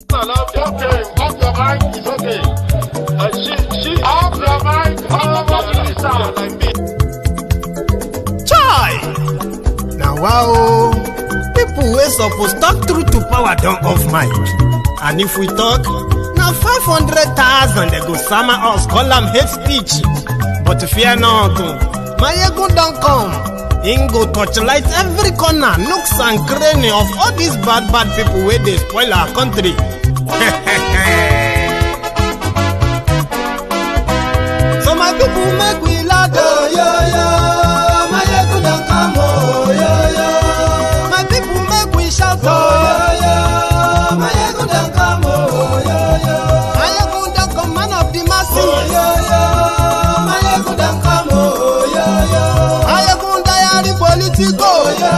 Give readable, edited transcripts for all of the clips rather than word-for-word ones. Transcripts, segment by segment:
Off your mind is okay. She off your mind, like me. Chai! Now wow, people wey suppose talk through to power don't off mic. And if we talk, now 500,000 they go summer us, call them hate speech. But fear not, my ego don't come. Ingo torchlight every corner, nooks and cranny of all these bad people where they spoil our country. So my people make we laugh, oh, yo. My ego don't come, oh, yo. My people make we shout, oh, yo. My ego don't come, oh, yo. My ego don't come, man of the masses, oh, yo. My ego don't come, oh, yo. My ego diary politico, yo.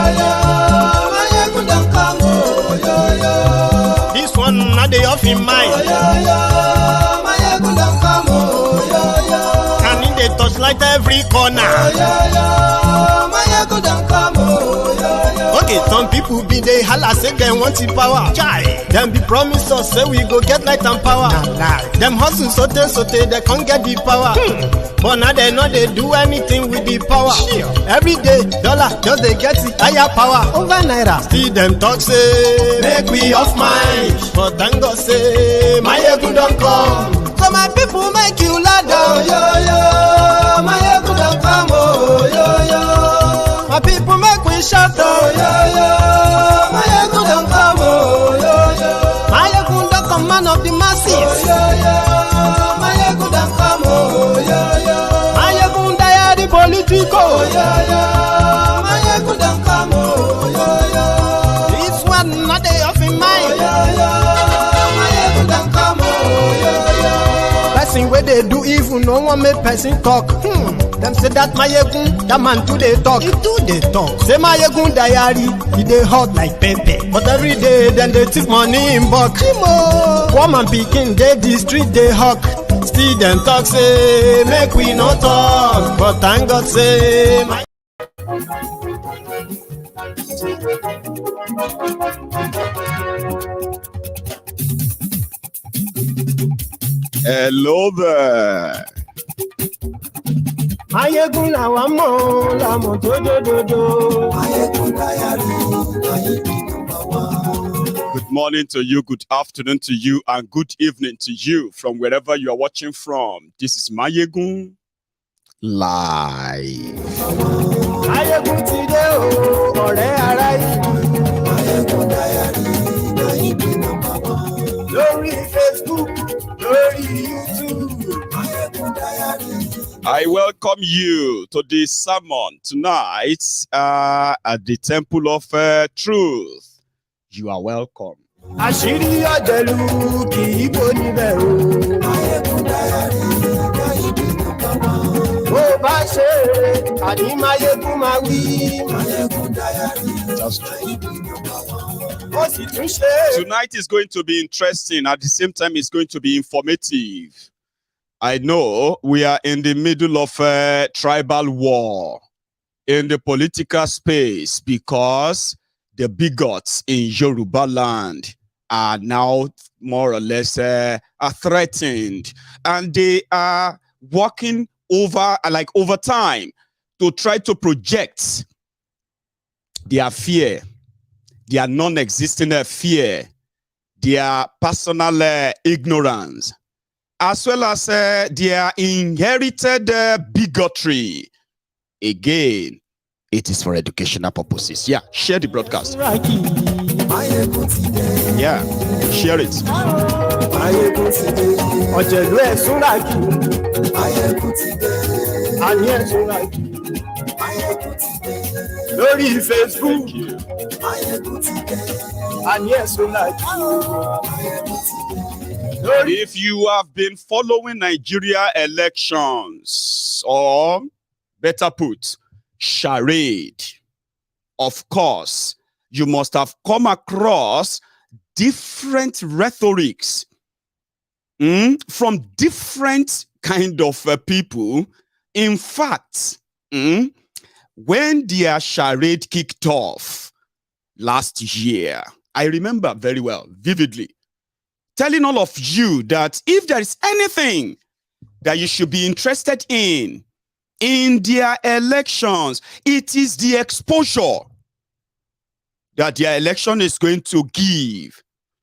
My ego don't come, oh, yo. This one not the off in mind. Oh, yo. My ego don't come, oh, yo. And in the touchlight every corner. Oh, yo. My ego don't come, oh, yo. Okay, some people be they holla say they want the power. Chai. Them be promise us say we go get light and power. Nah. Them hustle sote they can't get the power. But now they know they do anything with the power. Every day, dollar just they get the higher power over naira. See them talk say make we off mind. But thank God say my ego don't come. So my people make you ladder. Oh, yo. My ego don't come. Oh, yo. My people make we shout. Oh, yo. My ego don't come. Oh, yo. My ego don't come, man of the masses. Oh, yo. My ego don't come. Oh, yo. My ego diary politico. Oh, yo. My ego don't come. Oh, yo. This one not the off in mind. Oh, yo. My ego don't come. Oh, yo. Person where they do evil, no one make person talk. Them say that my yegun, that man too they talk. He too they talk. Say my yegun diary, he they hot like pepper. But every day, then they take money in bulk. Woman picking, they the street they hawk. Still them talk say, make we no talk. But thank God say, my hello there. Ayegun la wa mo la mo dododo. Ayegun diary, number one. Good morning to you, good afternoon to you, and good evening to you from wherever you are watching from. This is Mayegun Live. Ayegun ti de o, ọ̀rẹ́ ara yìí. Ayegun diary, number one. Lórí Facebook, lórí YouTube. Ayegun diary. I welcome you to the sermon tonight at the Temple of Truth. You are welcome. Àṣírí ọ̀jẹ̀lú kì í bò níbẹ̀ o. Ayegun diary, bó bá ṣe àní Máyégún máa wí. Ayegun diary, that's true. ó sì tún ṣe. Tonight is going to be interesting. At the same time, it's going to be informative. I know we are in the middle of a tribal war in the political space because the bigots in Yoruba land are now more or less are threatened, and they are working over time to try to project their fear, their non-existent fear, their personal ignorance, as well as their inherited bigotry. Again, it is for educational purposes. Yeah, share the broadcast. Yeah, share it. Lórí Facebook. If you have been following Nigeria elections, or better put, charade, of course, you must have come across different rhetorics from different kind of people. In fact, when their charade kicked off last year, I remember very well, vividly, telling all of you that if there is anything that you should be interested in their elections, it is the exposure that their election is going to give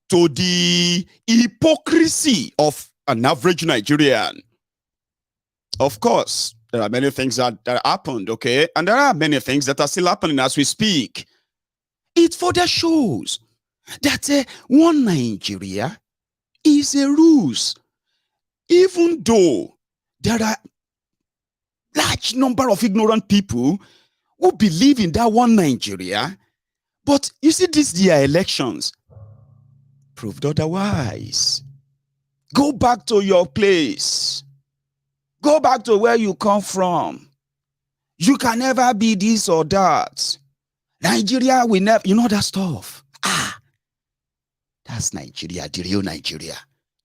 to the hypocrisy of an average Nigerian. Of course, there are many things that happened, okay? And there are many things that are still happening as we speak. It further shows that one Nigeria is a ruse. Even though there are large number of ignorant people who believe in that one Nigeria, but you see, their elections proved otherwise. Go back to your place. Go back to where you come from. You can never be this or that. Nigeria will never, you know that stuff. That's Nigeria, the real Nigeria.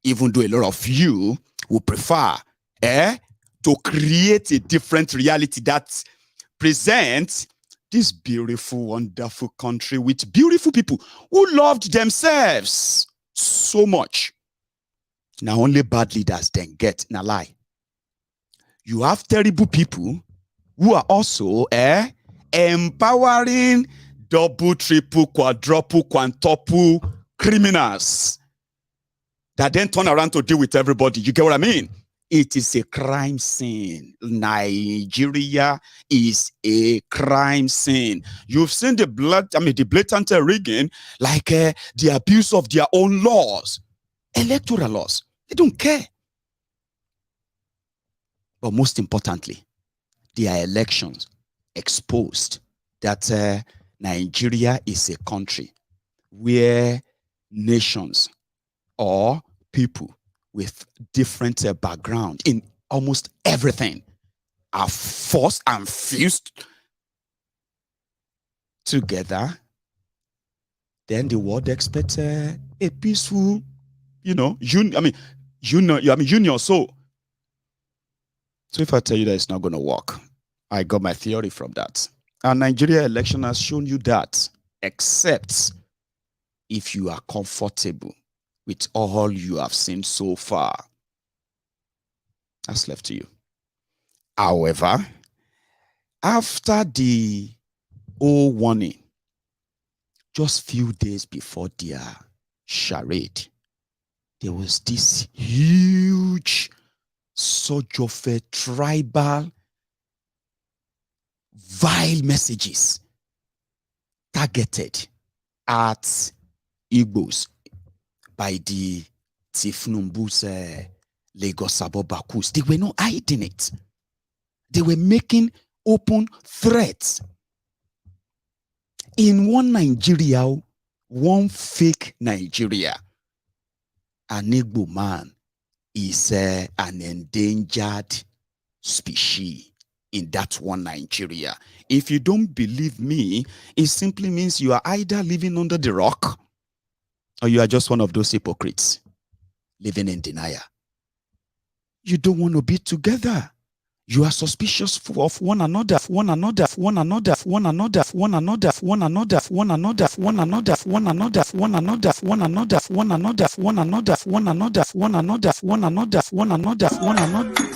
Even though a lot of you would prefer to create a different reality that presents this beautiful, wonderful country with beautiful people who loved themselves so much. Now only bad leaders then get in a lie. You have terrible people who are also empowering double, triple, quadruple, quintuple criminals that then turn around to deal with everybody. You get what I mean? It is a crime scene. Nigeria is a crime scene. You've seen the blatant rigging, like the abuse of their own laws, electoral laws. They don't care. But most importantly, their elections exposed that Nigeria is a country where nations or people with different background in almost everything are forced and fused together. Then the world expects a peaceful, union. So if I tell you that it's not going to work, I got my theory from that. And Nigeria election has shown you that, except if you are comfortable with all you have seen so far. That's left to you. However, after the warning, just few days before their charade, there was this huge surge of tribal, vile messages targeted at Igbos by the Tinubu's Lagos Bakus. They were not hiding it. They were making open threats. In one Nigeria, one fake Nigeria, an Igbo man is an endangered species in that one Nigeria. If you don't believe me, it simply means you are either living under the rock or you are just one of those hypocrites living in denial. You don't want to be together. You are suspicious of one another, one another, one another, one another, one another, one another, one another, one another, one another, one another, one another, one another, one another, one another, one another, one another, one another, one another.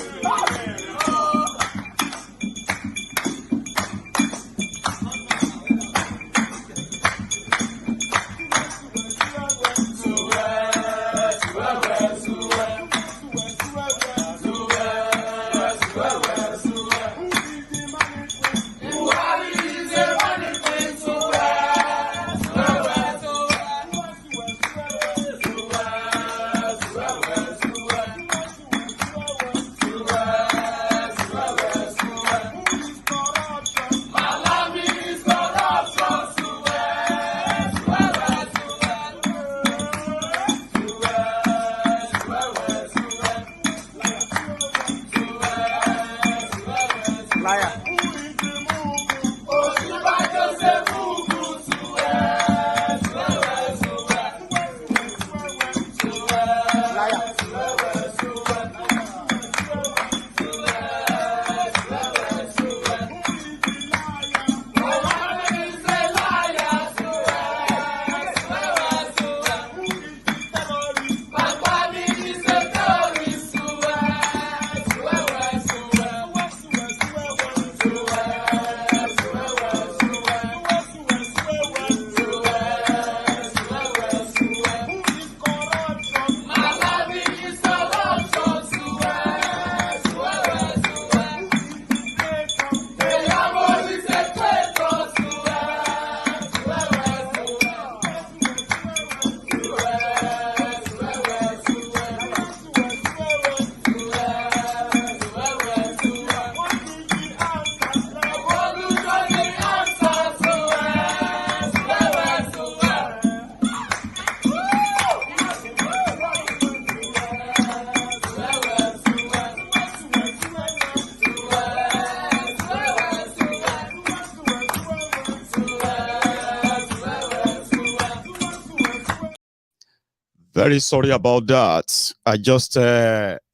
Very sorry about that. I just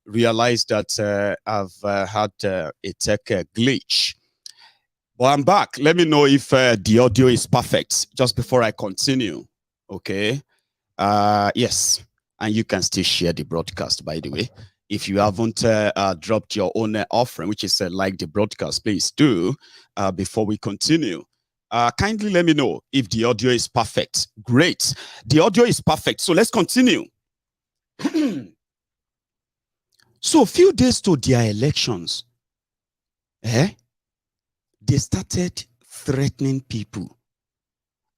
realized that I've had a tech glitch. But I'm back. Let me know if the audio is perfect just before I continue. Okay. Yes. And you can still share the broadcast, by the way. If you haven't dropped your own offering, which is like the broadcast, please do before we continue. Kindly let me know if the audio is perfect. Great. The audio is perfect. So let's continue. So a few days to their elections, they started threatening people.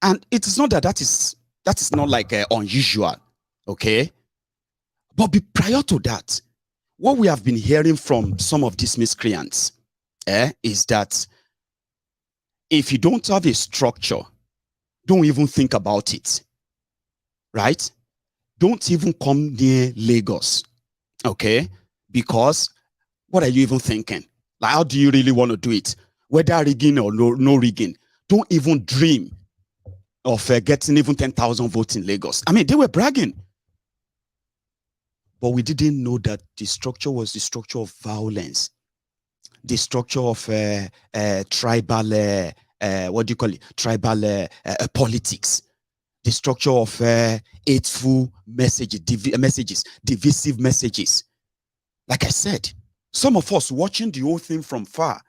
And it is not that is not like unusual, okay? But prior to that, what we have been hearing from some of these miscreants is that if you don't have a structure, don't even think about it, right? Don't even come near Lagos, okay? Because what are you even thinking? Like, how do you really want to do it? Whether rigging or no rigging, don't even dream of getting even 10,000 votes in Lagos. I mean, they were bragging. But we didn't know that the structure was the structure of violence, the structure of tribal, what do you call it? Tribal politics, the structure of hateful messages, divisive messages. Like I said, some of us watching the whole thing from far,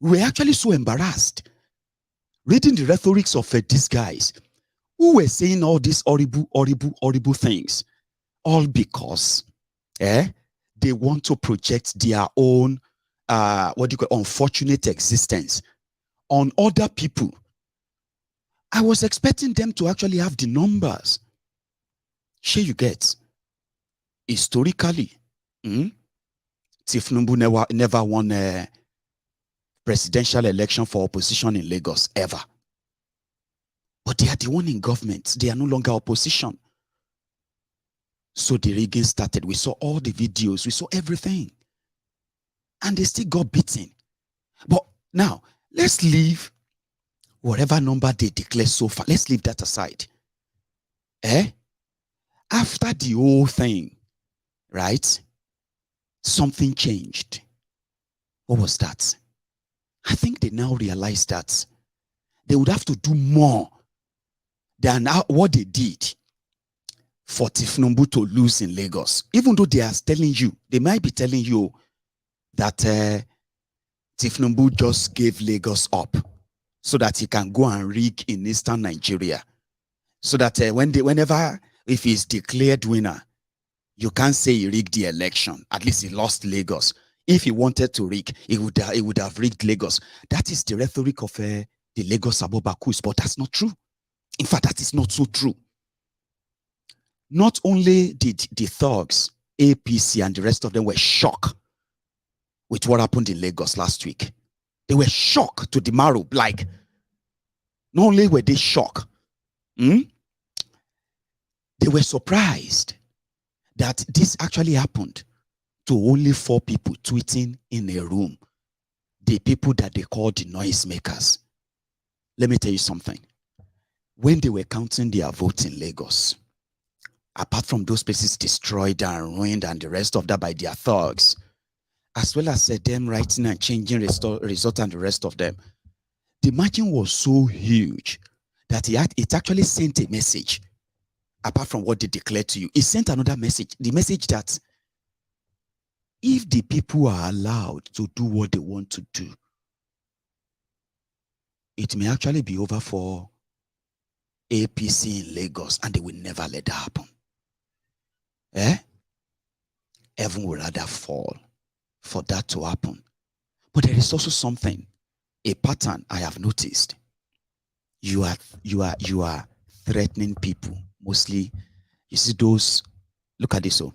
we were actually so embarrassed reading the rhetorics of these guys who were saying all these horrible things, all because they want to project their own unfortunate existence on other people. I was expecting them to actually have the numbers. Sure, you get. Historically, Tinubu never won a presidential election for opposition in Lagos, ever. But they are the one in government. They are no longer opposition. So the rigging started. We saw all the videos. We saw everything. And they still got beaten. But now, let's leave whatever number they declare so far. Let's leave that aside. After the whole thing, right? Something changed. What was that? I think they now realize that they would have to do more than what they did for Tinubu to lose in Lagos. Even though they are telling you, they might be telling you that Tinubu just gave Lagos up so that he can go and rig in eastern Nigeria. So that whenever, if he's declared winner, you can't say he rigged the election. At least he lost Lagos. If he wanted to rig, he would have rigged Lagos. That is the rhetoric of the Lagos Abobakus, but that's not true. In fact, that is not so true. Not only did the thugs, APC and the rest of them were shocked with what happened in Lagos last week. They were shocked to the marrow. Like, not only were they shocked, they were surprised that this actually happened to only 4 people tweeting in a room. The people that they call the noisemakers. Let me tell you something. When they were counting their votes in Lagos, apart from those places destroyed and ruined and the rest of that by their thugs, as well as them writing and changing result and the rest of them, the margin was so huge that it actually sent a message. Apart from what they declared to you, it sent another message. The message that if the people are allowed to do what they want to do, it may actually be over for APC in Lagos, and they will never let that happen. Heaven will rather fall for that to happen. But there is also something, a pattern I have noticed. You are threatening people. Mostly, you see those, look at this. So,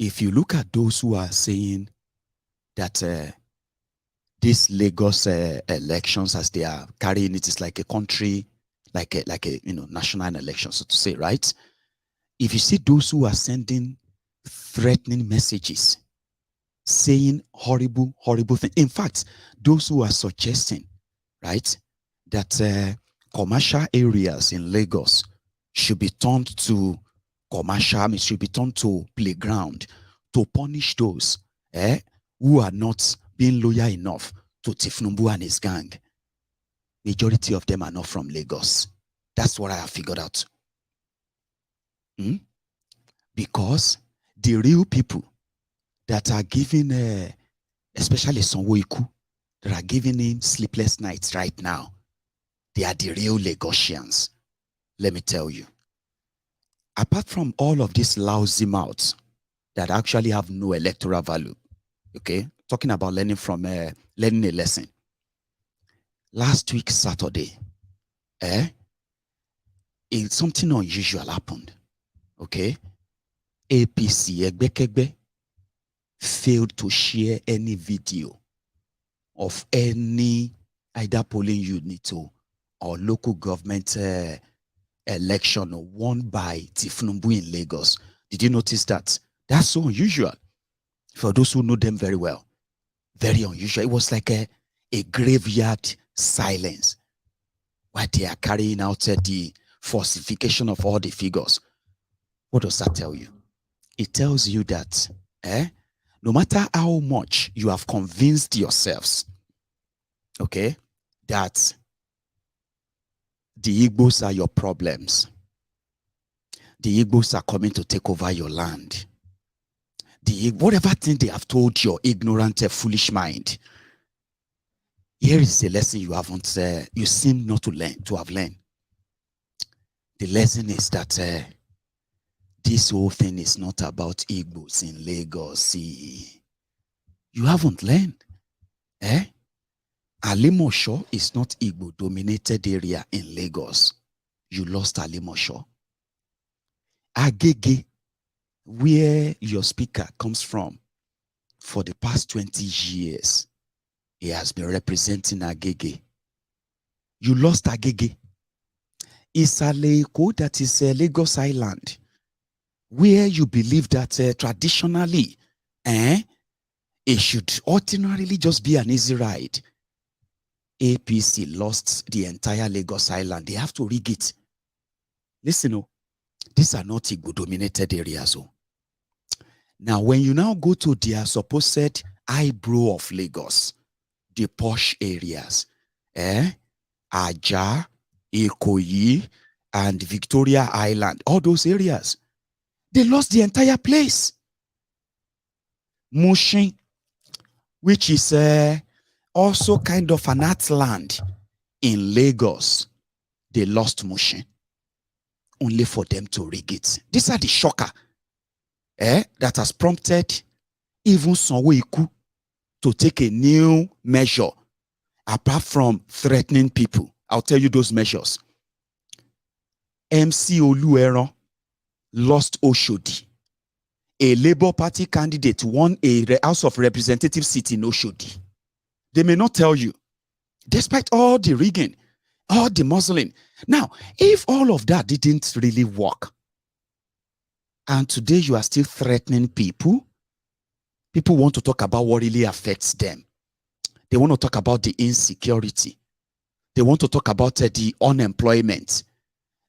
if you look at those who are saying that these Lagos elections, as they are carrying it, is like a country, like a national election, so to say, right? If you see those who are sending threatening messages, saying horrible things, in fact, those who are suggesting, right, that commercial areas in Lagos should be turned to commercial, it should be turned to playground to punish those who are not being loyal enough to Tinubu and his gang. Majority of them are not from Lagos. That's what I have figured out. Because the real people that are giving, especially Sanwoolu, that are giving him sleepless nights right now, they are the real Lagosians. Let me tell you. Apart from all of these lousy mouths that actually have no electoral value, okay? Talking about learning from learning a lesson. Last week, Saturday, something unusual happened, okay? APC, Egbekegbe, failed to share any video of any either polling unit or local government election won by Tinubu in Lagos. Did you notice that? That's so unusual. For those who know them very well, very unusual. It was like a graveyard silence while they are carrying out the falsification of all the figures. What does that tell you? It tells you that no matter how much you have convinced yourselves, okay, that the Igbos are your problems, the Igbos are coming to take over your land, whatever thing they have told your ignorant, foolish mind, here is a lesson you haven't, you seem not to learn, to have learned. The lesson is that this whole thing is not about Igbos in Lagos. See, you haven't learned. Alimosho is not Igbo-dominated area in Lagos. You lost Alimosho. Agege, where your speaker comes from, for the past 20 years, he has been representing Agege. You lost Agege. Isaleiko, that is Lagos Island, where you believe that traditionally, it should ordinarily just be an easy ride. APC lost the entire Lagos Island. They have to rig it. Listen, these are not Igbo-dominated areas. Now, when you now go to their supposed eyebrow of Lagos, the posh areas, Aja, Ikoyi, and Victoria Island, all those areas, they lost the entire place. Mushin, which is also kind of an land in Lagos, they lost Mushin, only for them to rig it. These are the shocker that has prompted even Sanwoolu to take a new measure apart from threatening people. I'll tell you those measures. MC Olueron lost Oshodi. A Labour Party candidate won a House of Representatives seat in Oshodi. They may not tell you, despite all the rigging, all the muzzling. Now, if all of that didn't really work, and today you are still threatening people, people want to talk about what really affects them. They want to talk about the insecurity. They want to talk about the unemployment.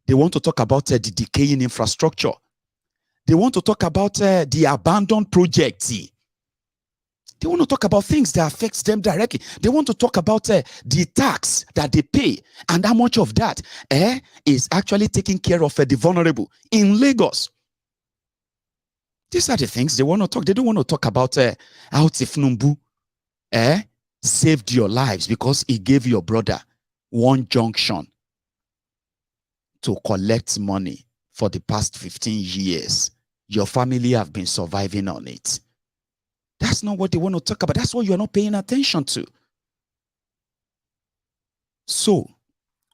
They want to talk about the decaying infrastructure. They want to talk about the abandoned projects. They want to talk about things that affects them directly. They want to talk about the tax that they pay and how much of that is actually taking care of the vulnerable in Lagos. These are the things they want to talk. They don't want to talk about how Tinubu saved your lives because he gave your brother one junction to collect money for the past 15 years. Your family have been surviving on it. That's not what they want to talk about. That's what you're not paying attention to. So,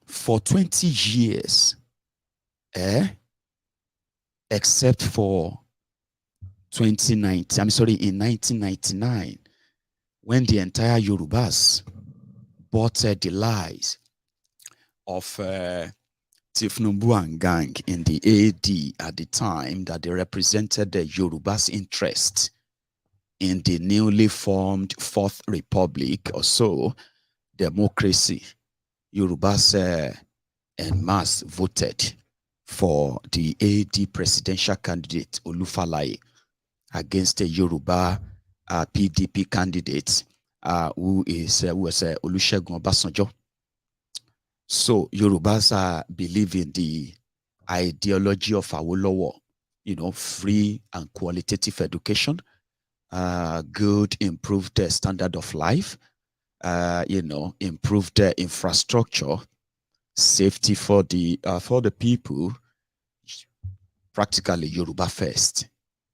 for 20 years, except for 2019, in 1999, when the entire Yorubas bought the lies of Tinubu and gang in the AD at the time that they represented the Yoruba's interest in the newly formed Fourth Republic or so, democracy, Yorubas en masse voted for the AD presidential candidate Olufalaye against a Yoruba PDP candidate who was Olusegun Obasanjo. So Yorubas believe in the ideology of Awolowo, free and qualitative education, good, improved standard of life, improved infrastructure, safety for the people, practically Yoruba first.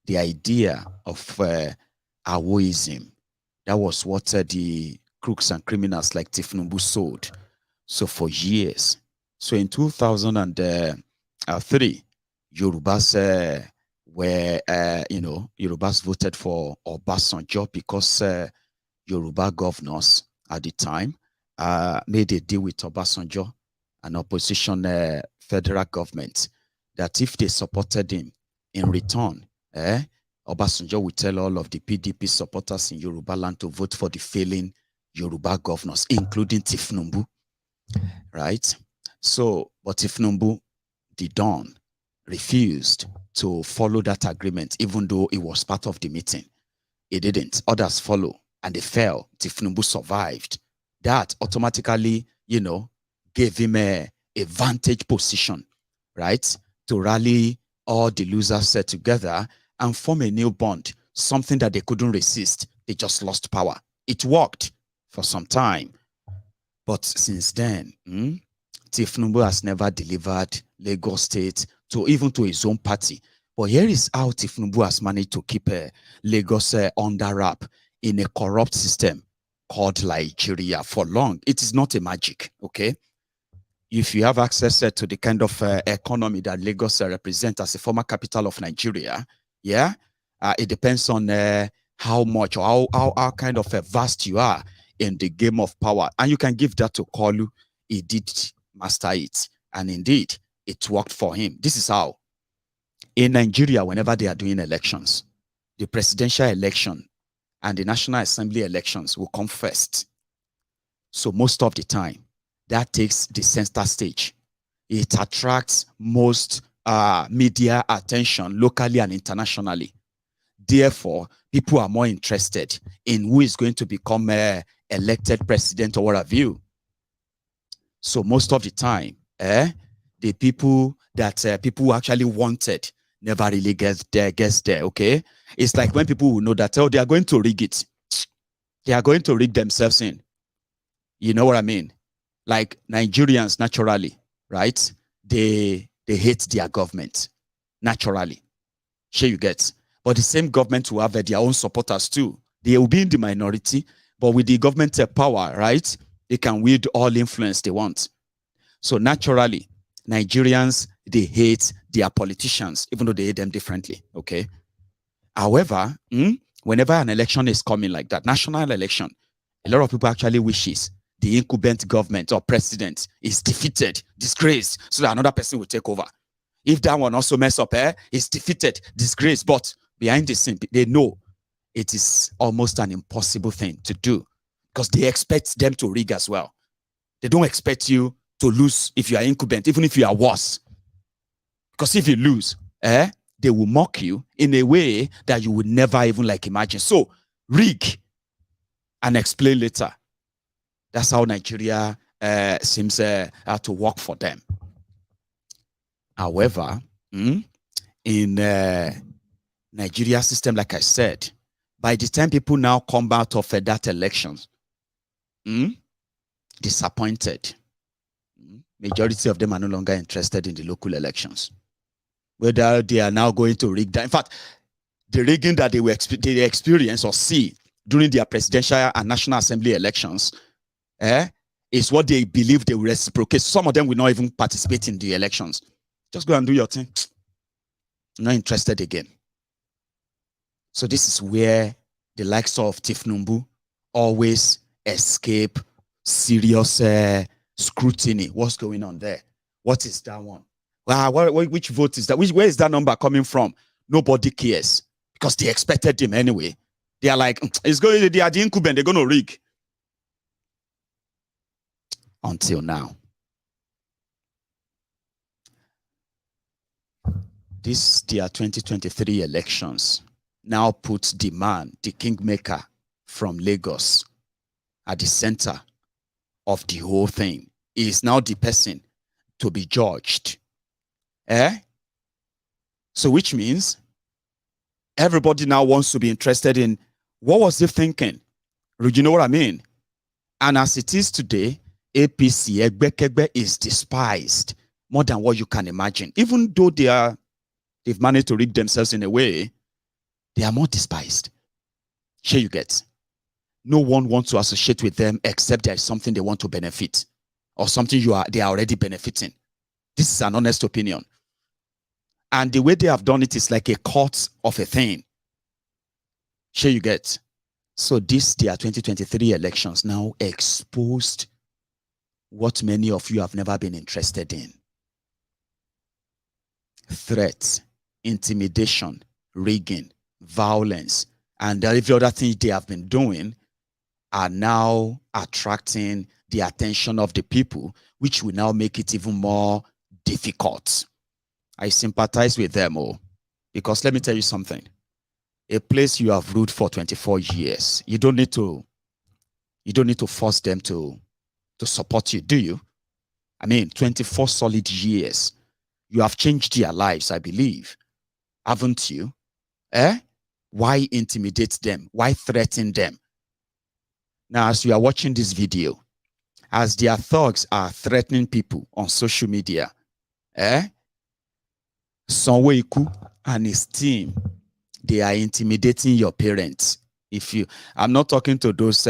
The idea of Awoism, that was what the crooks and criminals like Tinubu sold. So for years. So in 2003, Yorubas Yorubas voted for Obasanjo because Yoruba governors at the time made a deal with Obasanjo, an opposition federal government, that if they supported him in return, Obasanjo would tell all of the PDP supporters in Yoruba land to vote for the failing Yoruba governors, including Tinubu, right? So, but Tinubu, the Don, refused to follow that agreement, even though it was part of the meeting. It didn't. Others follow, and they fell. Tinubu survived. That automatically, gave him a vantage position, right? To rally all the losers set together and form a new bond, something that they couldn't resist. They just lost power. It worked for some time. But since then, Tinubu has never delivered Lagos State even to his own party. But here is how Tinubu has managed to keep Lagos under wrap in a corrupt system called Nigeria for long. It is not a magic, okay? If you have access to the kind of economy that Lagos represents as a former capital of Nigeria, it depends on how much or how kind of vast you are in the game of power. And you can give that to Kolu. He did master it. And indeed, it worked for him. This is how. In Nigeria, whenever they are doing elections, the presidential election and the National Assembly elections will come first. So most of the time, that takes the center stage. It attracts most media attention locally and internationally. Therefore, people are more interested in who is going to become elected president or what have you. So most of the time, the people that people actually wanted never really gets there, okay? It's like when people will know that, they are going to rig it. They are going to rig themselves in. You know what I mean? Like Nigerians, naturally, right? They hate their government, naturally. Sure you get. But the same government will have their own supporters too. They will be in the minority, but with the government power, right? They can wield all influence they want. So naturally, Nigerians, they hate their politicians, even though they hate them differently, okay? However, whenever an election is coming like that, national election, a lot of people actually wishes the incumbent government or president is defeated, disgraced, so that another person will take over. If that one also mess up, is defeated, disgraced, but behind the scene, they know it is almost an impossible thing to do because they expect them to rig as well. They don't expect you to lose if you are incumbent, even if you are worse. Because if you lose, they will mock you in a way that you would never even imagine. So rig and explain later. That's how Nigeria seems to work for them. However, in Nigeria system, like I said, by the time people now come out of that elections, disappointed. Majority of them are no longer interested in the local elections. Whether they are now going to rig that. In fact, the rigging that they experience or see during their presidential and National Assembly elections is what they believe they will reciprocate. Some of them will not even participate in the elections. Just go and do your thing. I'm not interested again. So this is where the likes of Tinubu always escape serious scrutiny. What's going on there? What is that one? Which vote is that? Where is that number coming from? Nobody cares because they expected him anyway. They are like, they are the incumbent, they're going to rig. Until now. This their 2023 elections now puts the man, the kingmaker from Lagos, at the center of the whole thing. He is now the person to be judged. So which means everybody now wants to be interested in what was he thinking? You know what I mean? And as it is today, APC, Egbekegbe, is despised more than what you can imagine. Even though they've managed to rig themselves in a way, they are more despised. Here you get. No one wants to associate with them except there is something they want to benefit or something they are already benefiting. This is an honest opinion. And the way they have done it is like a court of a thing. Here you get. So this, their 2023 elections now exposed what many of you have never been interested in. Threats, intimidation, rigging, violence, and every other thing they have been doing are now attracting the attention of the people, which will now make it even more difficult. I sympathize with them all, because let me tell you something. A place you have ruled for 24 years, you don't need to force them to support you, do you? I mean, 24 solid years. You have changed their lives, I believe. Haven't you? Why intimidate them? Why threaten them? Now, as you are watching this video, as their thugs are threatening people on social media, Sanwoolu and his team, they are intimidating your parents. I'm not talking to those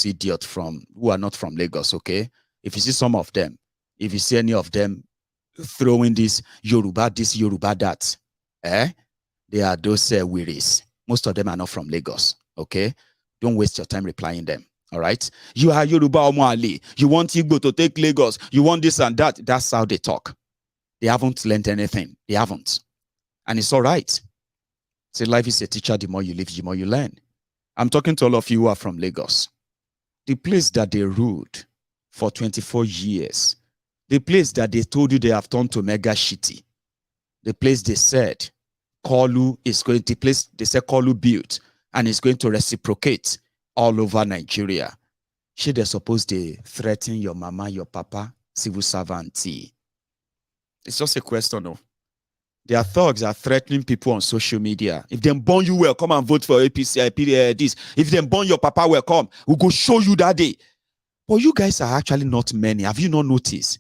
idiots who are not from Lagos, okay? If you see some of them, if you see any of them throwing this Yoruba, that, they are those wearies. Most of them are not from Lagos, okay? Don't waste your time replying them, all right? You are Yoruba Omo Ali. You want Igbo to take Lagos. You want this and that. That's how they talk. They haven't learned anything. They haven't. And it's all right. Say life is a teacher. The more you live, the more you learn. I'm talking to all of you who are from Lagos. The place that they ruled for 24 years. The place that they told you they have turned to mega shitty. The place they said Kolu is going to, the place they said Kolu built and is going to reciprocate all over Nigeria. Should they suppose they threaten your mama, your papa, civil servant? It's just a question of their thugs are threatening people on social media. If they burn you well, come and vote for APC, this. If they burn your papa well, come. We'll go show you that day. But you guys are actually not many. Have you not noticed?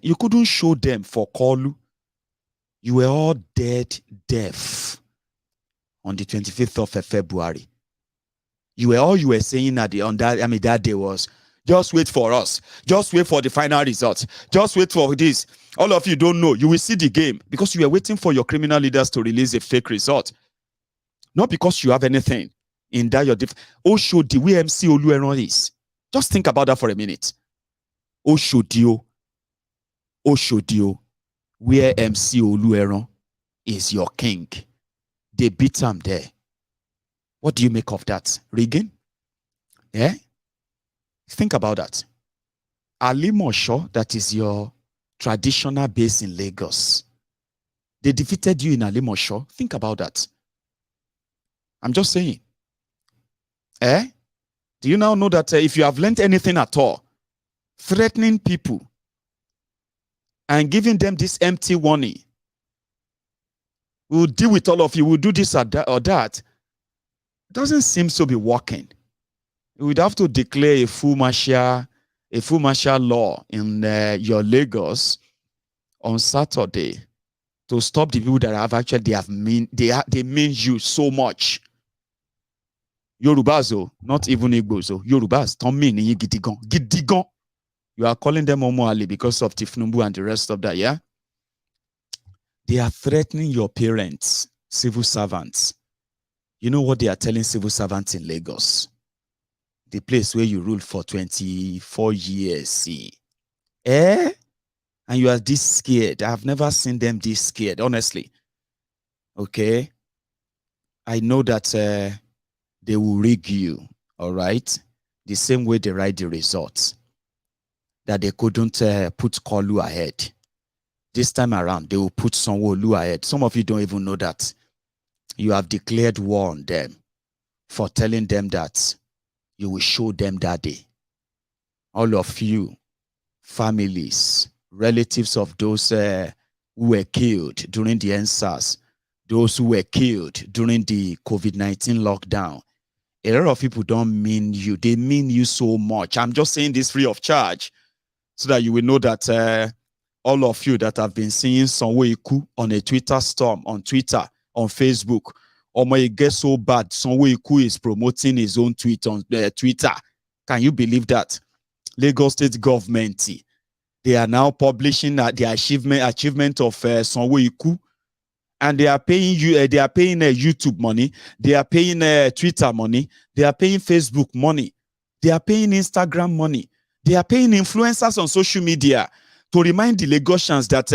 You couldn't show them for Kolu. You were all deaf on the 25th of February. You were saying that day was, just wait for us. Just wait for the final result. Just wait for this. All of you don't know. You will see the game because you are waiting for your criminal leaders to release a fake result. Not because you have anything in that your Oshodi, where MC Olueron is. Just think about that for a minute. Oshodio, where MC Olueron is your king. They beat him there. What do you make of that? Rigging? Yeah? Think about that. Alimosho, that is your traditional base in Lagos. They defeated you in Alimosho. Think about that. I'm just saying. Do you now know that if you have learned anything at all, threatening people and giving them this empty warning, we'll deal with all of you, we'll do this or that, doesn't seem to be working. You would have to declare a full martial law in your Lagos on Saturday to stop the people that have actually they mean you so much. Yorubas, not even Igbos. Yorubas, don't mean gidigon. You are calling them Omo Ali because of Tinubu and the rest of that, yeah? They are threatening your parents, civil servants. You know what they are telling civil servants in Lagos? The place where you ruled for 24 years, see. And you are this scared. I've never seen them this scared, honestly. Okay? I know that they will rig you, all right? The same way they write the results. That they couldn't put Kolu ahead. This time around, they will put Sanwoolu ahead. Some of you don't even know that. You have declared war on them for telling them that you will show them that day. All of you, families, relatives of those who were killed during the NSAS, those who were killed during the COVID-19 lockdown, a lot of people don't mean you. They mean you so much. I'm just saying this free of charge so that you will know that all of you that have been seeing Sanwoolu on a Twitter storm, on Twitter, on Facebook, it gets so bad, Sanwoolu is promoting his own tweet on Twitter. Can you believe that? Lagos State government, they are now publishing the achievement of Sanwoolu, and they are paying you. They are paying YouTube money. They are paying Twitter money. They are paying Facebook money. They are paying Instagram money. They are paying influencers on social media to remind the Lagosians that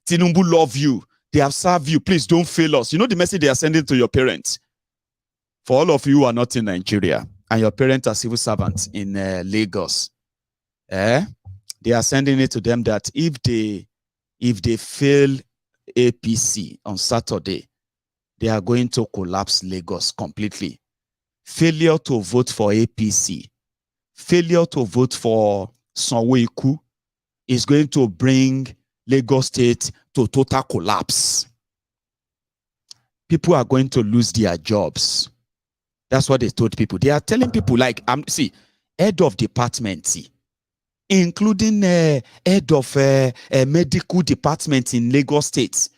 Tinubu love you. They have served you. Please don't fail us. You know the message they are sending to your parents. For all of you who are not in Nigeria and your parents are civil servants in Lagos, they are sending it to them that if they fail APC on Saturday, they are going to collapse Lagos completely. Failure to vote for APC, failure to vote for Sanwoolu is going to bring Lagos State to total collapse. People are going to lose their jobs. That's what they told people. They are telling people like, see, head of department, including head of medical department in Lagos State.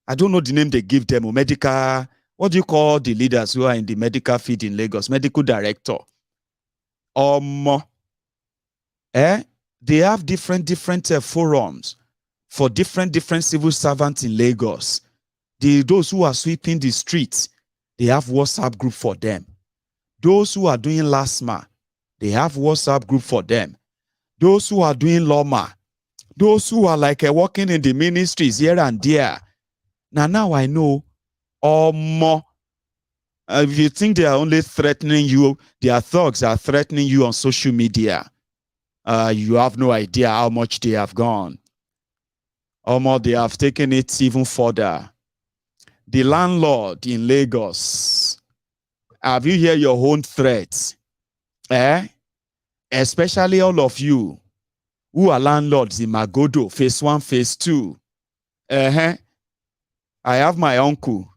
I don't know the name they give them, or medical, what do you call the leaders who are in the medical field in Lagos? Medical director. They have different forums for different civil servants in Lagos. Those who are sweeping the streets, they have WhatsApp group for them. Those who are doing LASMA, they have WhatsApp group for them. Those who are doing LOMA, those who are like working in the ministries here and there. Now I know, if you think they are only threatening you, their thugs are threatening you on social media. You have no idea how much they have gone. They have taken it even further. The landlord in Lagos, have you heard your own threats? Especially all of you who are landlords in Magodo, phase 1, phase 2. I have my uncle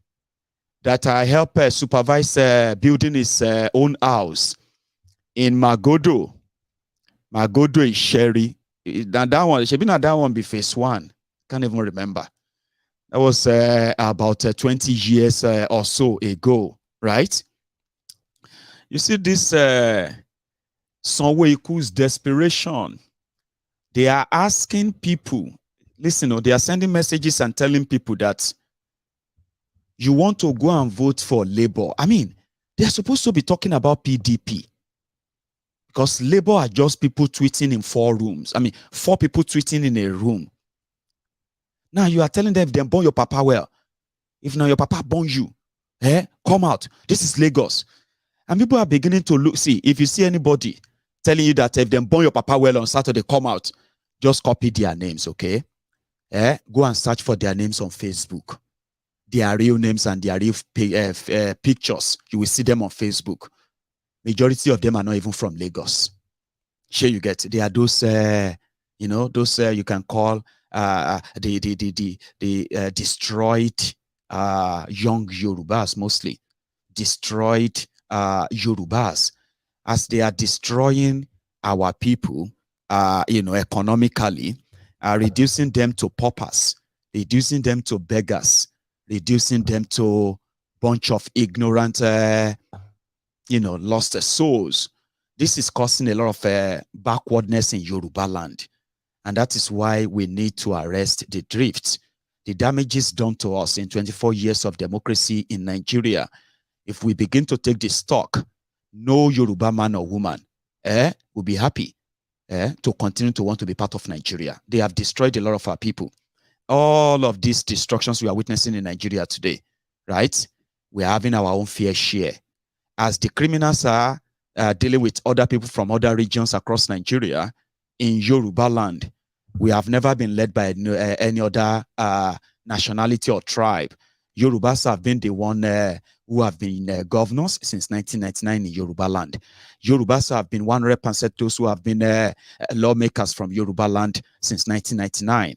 that I help supervise building his own house in Magodo. Magodo is Sherry. That one, should be not that one be phase 1. Can't even remember. That was about 20 years or so ago, right? You see this Sanwoolu's desperation. They are asking people, listen, they are sending messages and telling people that you want to go and vote for Labour. I mean, they're supposed to be talking about PDP. Because Labour are just people tweeting in 4 rooms. I mean, 4 people tweeting in a room. Now you are telling them if they burn your papa well. If now your papa burn you, come out. This is Lagos. And people are beginning to look, see, if you see anybody telling you that if they burn your papa well on Saturday, come out, just copy their names, okay? Go and search for their names on Facebook. Their real names and their real pictures. You will see them on Facebook. Majority of them are not even from Lagos. Sure, you get. They are those, those you can call the destroyed young Yorubas, mostly destroyed Yorubas, as they are destroying our people, economically, reducing them to paupers, reducing them to beggars, reducing them to bunch of ignorant, lost souls. This is causing a lot of backwardness in Yoruba land. And that is why we need to arrest the drift. The damages done to us in 24 years of democracy in Nigeria, if we begin to take the stock, no Yoruba man or woman will be happy to continue to want to be part of Nigeria. They have destroyed a lot of our people. All of these destructions we are witnessing in Nigeria today, right? We are having our own fair share. As the criminals are dealing with other people from other regions across Nigeria, in Yoruba land, We have never been led by any other nationality or tribe. Yorubas have been the one who have been governors since 1999 in Yoruba land. Yorubas have been 100% those who have been lawmakers from Yoruba land since 1999.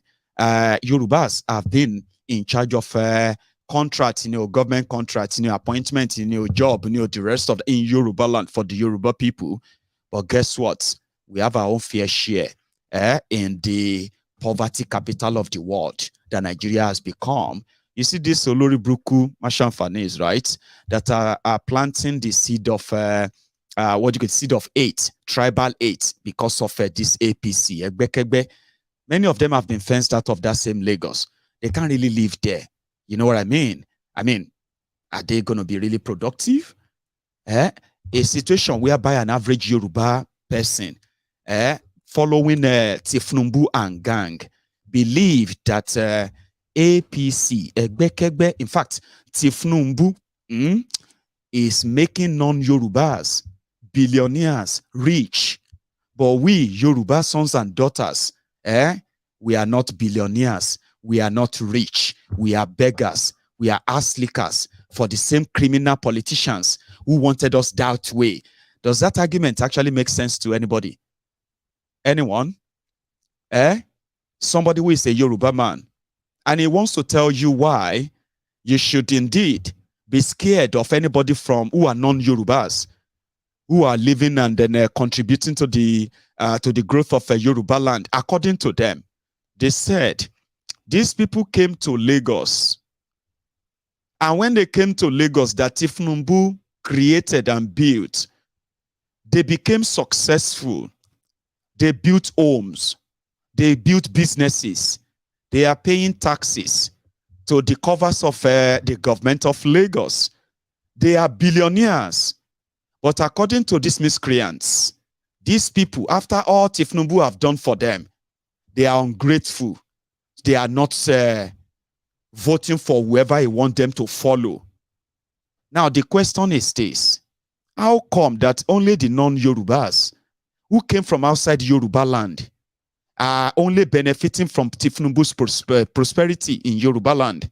Yorubas have been in charge of contracts, government contracts, appointments, job, the rest of in Yoruba land for the Yoruba people. But guess what? We have our own fair share in the poverty capital of the world that Nigeria has become. You see this Olori Bruku Mashamfanis, right? That are planting the seed of seed of hate, tribal hate, because of this APC. Many of them have been fenced out of that same Lagos. They can't really live there. You know what I mean? I mean, are they going to be really productive? A situation whereby an average Yoruba person following Tifnumbu and gang believe that APC, in fact, Tifnumbu is making non-Yorubas, billionaires, rich. But we, Yoruba sons and daughters, we are not billionaires. We are not rich. We are beggars. We are ass lickers for the same criminal politicians who wanted us that way. Does that argument actually make sense to anybody? Anyone? Somebody who is a Yoruba man, and he wants to tell you why you should indeed be scared of anybody from who are non-Yorubas, who are living and then contributing to the growth of Yoruba land. According to them, they said these people came to Lagos, and when they came to Lagos that Tifnumbu created and built, they became successful. They built homes. They built businesses. They are paying taxes to the covers of the government of Lagos. They are billionaires. But according to these miscreants, these people, after all Tifnumbu have done for them, they are ungrateful. They are not voting for whoever he wants them to follow. Now, the question is this. How come that only the non-Yorubas who came from outside Yoruba land are only benefiting from Tifnumbu's prosperity in Yoruba land?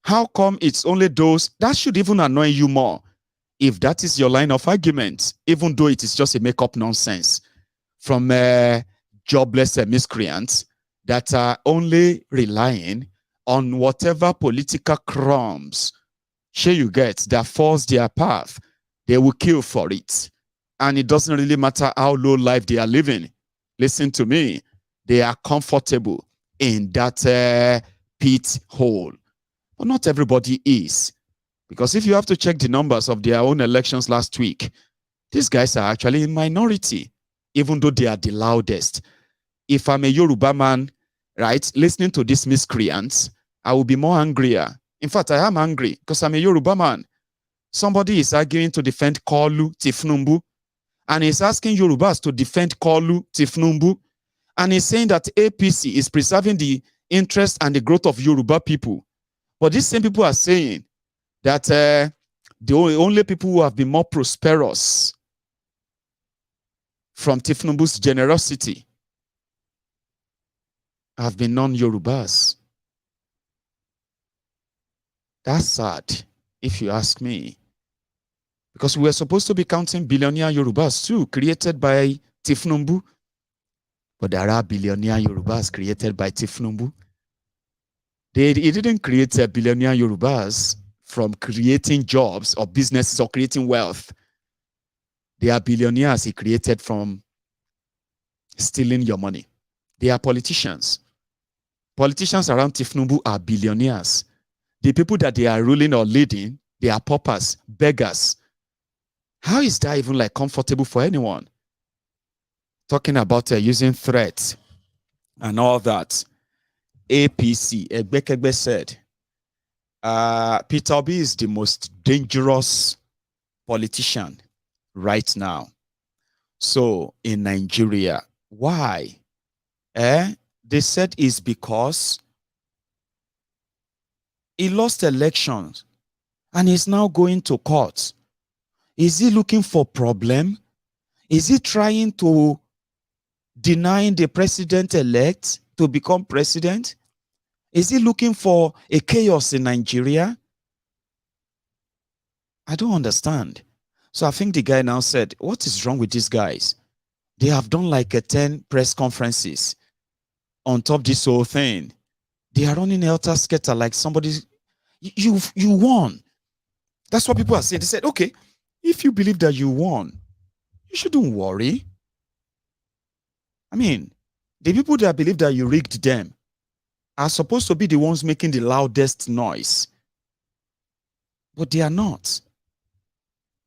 How come it's only those that should even annoy you more if that is your line of argument, even though it is just a make-up nonsense from jobless miscreants that are only relying on whatever political crumbs you get that falls their path. They will kill for it. And it doesn't really matter how low life they are living. Listen to me. They are comfortable in that pit hole. But not everybody is. Because if you have to check the numbers of their own elections last week, these guys are actually in minority, even though they are the loudest. If I'm a Yoruba man, right, listening to these miscreants, I will be more angrier. In fact, I am angry because I'm a Yoruba man. Somebody is arguing to defend Kolu Tifnumbu, and he's asking Yorubas to defend Kolu Tifnumbu, and he's saying that APC is preserving the interest and the growth of Yoruba people. But these same people are saying that the only people who have been more prosperous from Tifnumbu's generosity have been non-Yorubas. That's sad, if you ask me. Because we were supposed to be counting billionaire Yorubas too, created by Tifnumbu. But there are billionaire Yorubas created by Tifnumbu. He didn't create a billionaire Yorubas from creating jobs or businesses or creating wealth. They are billionaires he created from stealing your money. They are politicians. Politicians around Tifnumbu are billionaires. The people that they are ruling or leading, they are paupers, beggars. How is that even like comfortable for anyone? Talking about using threats and all that. APC, Egbekegbe said, Peter Obi is the most dangerous politician right now. So in Nigeria, why? They said it's because he lost elections and is now going to court. Is he looking for problem? Is he trying to denying the president-elect to become president? Is he looking for a chaos in Nigeria? I don't understand. So I think the guy now said, what is wrong with these guys? They have done like 10 press conferences on top of this whole thing. They are running helter-skelter like somebody. You won. That's what people are saying. They said, okay, if you believe that you won, you shouldn't worry. I mean, the people that believe that you rigged them are supposed to be the ones making the loudest noise. But they are not.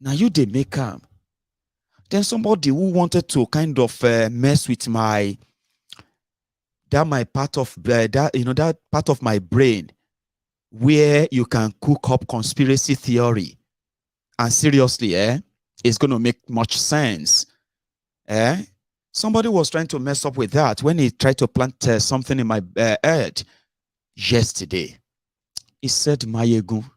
Now you they make up. Then somebody who wanted to kind of mess with my part of that part of my brain where you can cook up conspiracy theory, and seriously, it's going to make much sense. Somebody was trying to mess up with that when he tried to plant something in my head yesterday. He said, Mayegu,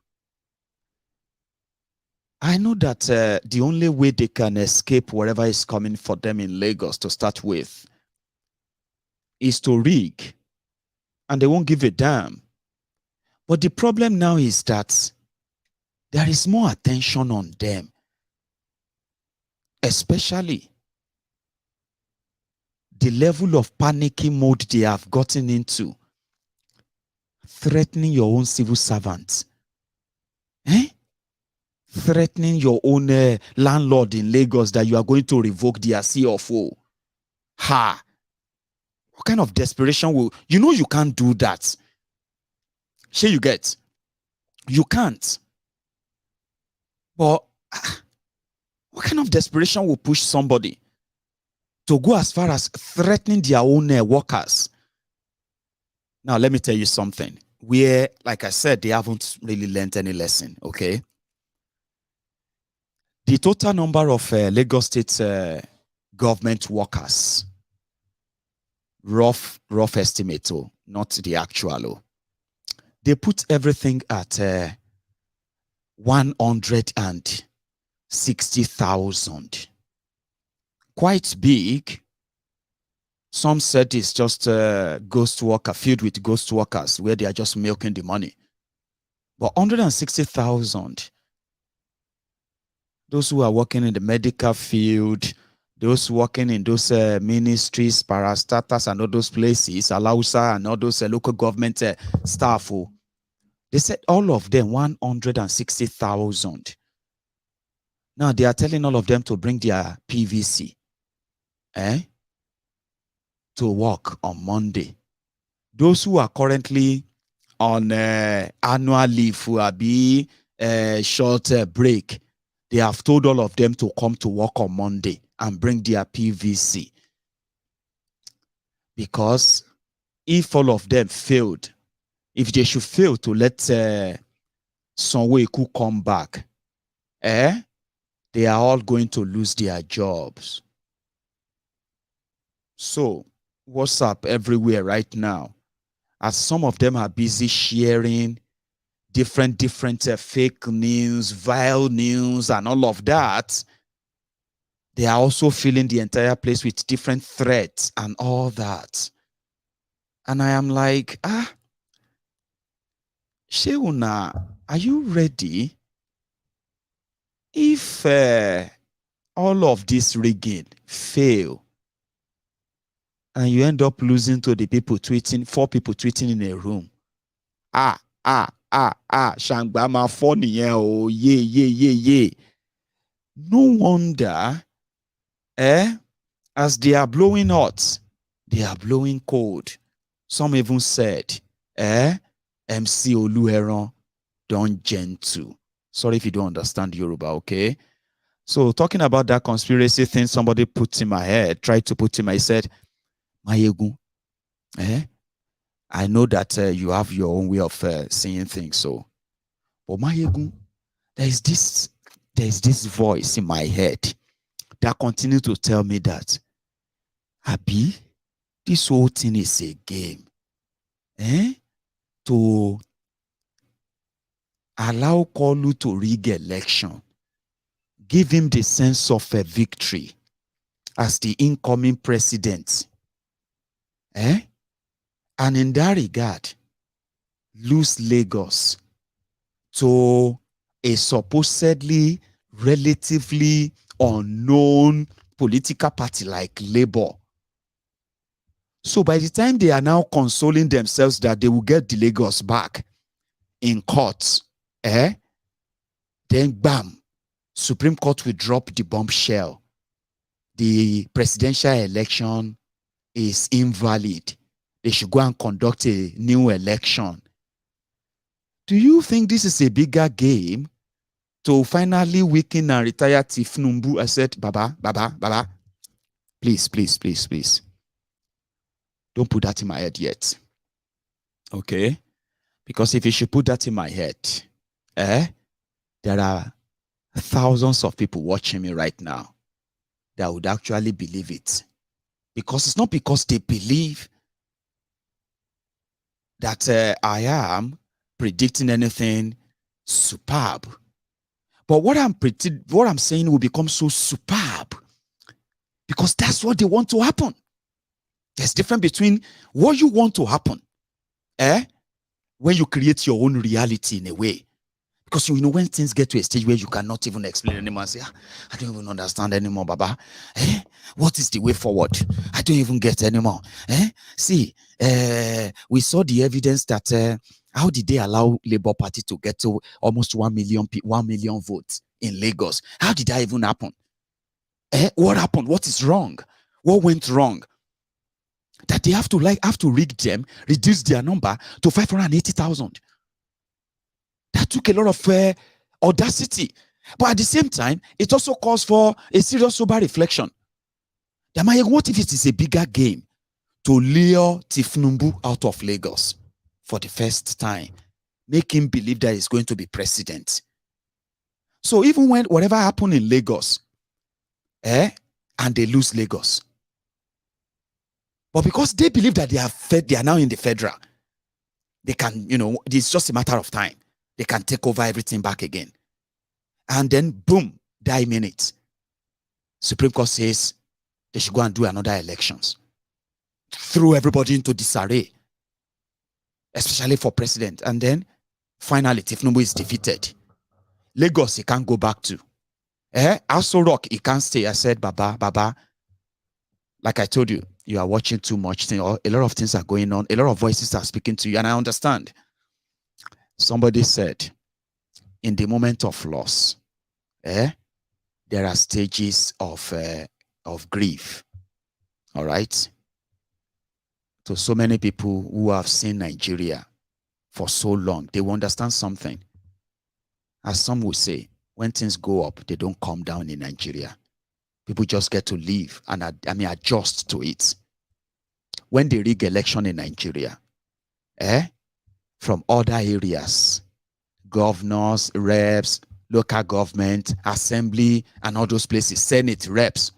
I know that the only way they can escape whatever is coming for them in Lagos to start with is to rig, and they won't give a damn. But the problem now is that there is more attention on them, especially the level of panicking mode they have gotten into, threatening your own civil servants, threatening your own landlord in Lagos that you are going to revoke their CFO. Ha! What kind of desperation will... You know you can't do that. Sure you get? You can't. But what kind of desperation will push somebody to go as far as threatening their own workers? Now, let me tell you something. Where, like I said, they haven't really learned any lesson, okay? The total number of Lagos State government workers, rough estimate, not the actual. They put everything at 160,000. Quite big. Some said it's just ghost worker, filled with ghost workers where they are just milking the money. But 160,000. Those who are working in the medical field, those working in those ministries, parastatals, and all those places, Alausa, and all those local government staff, they said all of them 160,000. Now they are telling all of them to bring their PVC to work on Monday. Those who are currently on annual leave, who are be short break, they have told all of them to come to work on Monday and bring their PVC. Because if all of them failed, if they should fail to let Sanwoolu come back, they are all going to lose their jobs. So, what's up everywhere right now? As some of them are busy sharing different fake news, vile news, and all of that, they are also filling the entire place with different threats and all that. And I am like, Sheuna, are you ready? If all of this rigging fail, and you end up losing to the people tweeting, 4 people tweeting in a room. Shangbama funny, oh, yeah. No wonder, as they are blowing hot, they are blowing cold. Some even said, MC Oluheron, don't gentle. Sorry if you don't understand Yoruba, okay? So talking about that conspiracy thing somebody put in my head, tried to put in my head, Mayegu, I know that you have your own way of seeing things, so. But Mayegu, there is this voice in my head that continues to tell me that, Abi, this whole thing is a game. To allow Kolu to rig election, give him the sense of a victory, as the incoming president. And in that regard, lose Lagos to a supposedly relatively unknown political party like Labour. So by the time they are now consoling themselves that they will get the Lagos back in court, then bam, Supreme Court will drop the bombshell. The presidential election is invalid. They should go and conduct a new election. Do you think this is a bigger game to finally weaken and retire Tinubu? I said, Baba, please. Don't put that in my head yet. Okay? Because if you should put that in my head, there are thousands of people watching me right now that would actually believe it. Because it's not because they believe that I am predicting anything superb. But what I'm saying will become so superb because that's what they want to happen. There's a difference between what you want to happen, when you create your own reality in a way. Because you know when things get to a stage where you cannot even explain anymore, say, I don't even understand anymore, Baba. What is the way forward? I don't even get anymore. See, we saw the evidence that how did they allow Labour Party to get to almost 1 million votes in Lagos? How did that even happen? What happened? What is wrong? What went wrong? That they have to rig them, reduce their number to 580,000. That took a lot of audacity. But at the same time, it also calls for a serious sober reflection. What if it is a bigger game to lure Tinubu out of Lagos for the first time? Make him believe that he's going to be president. So even when whatever happened in Lagos, and they lose Lagos, but because they believe that they are now in the federal, they can, it's just a matter of time. They can take over everything back again. And then, boom, die minutes. Supreme Court says they should go and do another elections. Throw everybody into disarray, especially for president. And then, finally, Tinubu is defeated. Lagos, he can't go back to. Aso Rock, he can't stay. I said, Baba, like I told you, you are watching too much. A lot of things are going on. A lot of voices are speaking to you, and I understand. Somebody said, in the moment of loss, there are stages of grief. All right? To so many people who have seen Nigeria for so long, they will understand something. As some will say, when things go up, they don't come down in Nigeria. People just get to live and adjust to it. When they rig election in Nigeria, from other areas, governors, reps, local government, assembly, and all those places, Senate reps,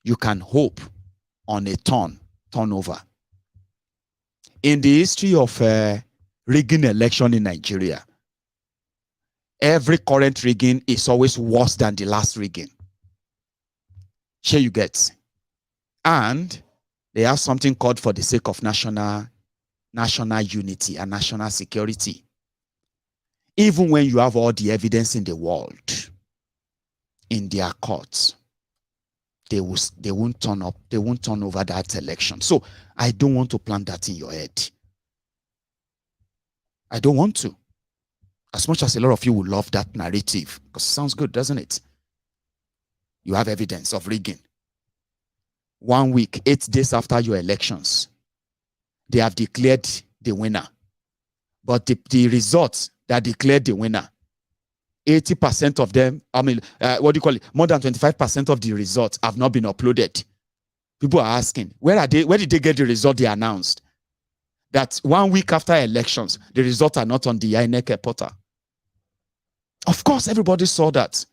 you can hope on a turnover. In the history of rigging election in Nigeria, every current rigging is always worse than the last rigging. Sure you get. And they have something called for the sake of national unity and national security. Even when you have all the evidence in the world, in their courts, they won't turn up, they won't turn over that election. So I don't want to plant that in your head. I don't want to. As much as a lot of you will love that narrative, because it sounds good, doesn't it? You have evidence of rigging. 1 week, 8 days after your elections, they have declared the winner. But the results that declared the winner, 80% of them, more than 25% of the results have not been uploaded. People are asking, where did they get the result they announced? That 1 week after elections, the results are not on the INEC portal. Of course, everybody saw that.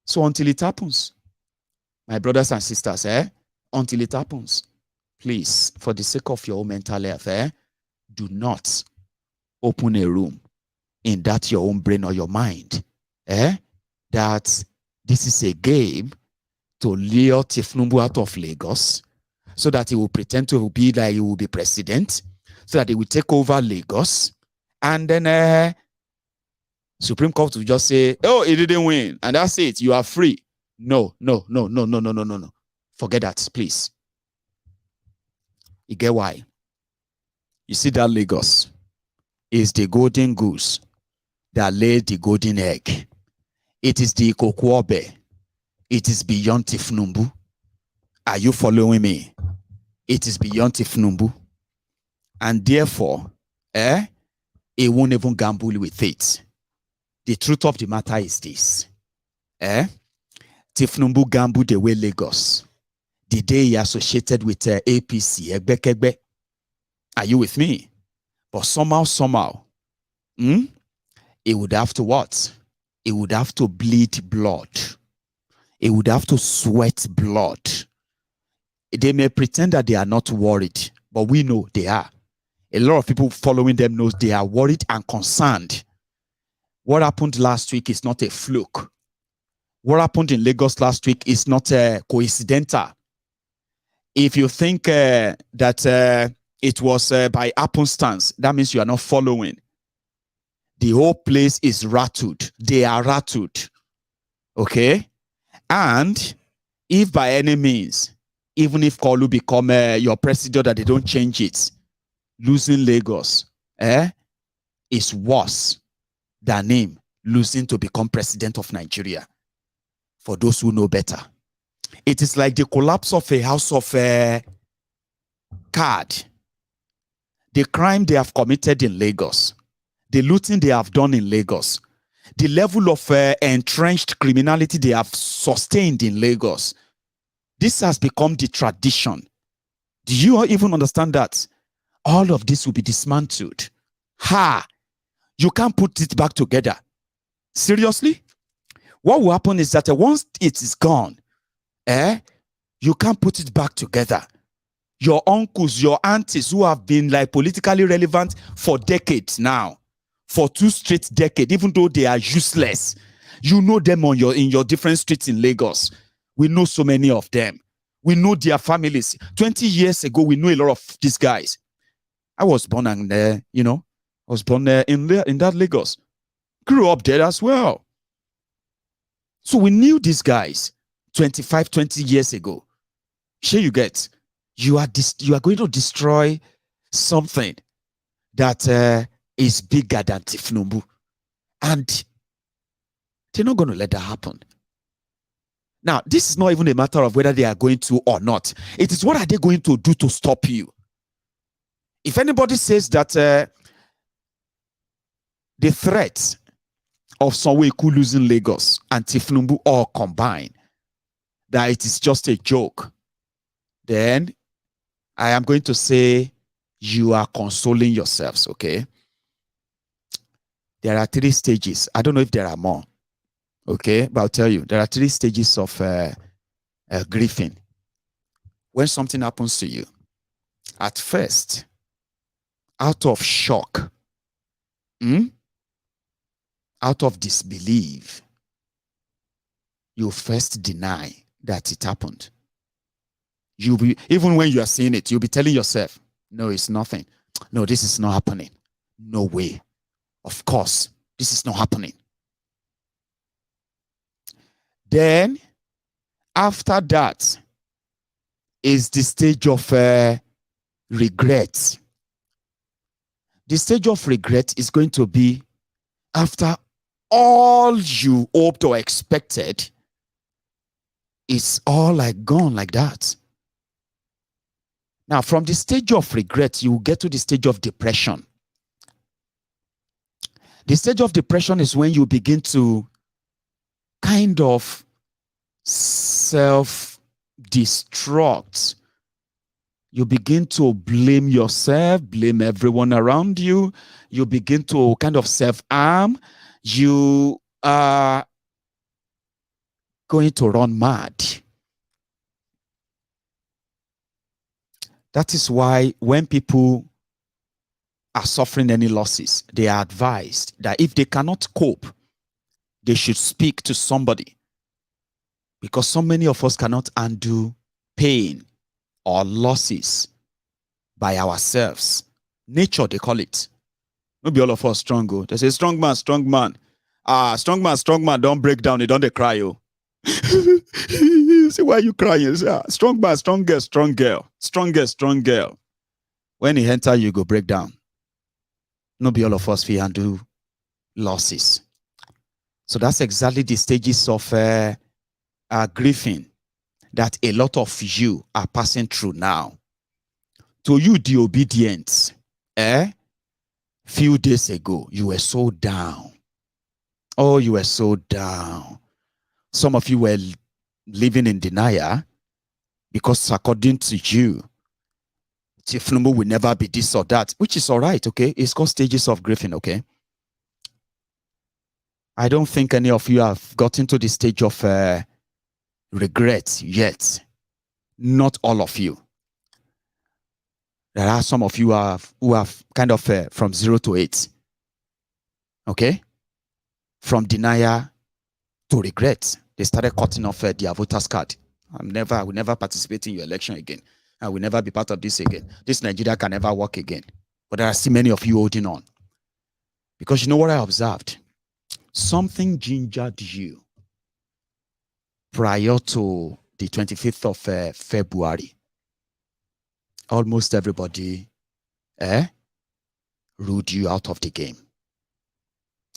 So until it happens, my brothers and sisters, until it happens, please, for the sake of your own mental health, do not open a room in that your own brain or your mind, that This is a game to lure Tinubu out of Lagos so that he will pretend to be like he will be president, so that he will take over Lagos, and then Supreme Court will just say, oh, he didn't win, and that's it, you are free. No. Forget that, please. You get why? You see that Lagos is the golden goose that laid the golden egg. It is the Kokwobe. It is beyond Tinubu. Are you following me? It is beyond Tinubu. And therefore, he won't even gamble with it. The truth of the matter is this. Tinubu gambled away Lagos the day he associated with APC, Egbekegbe. Are you with me? But somehow, he would have to what? He would have to bleed blood. He would have to sweat blood. They may pretend that they are not worried, but we know they are. A lot of people following them knows they are worried and concerned. What happened last week is not a fluke. What happened in Lagos last week is not coincidental. If you think that it was by happenstance, that means you are not following. The whole place is rattled. They are rattled. Okay? And if by any means, even if Kolu become your president, that they don't change it, losing Lagos is worse than him losing to become president of Nigeria. For those who know better. It is like the collapse of a house of card. The crime they have committed in Lagos, the looting they have done in Lagos, the level of entrenched criminality they have sustained in Lagos. This has become the tradition. Do you even understand that? All of this will be dismantled. You can't put it back together. Seriously? What will happen is that once it is gone, you can't put it back together. Your uncles, your aunties who have been like politically relevant for decades now, for 2 straight decades, even though they are useless, you know them in your different streets in Lagos. We know so many of them. We know their families. 20 years ago, we knew a lot of these guys. I was born in that Lagos. Grew up there as well. So we knew these guys 25, 20 years ago. Sure you get, you are going to destroy something that is bigger than Tinubu. And they're not going to let that happen. Now, this is not even a matter of whether they are going to or not. It is what are they going to do to stop you? If anybody says that the threat of Sanwoolu losing Lagos and Tinubu all combined, that it is just a joke, then I am going to say you are consoling yourselves, okay? There are 3 stages. I don't know if there are more, okay? But I'll tell you, there are 3 stages of grieving. When something happens to you, at first, out of shock, out of disbelief, you first deny that it happened. Even when you are seeing it, you'll be telling yourself, no, it's nothing. No, this is not happening. No way. Of course, this is not happening. Then, after that, is the stage of regret. The stage of regret is going to be after all you hoped or expected is all like gone like that. Now, from the stage of regret, you get to the stage of depression. The stage of depression is when you begin to kind of self-destruct. You begin to blame yourself, blame everyone around you. You begin to kind of self-harm. You are going to run mad. That is why when people are suffering any losses, they are advised that if they cannot cope, they should speak to somebody Because so many of us cannot undo pain or losses by ourselves. Nature, they call it. Maybe all of us strong. Go. They say, strong man, strong man. Strong man, don't break down. They don't they cry. Oh. Say, why are you crying? Say, strong man, strong girl, strong girl. Strong girl. When he enter, you go break down. No be all of us feel undo losses. So that's exactly the stages of grieving that a lot of you are passing through now. To you, the Obidients, few days ago, you were so down. Oh, you were so down. Some of you were living in denial because according to you, Tinubu will never be this or that, which is all right, okay? It's called stages of grieving, okay? I don't think any of you have gotten to the stage of regret yet. Not all of you. There are some of you who have kind of from 0 to 8. Okay? From denial to regret. They started cutting off their voters card. I will never participate in your election again. I will never be part of this again. This Nigeria can never work again. But there are still many of you holding on. Because you know what I observed? Something gingered you prior to the 25th of February. Almost everybody ruled you out of the game.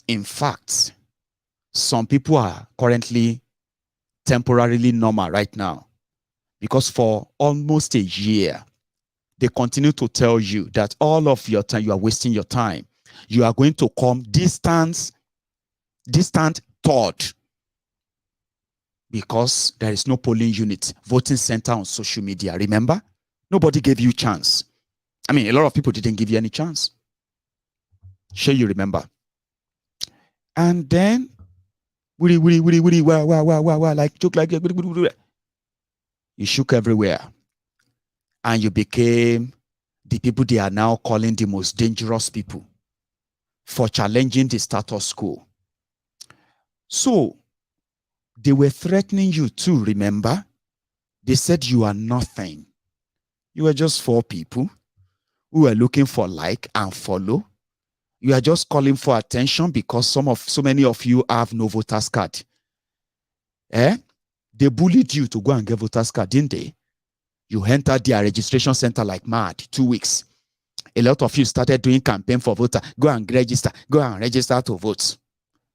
In fact, some people are currently temporarily normal right now because for almost a year, they continue to tell you that all of your time, you are wasting your time. You are going to come distant third because there is no polling unit, voting center on social media. Remember? Nobody gave you a chance. I mean, a lot of people didn't give you any chance. Sure, you remember. And then, like joke like you shook everywhere. And you became the people they are now calling the most dangerous people for challenging the status quo. So, they were threatening you too, remember? They said you are nothing. You were just 4 people who were looking for like and follow. You are just calling for attention because so many of you have no voters card. They bullied you to go and get voters card, didn't they? You entered their registration center like mad, 2 weeks. A lot of you started doing campaign for voter. Go and register to vote.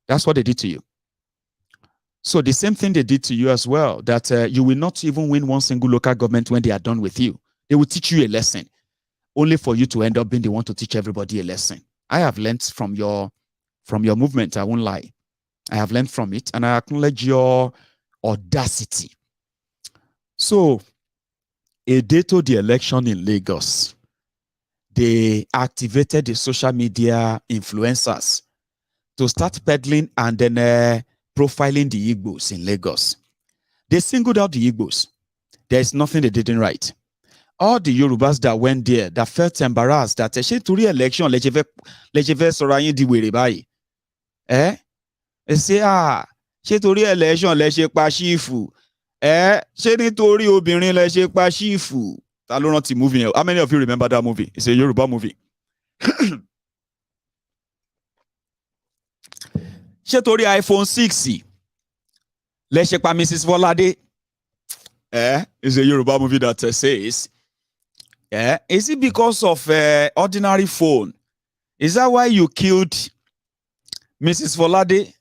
That's what they did to you. So the same thing they did to you as well, that you will not even win one single local government when they are done with you. They will teach you a lesson, only for you to end up being the one to teach everybody a lesson. I have learned from your movement, I won't lie. I have learned from it, and I acknowledge your audacity. So, a day to the election in Lagos, they activated the social media influencers to start peddling and then profiling the Igbos in Lagos. They singled out the Igbos. There is nothing they didn't write. All the Yorubas that went there, that felt embarrassed, that she to re-election, lejeve sorayin di were bayi. They say, she to re-election, leje pa shifu. She nítorí obìnrin leje pa shifu. Ta ló rántí movie. How many of you remember that movie? It's a Yoruba movie. She torí iPhone 6. Leje pa Mrs. Volade. It's a Yoruba movie that says, is it because of ordinary phone? Is that why you killed Mrs. Volade?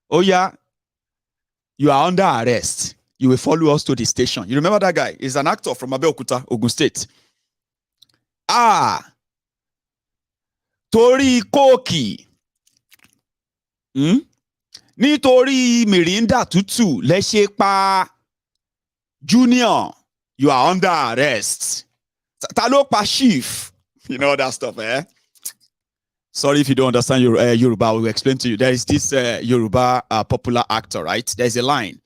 Oh yeah, you are under arrest. You will follow us to the station. You remember that guy? He's an actor from Abeokuta, Ogun State. Torí Koki. Nítorí Mirinda tútù lẹ ṣe pa Junior. You are under arrest. Ta ló pa chief? You know that stuff, Sorry if you don't understand Yoruba. I will explain to you. There is this Yoruba popular actor, right? There's a line.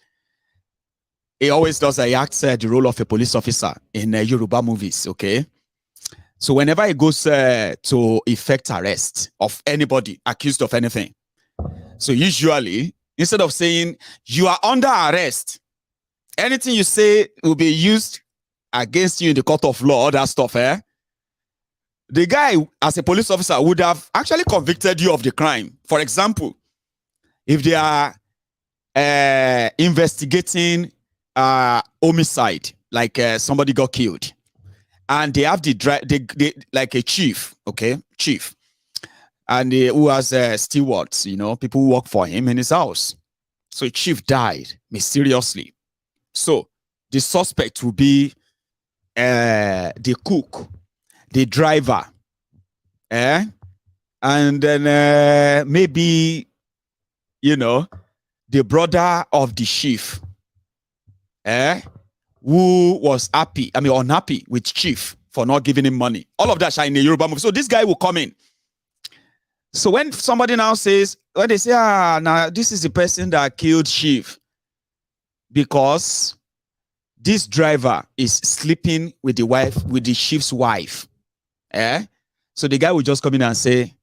He always does. He acts the role of a police officer in Yoruba movies, okay? So whenever he goes to effect arrest of anybody accused of anything, so usually, instead of saying, you are under arrest, Anything you say will be used against you in the court of law, all that stuff, eh? The guy, as a police officer, would have actually convicted you of the crime. For example, if they are investigating homicide, like somebody got killed, and they have they like a chief, okay, chief, and who has stewards, you know, people who work for him in his house. So chief died mysteriously. So the suspect will be the cook, the driver, and then maybe, you know, the brother of the chief, who was unhappy with chief for not giving him money. All of that are in a Yoruba movie. So this guy will come in. So when somebody now says, when they say, now this is the person that killed chief, because this driver is sleeping with the wife, with the chief's wife. So the guy will just come in and say,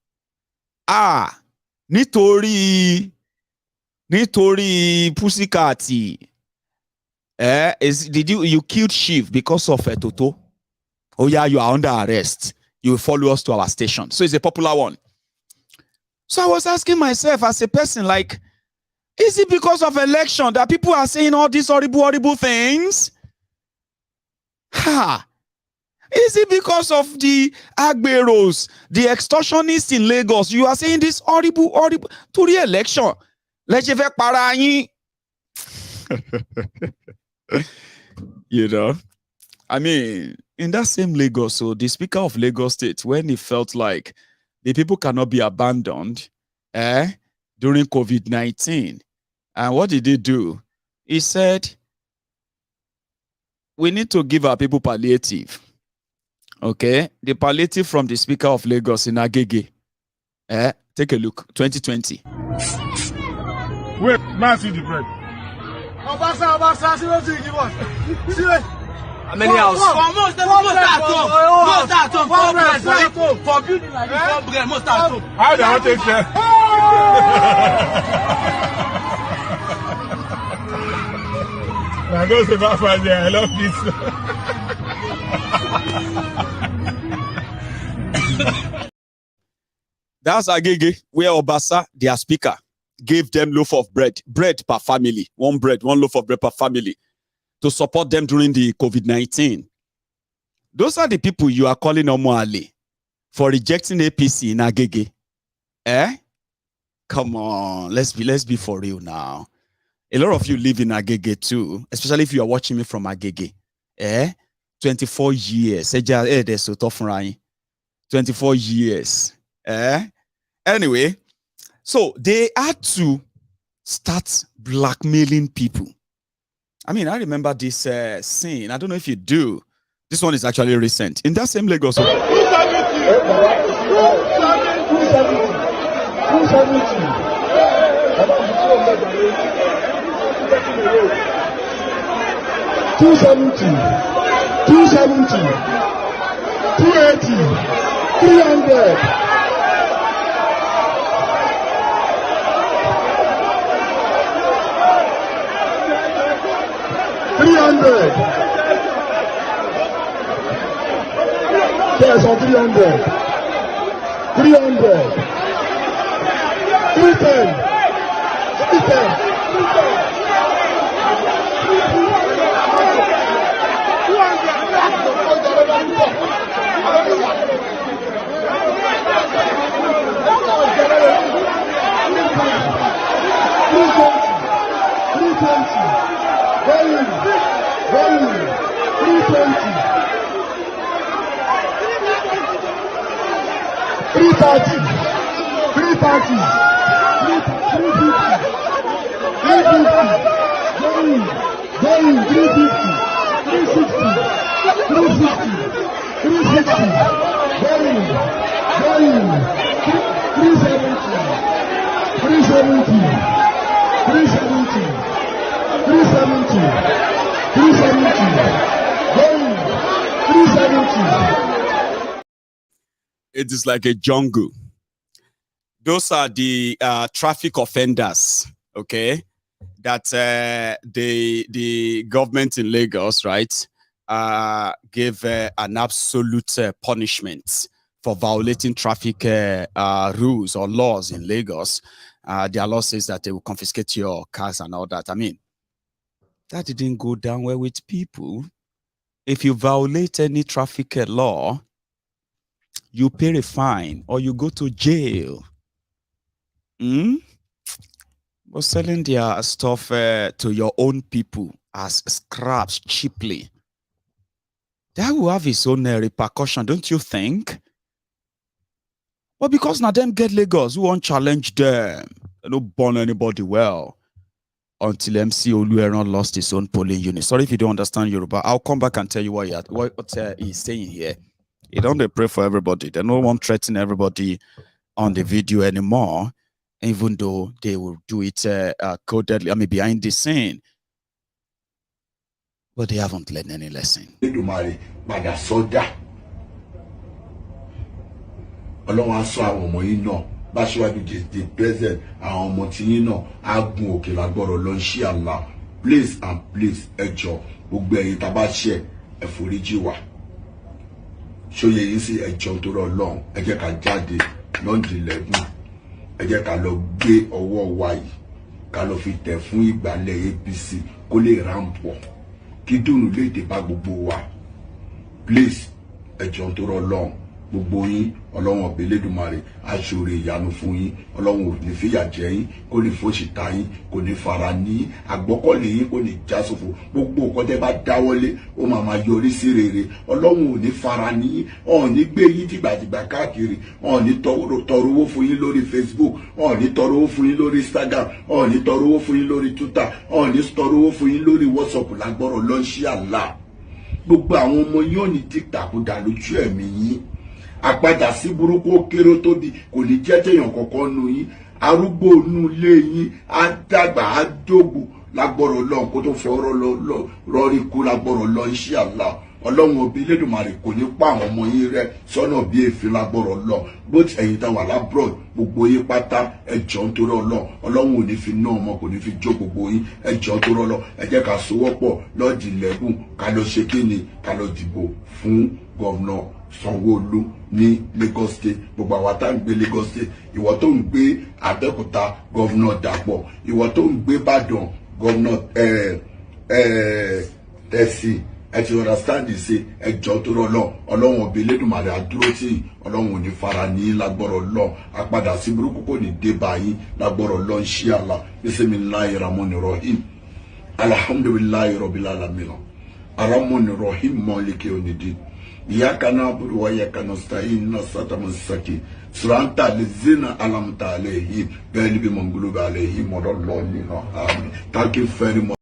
nítorí pussycat, you killed chief because of Toto? Oh yeah, you are under arrest. You will follow us to our station. So it's a popular one. So I was asking myself as a person, like, is it because of election that people are saying all these horrible things? Is it because of the agberos, the extortionists in Lagos? You are saying this horrible to the election. You know, I mean, in that same Lagos, so the Speaker of Lagos State, when he felt like the people cannot be abandoned during COVID-19, and what did he do? He said, we need to give our people palliative. Okay, the palliative from the Speaker of Lagos in Agege. Take a look, 2020. Wait, man, see the bread. Obasa, see what you give us. See what? How many houses? Most at home. For building like this, for bread, most at home. How do I take care? I go to Papa there. I love this. That's Agege, where Obasa, their speaker, gave them loaf of bread per family, one loaf of bread per family, to support them during the COVID-19. Those are the people you are calling Omoale for rejecting APC in Agege. Come on, let's be for real now. A lot of you live in Agege too, especially if you are watching me from Agege. 24 years. 24 years. Anyway, so they had to start blackmailing people. I mean, I remember this scene. I don't know if you do. This one is actually recent. In that same Lagos. 270, 280, 300. 300. Yes, on 300. 300. 310. 310. 370. It is like a jungle. Those are the traffic offenders, okay? that the government in Lagos, right, gave an absolute punishment for violating traffic rules or laws in Lagos. Their law says that they will confiscate your cars and all that. I mean, that didn't go down well with people. If you violate any traffic law, you pay a fine or you go to jail. But selling their stuff to your own people as scraps cheaply, that will have its own repercussion, don't you think? Well, because now them get Lagos, who won't challenge them. They don't burn anybody well until MC Olueron lost his own polling unit. Sorry if you don't understand Yoruba. I'll come back and tell you what he's saying here. He don't pray for everybody. They don't want to threaten everybody on the video anymore, even though they will do it codedly, I mean, behind the scene. But they haven't learned any lesson. Ọlọ́run á sọ àwọn ọmọ yín náà bá ṣíwájú the president àwọn ọmọ tí yín náà á gun òkè lágbọ́rọ̀ lọ ṣí àlá please and please ẹ jọ̀ọ́ gbogbo ẹ̀yin tá bá ṣẹ̀ ẹ foríjì wá ṣóyè yín sí ẹ jọ̀ọ́ tó rọ Ọlọ́run ẹ jẹ́ ká jáde lọ́ndì lẹ́gùn ẹ jẹ́ ká lọ gbé ọwọ́ wa yìí ká lọ fi tẹ̀ fún ìgbàlẹ̀ APC kó lè rámpọ̀ kí dùnú lè dé bá gbogbo wa please ẹ jọ̀ọ́ tó rọ Ọlọ́run gbogbo yín Ọlọ́run ọbẹ Elédùmarè aṣọre ìyanu fún yín Ọlọ́run ò ní fìyà jẹ yín kò ní fòṣìta yín kò ní fara ní àgbọ́kọ̀lé yín kò ní já sófo gbogbo nǹkan tẹ́ bá dáwọ́lé ó máa yọrí sí rere Ọlọ́run ò ní fara ní ọ̀n ní gbé yín dìgbàdìgbà káàkiri ọ̀n ní tọrọ owó fún yín lórí Facebook ọ̀n ní tọrọ owó fún yín lórí Instagram ọ̀n ní tọrọ owó fún yín lórí Twitter ọ̀n ní tọrọ owó fún yín lórí WhatsApp lágbọ́rọ̀ lọ́nṣí àlá gbogbo àwọn ọmọ yín ò ní dìtàkùdà lójú ẹ̀mí yín àpadà sí burúkú kéré tó di kò ní jẹ́ téèyàn kọ̀ọ̀kan nu yín arúgbó inú ilé yín á dàgbà á dógùn lágbọ́rọ̀ Ọlọ́run kó tó fọwọ́rọ́ rọrí kú lágbọ́rọ̀ Ọlọ́run iṣẹ́ àlá Ọlọ́run òbí Elédùmarè kò ní pa àwọn ọmọ yín rẹ́ sọ́nà bí èéfín lágbọ́rọ̀ Ọlọ́run bó ti ẹ̀yin tá wà lábúrò gbogbo yín pátá ẹ jọ̀ọ́ nítorí Ọlọ́run ò ní fi ná ọmọ kò ní fi jó gbogbo yín ẹ jọ̀ọ́ nítorí Ọlọ́run ẹ jẹ́ ká sowọ́pọ̀ lọ́ọ̀dì lẹ́gùn ká lọ ṣe kíni ká lọ dìbò fún gọ́vnọ̀ Sanwoolu ní Lagos State gbogbo àwa tá ń gbé Lagos State ìwọ tó ń gbé Abẹ́òkúta gọ́vnọ̀ Dàpọ̀ ìwọ tó ń gbé Ìbàdàn gọ́vnọ̀ Tẹ̀sí ẹ ti understand ṣe ẹjọ́ tó rọ Ọlọ́run ọbẹ Elédùmarè àdúró tí Ọlọ́run ò ní fara ní lágbọ́rọ̀ Ọlọ́run àpadà sí burúkú kò ní dé báyìí lágbọ́rọ̀ Ọlọ́run ṣí àlà bismillahir rahmanir rahim alhamdulillahi rabbil alamin arrahmanir rahim maliki yawmiddin iyyaka na'budu wa iyyaka nasta'in siratal mustaqim sirata lezina alamta alayhim ghayril maghdubi alayhim waladdallin amin. Thank you very much.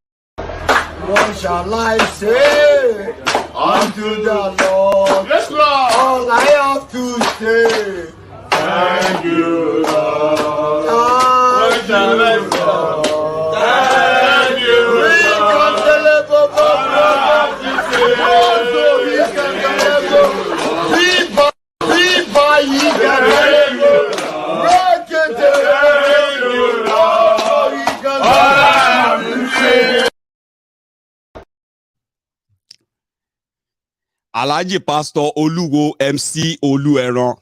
What shall I say unto the Lord? Yes, Lord. All I have to say, Thank you, Lord. what shall I say? Thank you, Alhaji Pastor Oluwo MC Olueron.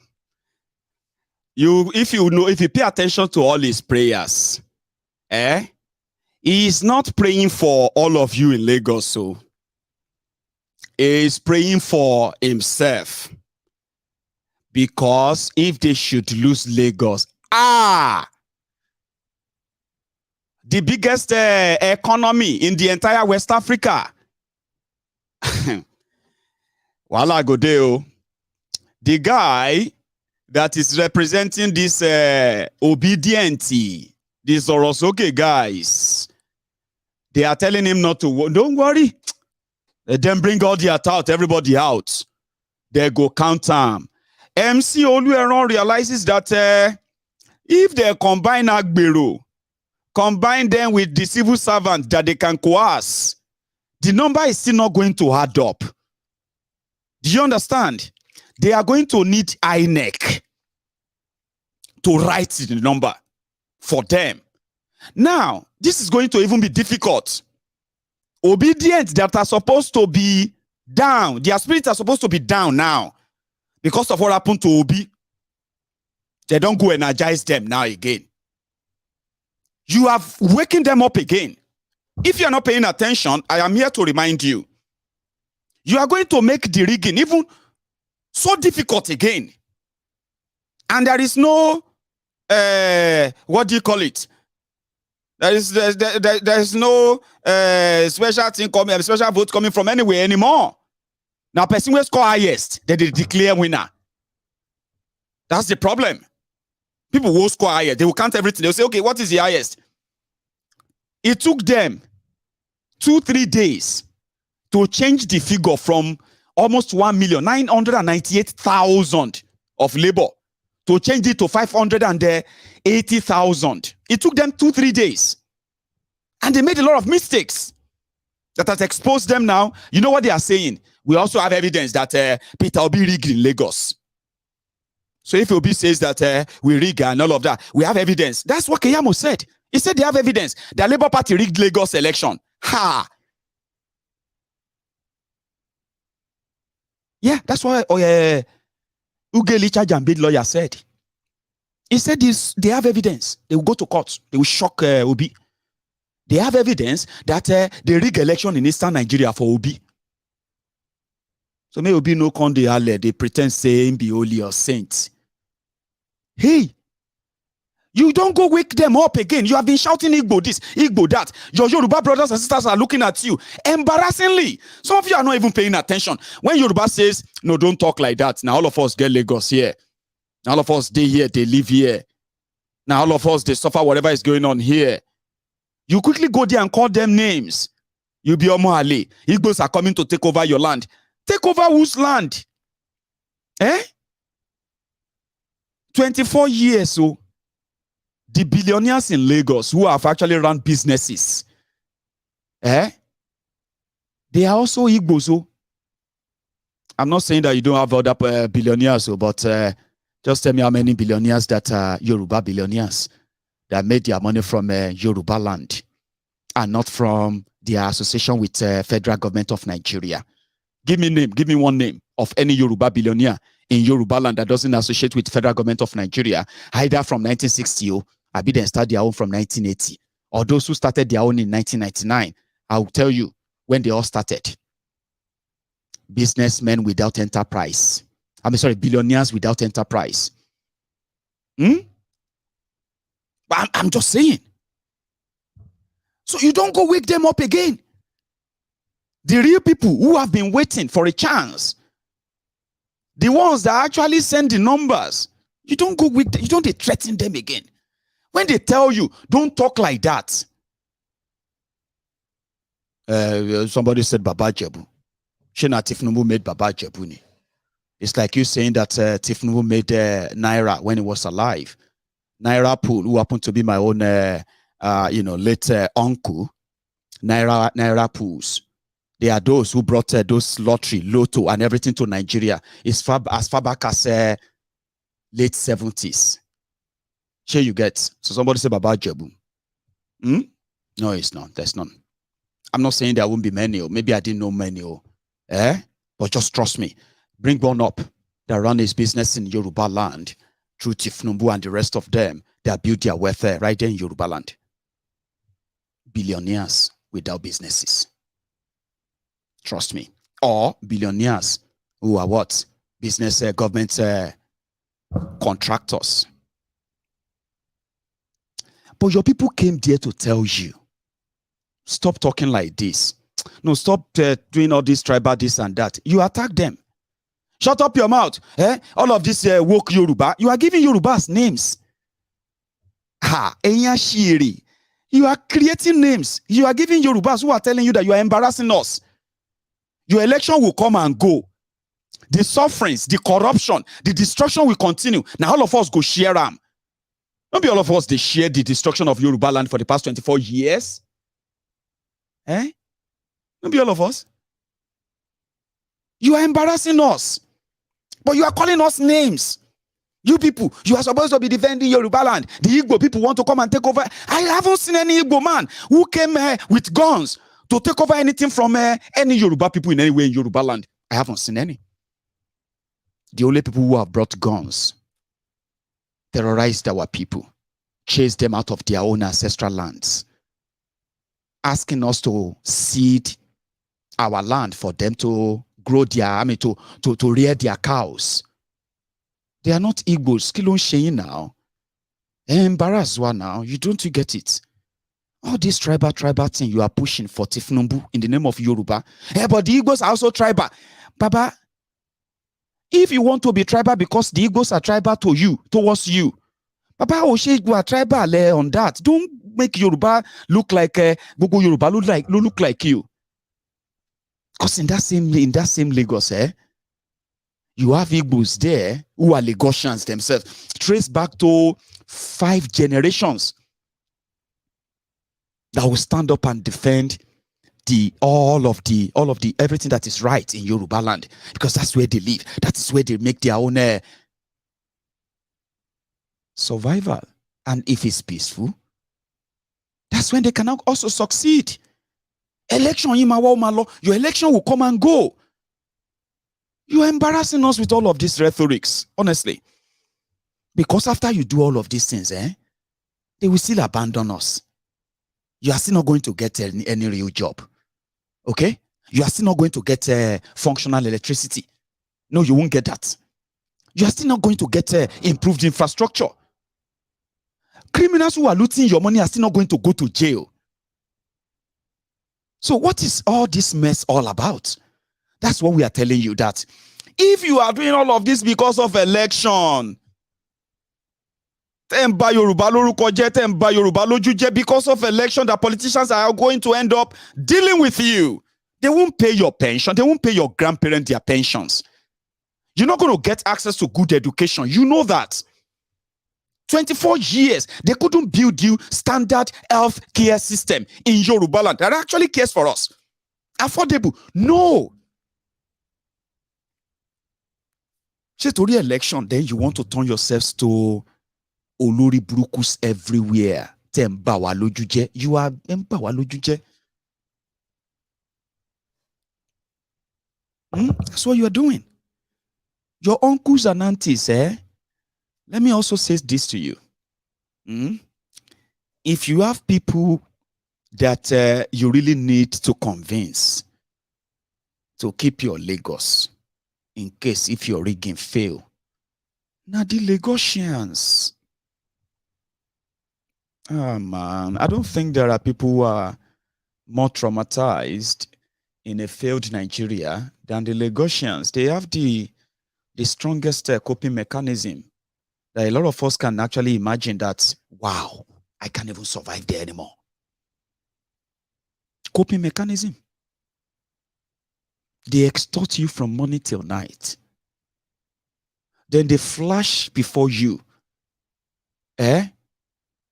If you pay attention to all his prayers, he is not praying for all of you in Lagos, so he is praying for himself. Because if they should lose Lagos, the biggest economy in the entire West Africa. Wala Godeo, the guy that is representing this Obidients, these Orosoke guys, they are telling him not to. Don't worry. Let them bring all the out, everybody out. They go count them. MC Olueron realizes that if they combine Agbero, combine them with the civil servant that they can coerce, the number is still not going to add up. Do you understand? They are going to need INEC to write the number for them. Now, this is going to even be difficult. Obedience that are supposed to be down, their spirits are supposed to be down now because of what happened to Obi. They don't go energize them now again. You have waking them up again. If you are not paying attention, I am here to remind you. You are going to make the rigging even so difficult again. And there is no, what do you call it? There is no special thing coming, special vote coming from anywhere anymore. Now, person will score highest, they declare winner. That's the problem. People will score highest. They will count everything. They'll say, okay, what is the highest? It took them 2-3 days to change the figure from almost 1,998,000 of labor to change it to 580,000. It took them 2-3 days. And they made a lot of mistakes that has exposed them now. You know what they are saying? We also have evidence that Peter Obi rigged in Lagos. So if Obi says that we rig and all of that, we have evidence. That's what Keyamo said. He said they have evidence. The Labour Party rigged Lagos election. Ha! Yeah, that's why Ugeli Chajambid lawyer said. He said this, they have evidence. They will go to court. They will shock Obi. They have evidence that they rig election in Eastern Nigeria for Obi. So may Obi no con they pretend saying be holy or saint. Hey, you don't go wake them up again. You have been shouting Igbo this, Igbo that. Your Yoruba brothers and sisters are looking at you embarrassingly. Some of you are not even paying attention. When Yoruba says, no, don't talk like that. Now all of us get Lagos here. Now all of us, they here, they live here. Now all of us, they suffer whatever is going on here. You quickly go there and call them names. You be Omo Ali. Igbos are coming to take over your land. Take over whose land? 24 years, so the billionaires in Lagos who have actually run businesses, they are also Igbos. So I'm not saying that you don't have other billionaires, but just tell me how many billionaires that are Yoruba billionaires that made their money from Yoruba land and not from their association with federal government of Nigeria. Give me name. Give me one name of any Yoruba billionaire in Yoruba land that doesn't associate with federal government of Nigeria, either from 1960 or then start their own from 1980, or those who started their own in 1999. I'll tell you when they all started. Businessmen without enterprise. Billionaires without enterprise. But I'm just saying. So you don't go wake them up again. The real people who have been waiting for a chance, the ones that actually send the numbers, you don't go with them, you don't threaten them again. When they tell you, don't talk like that. Somebody said Baba Jebu. Shena Tinubu made Baba Jebu. It's like you saying that Tinubu made Naira when he was alive. Naira Pool, who happened to be my own, late uncle, Naira Pools. They are those who brought those lottery, lotto, and everything to Nigeria. It's as far back as late 70s. Here you get. So somebody said Baba Jebu. No, it's not. There's none. I'm not saying there won't be many, or maybe I didn't know many, but just trust me. Bring one up that run his business in Yoruba land through Tinubu and the rest of them that build their wealth right there in Yoruba land. Billionaires without businesses. Trust me. Or billionaires who are what? Business government contractors. But your people came there to tell you, stop talking like this. No, stop doing all this tribal this and that. You attack them. Shut up your mouth. All of this woke Yoruba. You are giving Yorubas names. Enyashiri. You are creating names. You are giving Yorubas who are telling you that you are embarrassing us. Your election will come and go. The sufferings, the corruption, the destruction will continue. Now all of us go share them. Not be all of us, they share the destruction of Yoruba land for the past 24 years. Not be all of us. You are embarrassing us. But you are calling us names. You people, you are supposed to be defending Yoruba land. The Igbo people want to come and take over. I haven't seen any Igbo man who came with guns to take over anything from any Yoruba people in any way in Yoruba land. I haven't seen any. The only people who have brought guns, terrorized our people, chased them out of their own ancestral lands, asking us to cede our land for them to grow their, to rear their cows. They are not Igbos. Kilon Shein now. Embarrassed one now. You don't get it. All this tribal thing you are pushing for Tinubu in the name of Yoruba. But the Igbos are also tribal. Baba, if you want to be tribal because the Igbos are tribal to you, towards you, Baba Oshe, you are tribal on that. Don't make Yoruba look like Gogo Yoruba look like you. Because in that same Lagos, you have Igbos there who are Lagosians themselves, traced back to 5 generations that will stand up and defend all of the everything that is right in Yoruba land, because that's where they live. That is where they make their own survival. And if it's peaceful, that's when they can also succeed. Election, your election will come and go. You're embarrassing us with all of these rhetorics, honestly. Because after you do all of these things, they will still abandon us. You are still not going to get any real job. Okay? You are still not going to get functional electricity. No, you won't get that. You are still not going to get improved infrastructure. Criminals who are looting your money are still not going to go to jail. So what is all this mess all about? That's what we are telling you, that if you are doing all of this because of election, because of election, that politicians are going to end up dealing with you. They won't pay your pension. They won't pay your grandparents their pensions. You're not going to get access to good education. You know that. 24 years, they couldn't build you standard health care system in Yoruba land that actually cares for us. Affordable. No. Say to the election, then you want to turn yourselves to Olori Burukus everywhere. You are Mbawalojuje. That's what you are doing. Your uncles and aunties, let me also say this to you. If you have people that you really need to convince to keep your Lagos, in case if your rigging fail, now the Lagosians. Oh man, I don't think there are people who are more traumatized in a failed Nigeria than the Lagosians. They have the strongest coping mechanism that a lot of us can actually imagine that, wow, I can't even survive there anymore. Coping mechanism. They extort you from morning till night. Then they flash before you.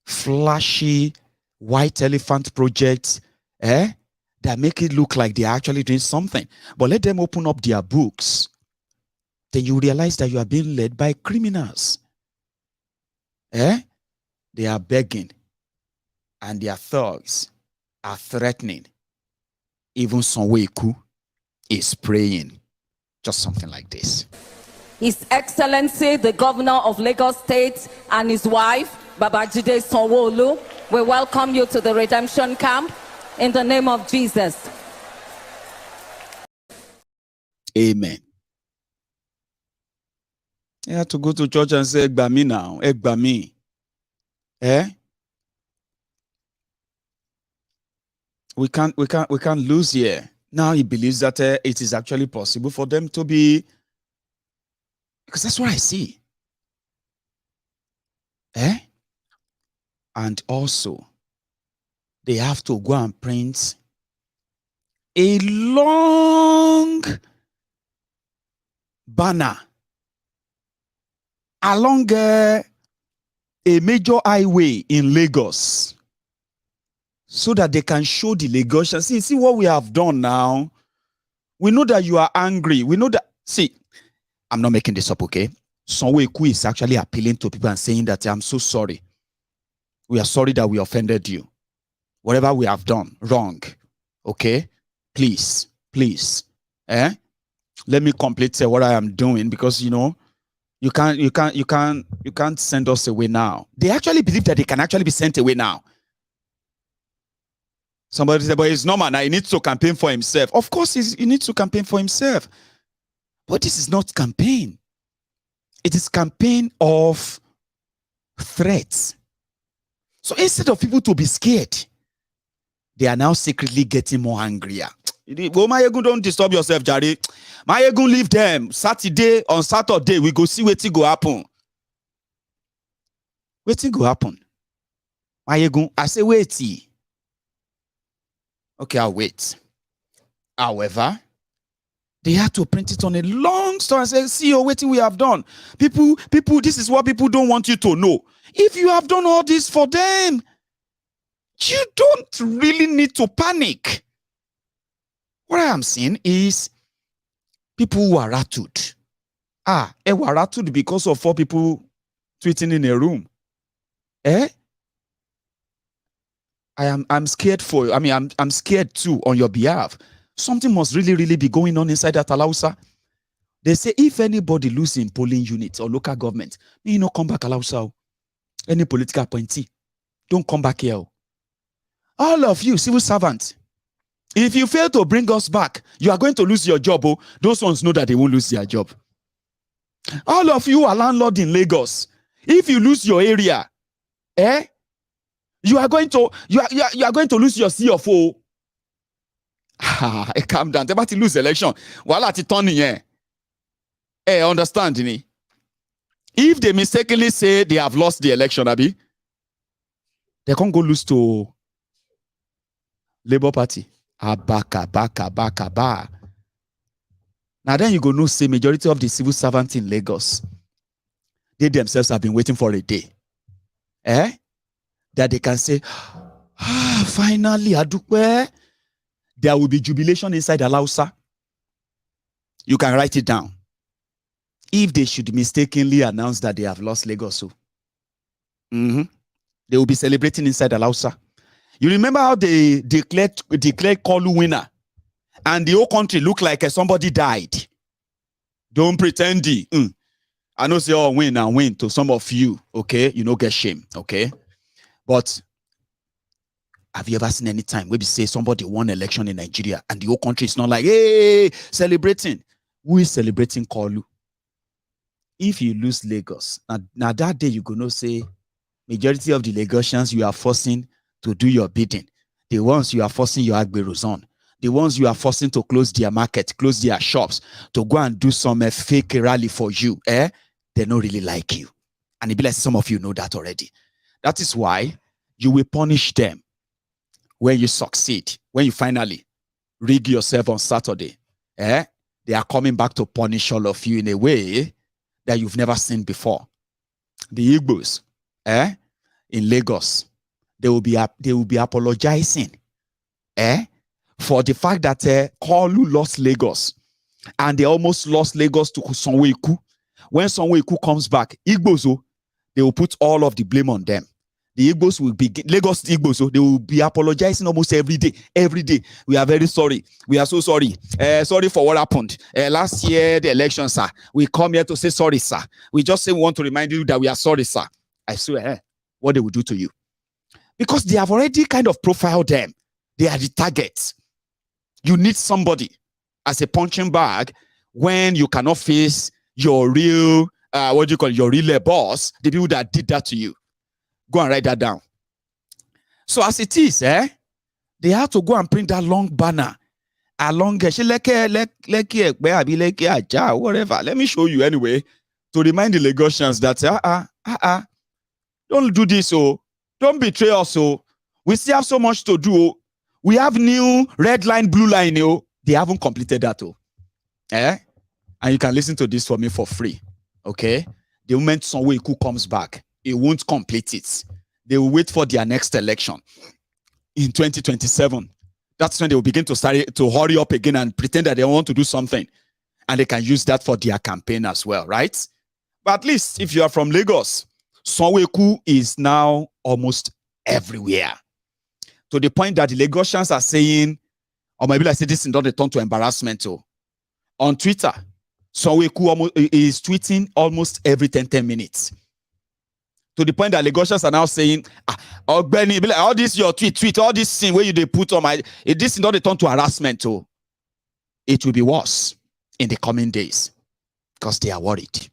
Flashy white elephant projects, that make it look like they're actually doing something. But let them open up their books. Then you realize that you are being led by criminals. They are begging, and their thugs are threatening. Even Sanwoolu is praying. Just something like this. His Excellency, the Governor of Lagos State, and his wife, Babajide Sanwoolu, we welcome you to the redemption camp in the name of Jesus. Amen. You have to go to church and say, Egbami now, Egbami. We can't lose here. Now he believes that it is actually possible for them to be, because that's what I see. And also, they have to go and print a long banner along a major highway in Lagos, so that they can show the Lagosians. See what we have done now. We know that you are angry. We know that. See, I'm not making this up, okay? Sanwoolu is actually appealing to people and saying that I'm so sorry. We are sorry that we offended you. Whatever we have done wrong, okay? Please, let me complete what I am doing, because you can't send us away now. They actually believe that they can actually be sent away now. Somebody said, but it's normal now. He needs to campaign for himself. Of course, he needs to campaign for himself. But this is not campaign. It is campaign of threats. So instead of people to be scared, they are now secretly getting more angrier. Go, Mayegun, don't disturb yourself, Jare. Mayegun, leave them. On Saturday, we go see wetin go happen. Wetin go happen? Mayegun, I say wait. Okay, I'll wait. However, they had to print it on a long story and say, see, wetin we have done. People, this is what people don't want you to know. If you have done all this for them, you don't really need to panic. What I am seeing is people who are rattled. They were rattled because of 4 people tweeting in a room. I'm scared for you. I mean, I'm scared too on your behalf. Something must really be going on inside that Alausa. They say if anybody loses in polling units or local government, you know, come back Alausa. Any political appointee, don't come back here. All of you civil servants, if you fail to bring us back, you are going to lose your job. Those ones know that they won't lose their job. All of you are landlord in Lagos. If you lose your area, you are going to lose your CFO. Calm down. They're about to lose election. While at turning understand me? If they mistakenly say they have lost the election, Abi, they can't go lose to Labour Party. Baka. Now then you go know say majority of the civil servants in Lagos, they themselves have been waiting for a day. That they can say, finally, Adukwe, there will be jubilation inside Alausa. You can write it down. If they should mistakenly announce that they have lost Lagos, they will be celebrating inside Alausa. You remember how they declared Kolu winner, and the whole country looked like somebody died. Don't pretend. I know say win to some of you, okay? You know, get shame, okay? But have you ever seen any time where we say somebody won election in Nigeria and the whole country is not like, hey, celebrating? Who is celebrating Kolu? If you lose Lagos, now that day you gonna say majority of the Lagosians you are forcing to do your bidding, the ones you are forcing your agberos on, the ones you are forcing to close their market, close their shops, to go and do some fake rally for you, they don't really like you. And it be like some of you know that already. That is why you will punish them when you succeed, when you finally rig yourself on Saturday. They are coming back to punish all of you in a way that you've never seen before. The Igbos, in Lagos, they will be apologizing, for the fact that Kolu lost Lagos, and they almost lost Lagos to Sanwoolu. When Sanwoolu comes back, Igbos, they will put all of the blame on them. The Igbos will be Lagos Igbos, they will be apologizing almost every day. Every day, we are very sorry. We are so sorry. Sorry for what happened last year, the election, sir. We come here to say sorry, sir. We just say we want to remind you that we are sorry, sir. I swear, what they will do to you, because they have already kind of profiled them. They are the targets. You need somebody as a punching bag when you cannot face your real, your real boss, the people that did that to you. Go and write that down. So as it is, they have to go and print that long banner along whatever. Let me show you anyway, to remind the Lagosians that don't do this, don't betray us. We still have so much to do. We have new red line, blue line. They haven't completed that. And you can listen to this for me for free. Okay? The moment Sanwoolu comes back, it won't complete it. They will wait for their next election in 2027. That's when they will begin to start to hurry up again and pretend that they want to do something. And they can use that for their campaign as well, right? But at least if you are from Lagos, Sanwoolu is now almost everywhere. To the point that the Lagosians are saying, or maybe I say this is not a turn to embarrassment. Too. On Twitter, Sanwoolu is tweeting almost every 10 minutes. To the point that Lagosians are now saying, oh Benny, all this your tweet, all this thing where you they put on my, this is not a turn to harassment. Too. It will be worse in the coming days because they are worried.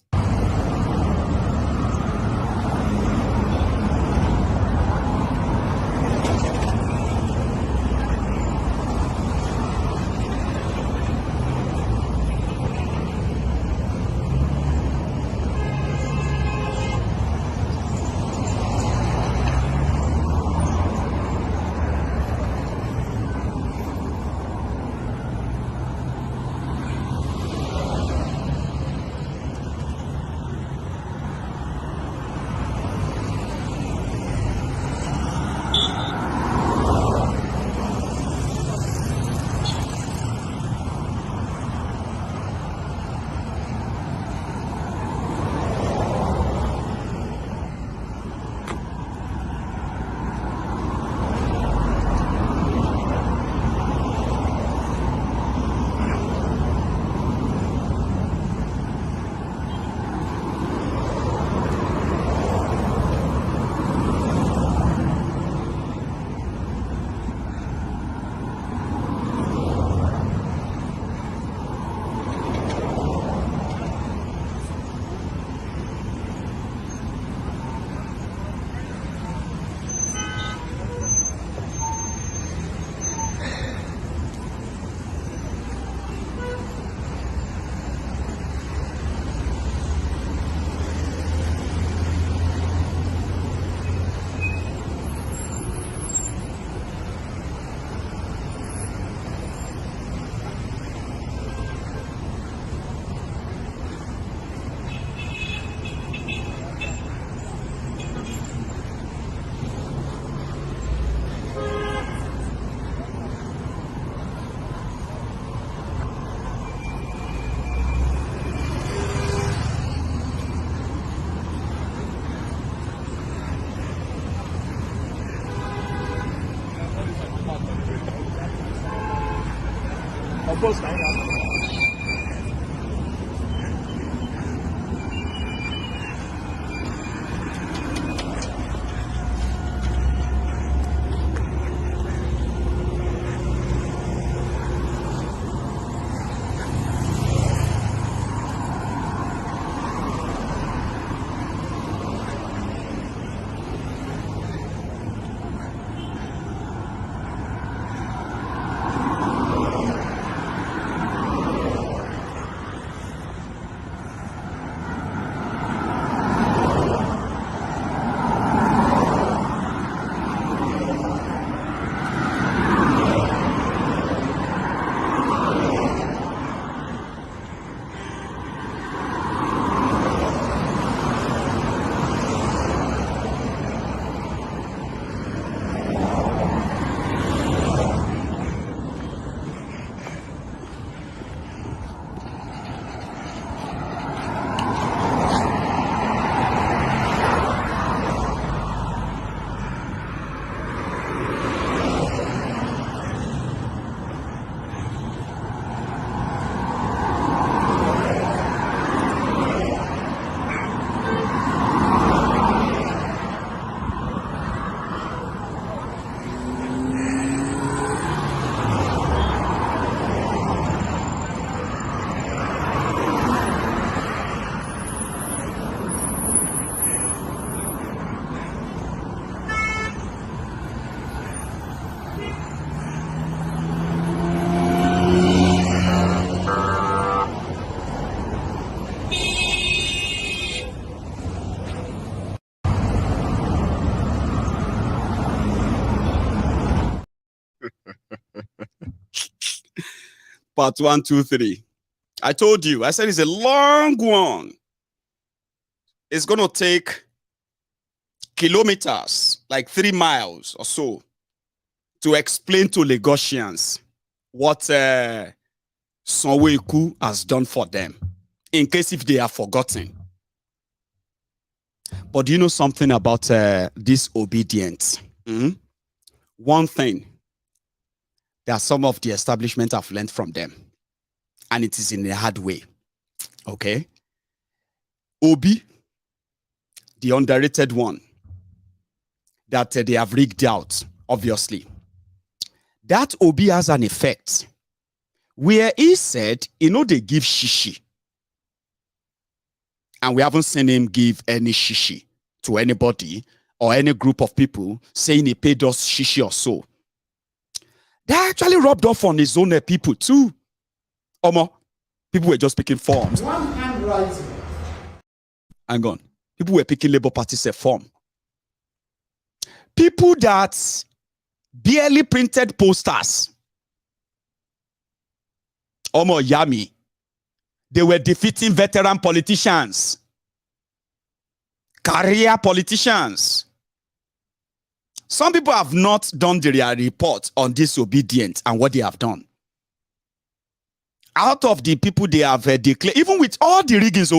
Part 1, 2, 3. I told you, I said it's a long one. It's going to take kilometers, like 3 miles or so, to explain to Lagosians what Sanwoolu has done for them, in case if they are forgotten. But do you know something about this Obidients? One thing that some of the establishment have learned from them, and it is in a hard way. Okay? Obi, the underrated one, that they have rigged out, obviously. That Obi has an effect where he said, they give shishi. And we haven't seen him give any shishi to anybody or any group of people saying he paid us shishi or so. That actually rubbed off on his own people too. Omo, people were just picking forms. One hand rising. Hang on. People were picking Labour Party's form. People that barely printed posters. Omo Yami. They were defeating veteran politicians. Career politicians. Some people have not done their report on disobedience and what they have done. Out of the people they have declared, even with all the riggings,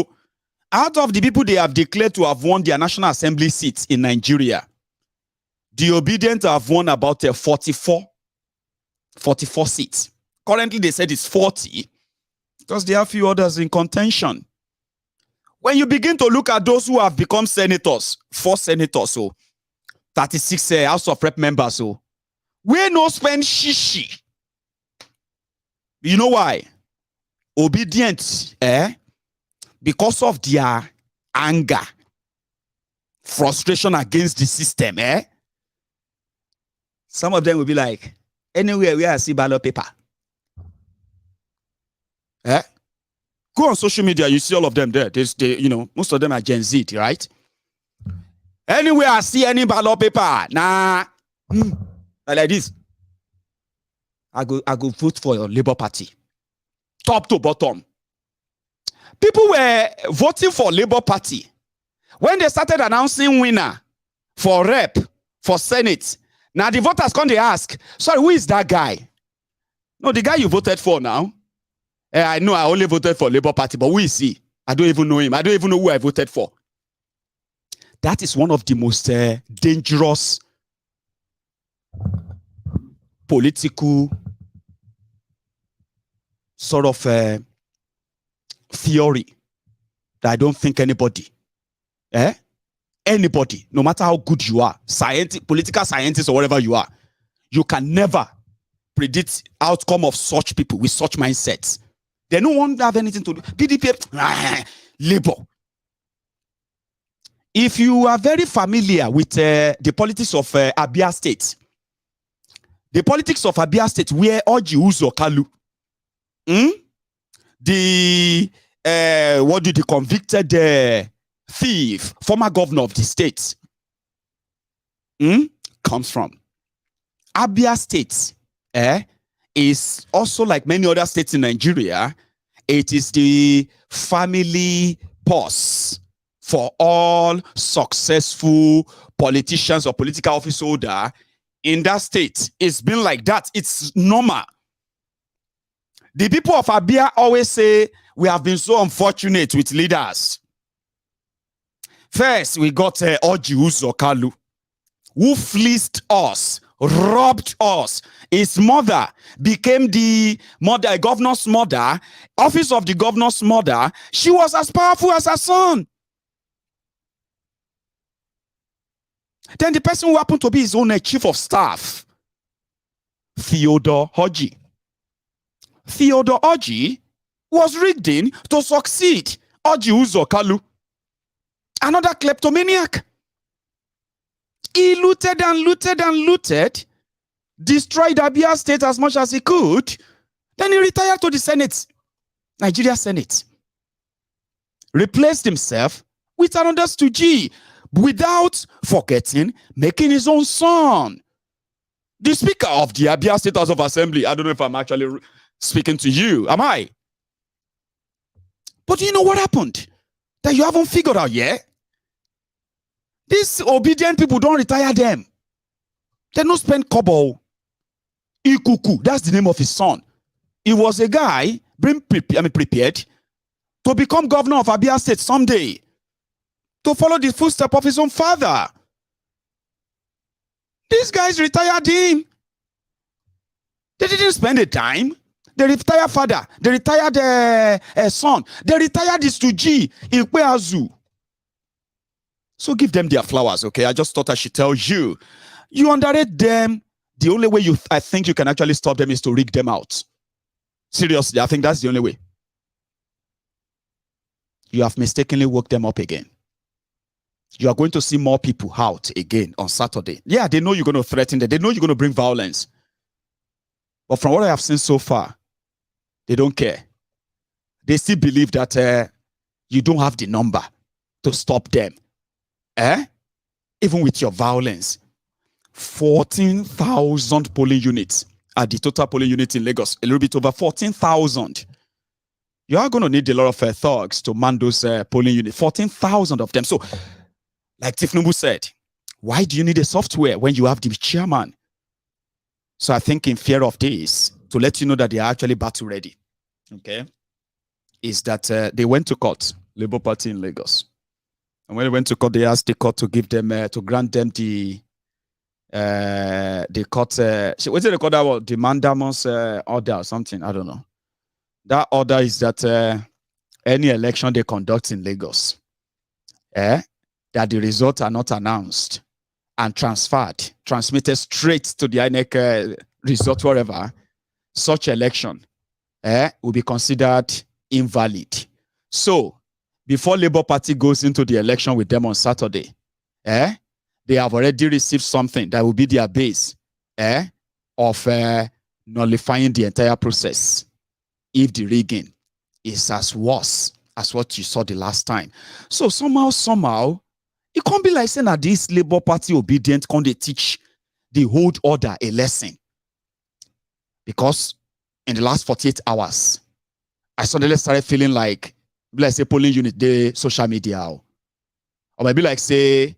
out of the people they have declared to have won their National Assembly seats in Nigeria, the Obidients have won about 44 seats. Currently, they said it's 40 because there are a few others in contention. When you begin to look at those who have become senators, 4 senators, 36 House of Rep members, we no spend shishi. You know why? Obedience, because of their anger, frustration against the system, some of them will be like, anywhere where I see ballot paper. Go on social media, you see all of them there. Most of them are Gen Z, right? Anywhere I see any ballot paper, like this, I go vote for your Labour Party. Top to bottom. People were voting for Labour Party. When they started announcing winner for rep, for Senate, now the voters come, they ask, sorry, who is that guy? No, the guy you voted for now. I know I only voted for Labour Party, but who is he? I don't even know him. I don't even know who I voted for. That is one of the most dangerous political sort of theory that I don't think anybody, no matter how good you are, political scientist or whatever you are, you can never predict outcome of such people with such mindsets. They don't want to have anything to do. PDP, Labour. If you are very familiar with the politics of Abia State, the politics of Abia State, where Orji Uzo Kalu, the convicted thief, former governor of the state, comes from. Abia State is also like many other states in Nigeria. It is the family purse for all successful politicians or political office holder in that state. It's been like that. It's normal. The people of Abia always say, we have been so unfortunate with leaders. First, we got Orji Uzo Kalu, who fleeced us, robbed us. His mother became the mother, governor's mother, office of the governor's mother. She was as powerful as her son. Then the person who happened to be his own chief of staff, Theodore Orji. Theodore Orji was rigged in to succeed Orji Uzo Kalu, another kleptomaniac. He looted and looted and looted, destroyed Abia State as much as he could. Then he retired to the Senate, Nigeria Senate. Replaced himself with another stooge, without forgetting making his own son the Speaker of the Abia State House of Assembly. I don't know if I'm actually speaking to you. Am I? But you know what happened that you haven't figured out yet? These obedient people don't retire them. They don't spend kobo. Ikuku, that's the name of his son. He was a guy prepared to become governor of Abia State someday. to follow the footsteps of his own father. These guys retired him. They didn't spend the time. They retired father. They retired son. They retired his 2G in Kweazu. So give them their flowers, okay? I just thought I should tell you. You underrate them. The only way I think you can actually stop them is to rig them out. Seriously, I think that's the only way. You have mistakenly woke them up again. You are going to see more people out again on Saturday. Yeah, they know you're going to threaten them. They know you're going to bring violence. But from what I have seen so far, they don't care. They still believe that you don't have the number to stop them. Even with your violence. 14,000 polling units are the total polling unit in Lagos. A little bit over 14,000. You are going to need a lot of thugs to man those polling units. 14,000 of them. So, like Tinubu said, why do you need a software when you have the chairman? So I think in fear of this, to let you know that they are actually battle ready, okay, is that they went to court, Labour Party in Lagos. And when they went to court, they asked the court to give them, to grant them the court, what's it called? That was the mandamus order or something, I don't know. That order is that any election they conduct in Lagos, that the results are not announced and transmitted straight to the INEC result, wherever, such election will be considered invalid. So, before Labour Party goes into the election with them on Saturday, they have already received something that will be their base of nullifying the entire process if the rigging is as worse as what you saw the last time. So somehow, it can't be like saying that this Labour Party obedient can't they teach the whole order a lesson. Because in the last 48 hours, I suddenly started feeling like say polling unit, the social media. Or maybe like say,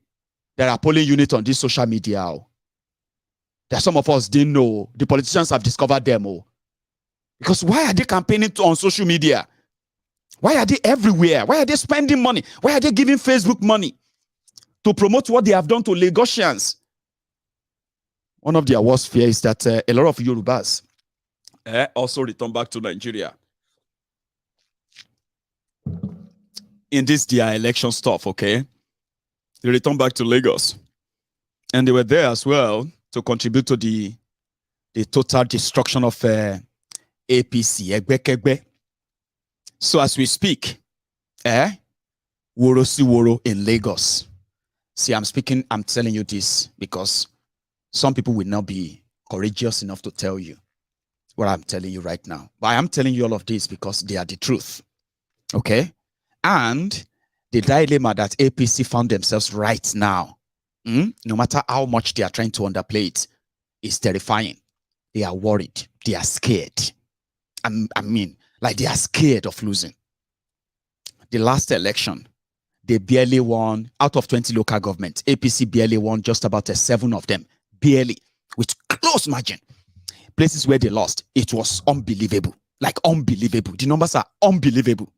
there are polling units on this social media. That some of us didn't know. The politicians have discovered them. Because why are they campaigning on social media? Why are they everywhere? Why are they spending money? Why are they giving Facebook money to promote what they have done to Lagosians? One of their worst fears is that a lot of Yorubas also return back to Nigeria. In this their election stuff, okay? They returned back to Lagos. And they were there as well to contribute to the total destruction of APC. So as we speak, Woro si Woro in Lagos. See, I'm telling you this because some people will not be courageous enough to tell you what I'm telling you right now. But I am telling you all of this because they are the truth. Okay? And the dilemma that APC found themselves right now, no matter how much they are trying to underplay it, is terrifying. They are worried. They are scared. I mean, like they are scared of losing. The last election, they barely won out of 20 local governments. APC barely won just about 7 of them. Barely. With close margin. Places where they lost, it was unbelievable. Like unbelievable. The numbers are unbelievable.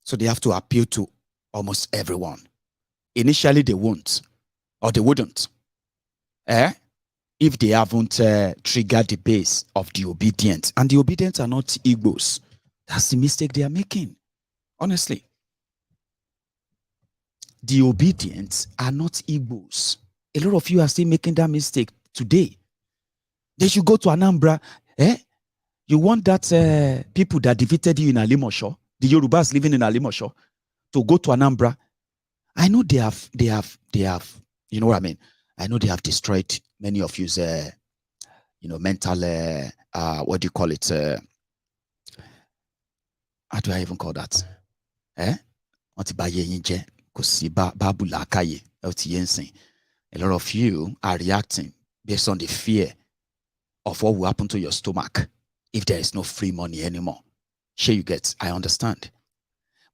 So they have to appeal to almost everyone. Initially, they won't. Or they wouldn't. If they haven't triggered the base of the Obidients. And the Obidients are not Igbos. That's the mistake they are making. Honestly. The Obidients are not Igbos. A lot of you are still making that mistake today. They should go to Anambra. You want that people that defeated you in Alimosho, the Yorubas living in Alimosho, to go to Anambra. I know they have, you know what I mean? I know they have destroyed many of you's, mental, what do you call it? How do I even call that? A lot of you are reacting based on the fear of what will happen to your stomach if there is no free money anymore. Sure, you get, I understand.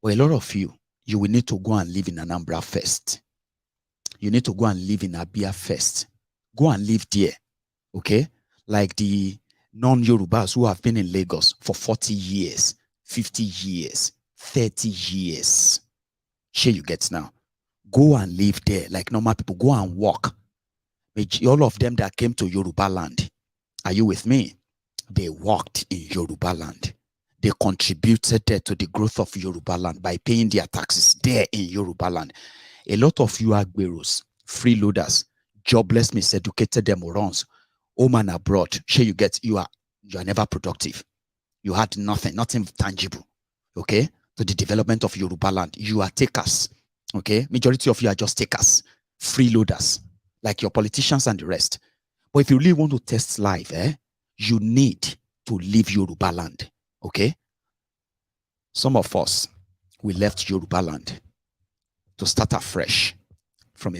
But a lot of you will need to go and live in Anambra first. You need to go and live in Abia first. Go and live there, okay? Like the non-Yorubas who have been in Lagos for 40 years, 50 years, 30 years. Share you get now. Go and live there like normal people. Go and walk. All of them that came to Yoruba land, are you with me? They walked in Yoruba land. They contributed to the growth of Yoruba land by paying their taxes there in Yoruba land. A lot of you agberos, freeloaders, jobless, miseducated demorons, home and abroad. Share you get, you are never productive. You had nothing tangible, okay, to the development of Yoruba land. You are takers, okay? Majority of you are just takers, freeloaders, like your politicians and the rest. But if you really want to test life, you need to leave Yoruba land, okay? Some of us, we left Yoruba land to start afresh from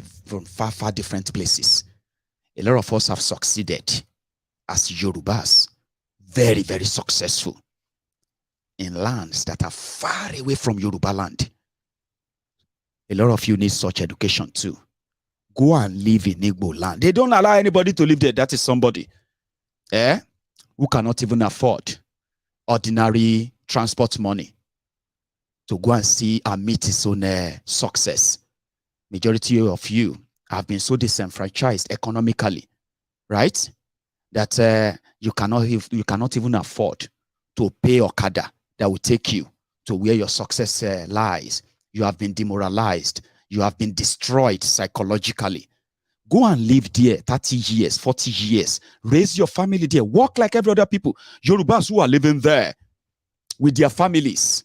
far, far different places. A lot of us have succeeded as Yorubas, very, very successful in lands that are far away from Yoruba land. A lot of you need such education too. Go and live in Igbo land. They don't allow anybody to live there. That is somebody who cannot even afford ordinary transport money to go and see and meet his own success. Majority of you have been so disenfranchised economically, right? That you cannot even afford to pay Okada that will take you to where your success lies. You have been demoralized. You have been destroyed psychologically. Go and live there 30 years, 40 years. Raise your family there. Work like every other people. Yorubas who are living there with their families,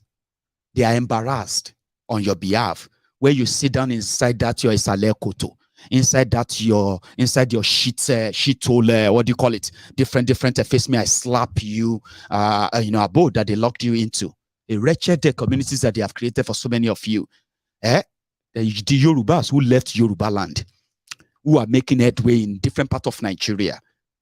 they are embarrassed on your behalf. Where you sit down inside that your Isale Koto, inside your shit hole, what do you call it? Different face me, I slap you, abode that they locked you into. A wretched communities that they have created for so many of you. The Yorubas who left Yoruba land, who are making headway in different parts of Nigeria,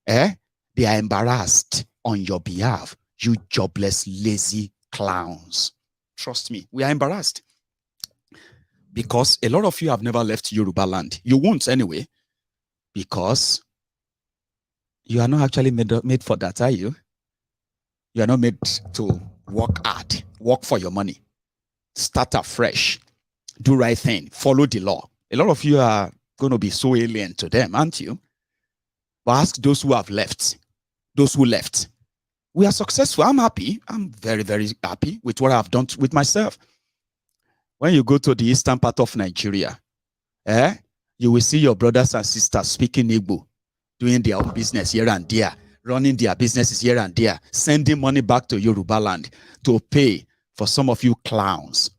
they are embarrassed on your behalf. You jobless, lazy clowns. Trust me, we are embarrassed. Because a lot of you have never left Yoruba land. You won't anyway. Because you are not actually made for that, are you? You are not made to work hard. Work for your money. Start afresh. Do right thing. Follow the law. A lot of you are going to be so alien to them, aren't you? But ask those who have left. Those who left. We are successful. I'm happy. I'm very, very happy with what I've done with myself. When you go to the eastern part of Nigeria, you will see your brothers and sisters speaking Igbo, doing their own business here and there, running their businesses here and there, sending money back to Yoruba land to pay for some of you clowns,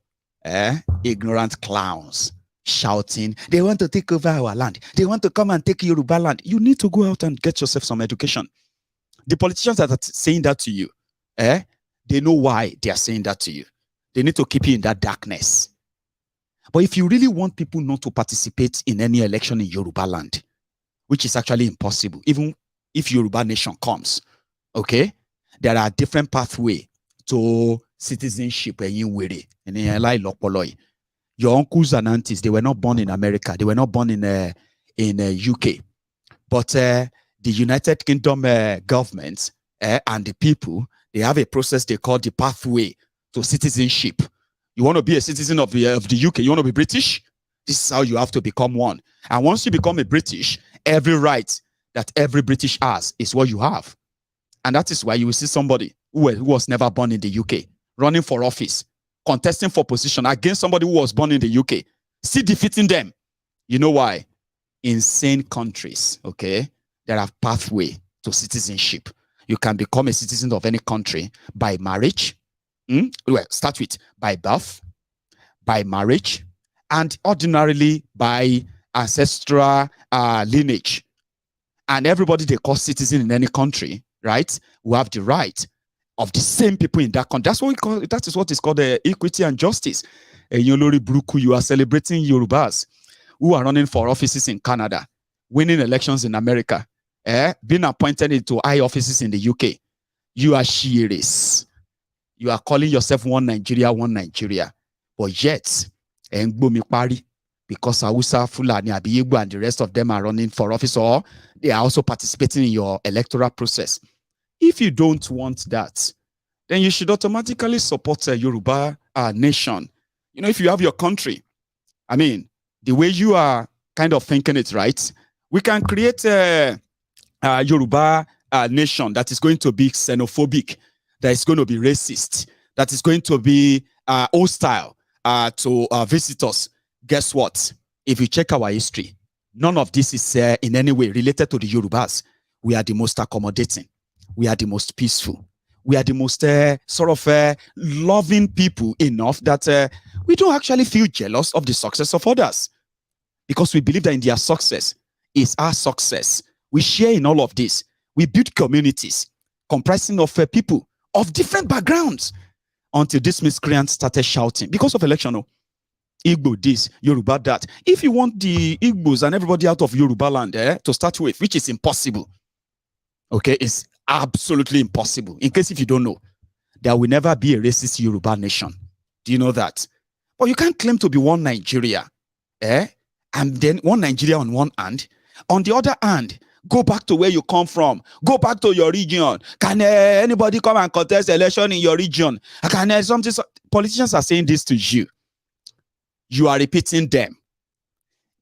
ignorant clowns, shouting, they want to take over our land. They want to come and take Yoruba land. You need to go out and get yourself some education. The politicians that are saying that to you, they know why they are saying that to you. They need to keep you in that darkness. But if you really want people not to participate in any election in Yoruba land, which is actually impossible, even if Yoruba nation comes, okay, there are different pathways to citizenship. Your uncles and aunties, they were not born in America. They were not born in UK. But the United Kingdom government and the people, they have a process they call the pathway to citizenship. You want to be a citizen of the UK, you want to be British? This is how you have to become one. And once you become a British, every right that every British has is what you have. And that is why you will see somebody who was never born in the UK, running for office, contesting for position against somebody who was born in the UK, still defeating them. You know why? Insane countries, okay? There are pathways to citizenship. You can become a citizen of any country by marriage. Well, start with by birth, by marriage, and ordinarily by ancestral lineage. And everybody they call citizen in any country, right, will have the right of the same people in that country. That's what we call. That is what is called equity and justice. Yolori Bruku, you are celebrating Yorubas who are running for offices in Canada, winning elections in America, being appointed into high offices in the UK. You are Shiris. You are calling yourself one Nigeria. But yet, because Hausa, Fulani, Abiyigbo, and the rest of them are running for office, or they are also participating in your electoral process. If you don't want that, then you should automatically support a Yoruba nation. You know, if you have your country, I mean, the way you are kind of thinking it, right? We can create a Yoruba nation that is going to be xenophobic, that is going to be racist, that is going to be hostile to visitors. Guess what? If you check our history, none of this is in any way related to the Yorubas. We are the most accommodating. We are the most peaceful. We are the most loving people enough that we don't actually feel jealous of the success of others, because we believe that in their success is our success. We share in all of this. We build communities comprising of people of different backgrounds until this miscreant started shouting because of election. Igbo this, Yoruba that. If you want the Igbos and everybody out of Yoruba land to start with, which is impossible, okay, it's absolutely impossible. In case if you don't know, there will never be a racist Yoruba nation. Do you know that? But you can't claim to be one Nigeria, and then one Nigeria on one hand. On the other hand, go back to where you come from. Go back to your region. Can anybody come and contest election in your region? Can something? Politicians are saying this to you. You are repeating them.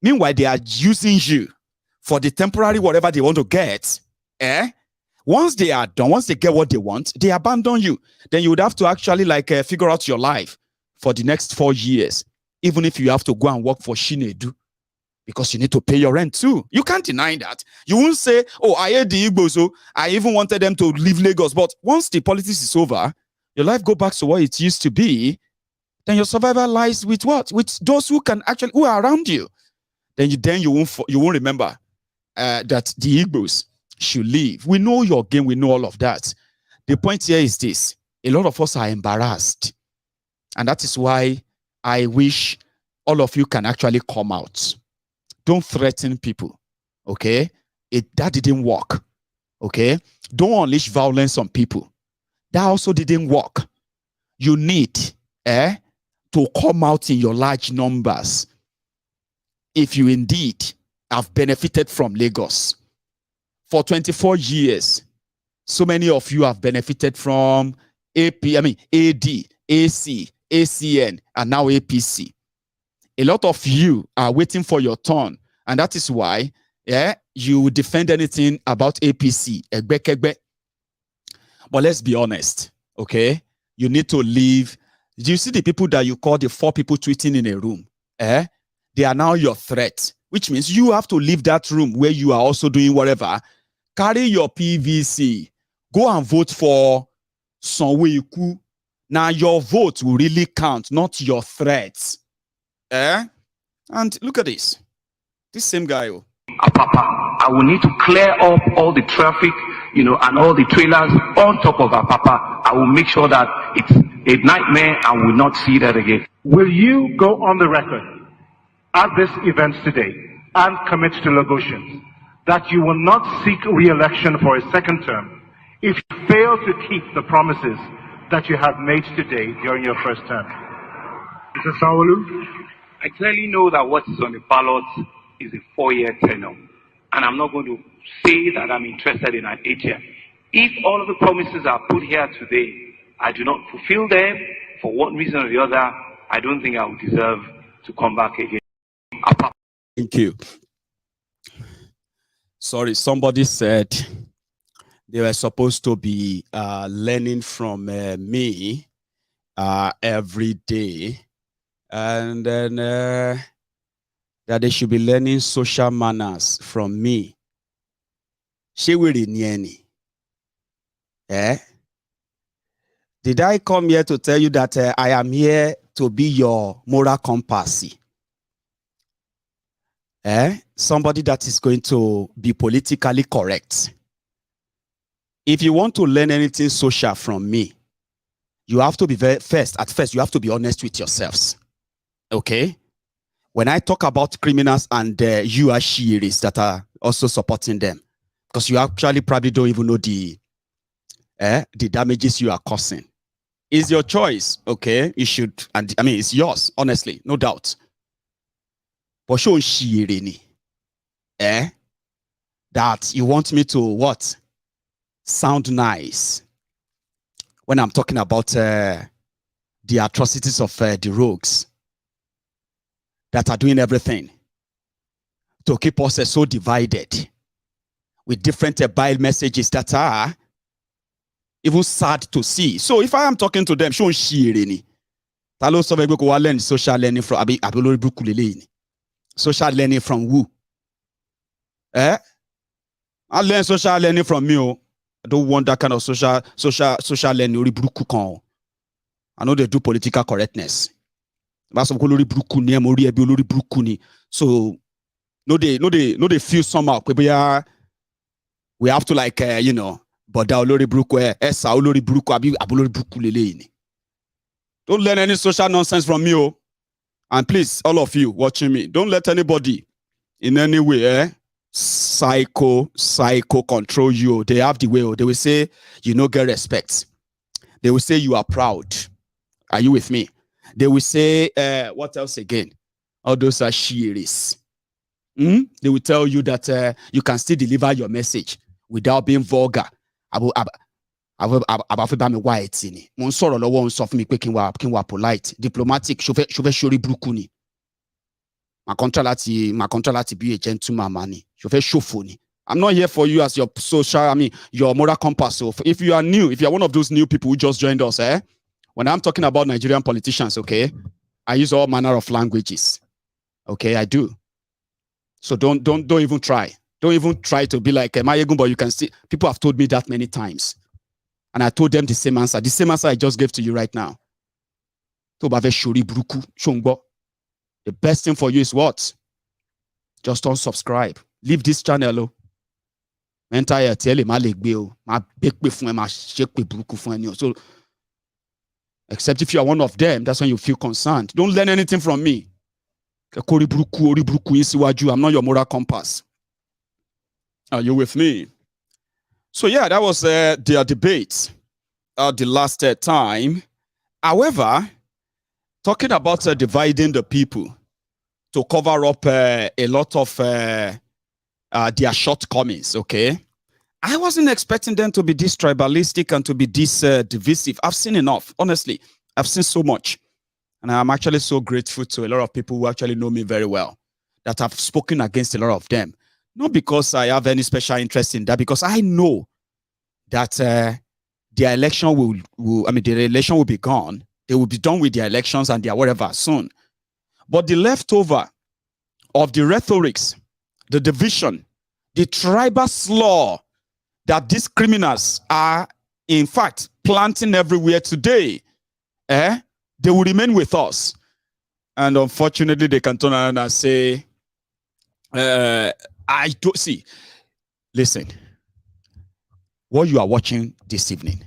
Meanwhile, they are using you for the temporary whatever they want to get. Once they are done, once they get what they want, they abandon you. Then you would have to actually figure out your life for the next 4 years, even if you have to go and work for Shinedu, because you need to pay your rent too. You can't deny that. You won't say, oh, I hate the Igbos, so I even wanted them to leave Lagos. But once the politics is over, your life go back to what it used to be. Then your survival lies with what? With those who are around you. Then you won't remember that the Igbos should leave. We know your game. We know all of that. The point here is this: a lot of us are embarrassed, and that is why I wish all of you can actually come out. Don't threaten people, okay? That didn't work, okay? Don't unleash violence on people. That also didn't work. You need to come out in your large numbers if you indeed have benefited from Lagos. For 24 years, so many of you have benefited from AD, AC, ACN, and now APC. A lot of you are waiting for your turn, and that is why you defend anything about APC. But let's be honest, okay? You need to leave. Do you see the people that you call the 4 people tweeting in a room? They are now your threat, which means you have to leave that room where you are also doing whatever. Carry your PVC. Go and vote for Sanwoolu. Now your vote will really count, not your threats. And look at this. This same guy. Apapa, I will need to clear up all the traffic, and all the trailers on top of Apapa. I will make sure that it's a nightmare and will not see that again. Will you go on the record at this event today and commit to Lagosians that you will not seek re-election for a second term if you fail to keep the promises that you have made today during your first term? Mr. Sanwoolu? I clearly know that what is on the ballot is a 4-year tenure, and I'm not going to say that I'm interested in an 8-year. If all of the promises are put here today, I do not fulfill them for one reason or the other, I don't think I would deserve to come back again. Thank you. Sorry, somebody said they were supposed to be learning from me every day, and then that they should be learning social manners from me. Did I come here to tell you that I am here to be your moral compass? Somebody that is going to be politically correct. If you want to learn anything social from me, you have to be first, you have to be honest with yourselves. Okay? When I talk about criminals and you are shiiris that are also supporting them, because you actually probably don't even know the damages you are causing. It's your choice, okay? You should, and I mean, it's yours, honestly, no doubt. But show shiirini, that you want me to what? Sound nice when I'm talking about the atrocities of the rogues. that are doing everything to keep us so divided with different bile messages that are even sad to see. So if I am talking to them, show shireni. Talo so go learn social learning from social learning from who? I learn social learning from me. I don't want that kind of social learning. I know they do political correctness. So no they feel somehow. We have to like but don't learn any social nonsense from me. And please, all of you watching me, don't let anybody in any way psycho control you. They have the way. They will say you no get respect. They will say you are proud. Are you with me? They will say what else again? All those are shearies. They will tell you that you can still deliver your message without being vulgar. Polite, diplomatic, my contract be a gentleman money. I'm not here for you as your social, your moral compass. So if you are new, if you are one of those new people who just joined us, when I'm talking about Nigerian politicians, okay, I use all manner of languages. Okay, I do. So don't even try. Don't even try to be like Mayegun, but you can see people have told me that many times. And I told them the same answer. The same answer I just gave to you right now. The best thing for you is what? Just unsubscribe. Leave this channel. So, except if you are one of them, that's when you feel concerned. Don't learn anything from me. I'm not your moral compass. Are you with me? So yeah, that was their debate the last time. However, talking about dividing the people to cover up a lot of their shortcomings, okay? I wasn't expecting them to be this tribalistic and to be this divisive. I've seen enough, honestly. I've seen so much. And I'm actually so grateful to a lot of people who actually know me very well, that I've spoken against a lot of them. Not because I have any special interest in that, because I know that their election the election will be gone. They will be done with their elections and their whatever soon. But the leftover of the rhetorics, the division, the tribal slaw that these criminals are, in fact, planting everywhere today, they will remain with us. And unfortunately, they can turn around and say, I don't see. Listen, what you are watching this evening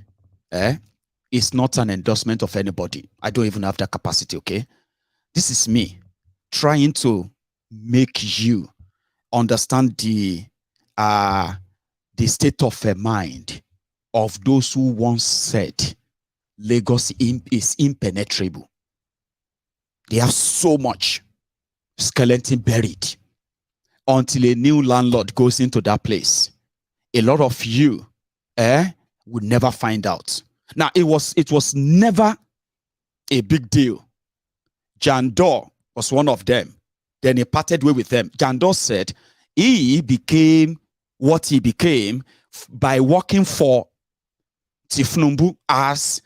is not an endorsement of anybody. I don't even have that capacity, okay? This is me trying to make you understand the state of mind of those who once said Lagos is impenetrable. They have so much skeleton buried until a new landlord goes into that place. A lot of you would never find out. Now, it was never a big deal. Jandor was one of them. Then he parted way with them. Jandor said he became what he became by working for Tinubu as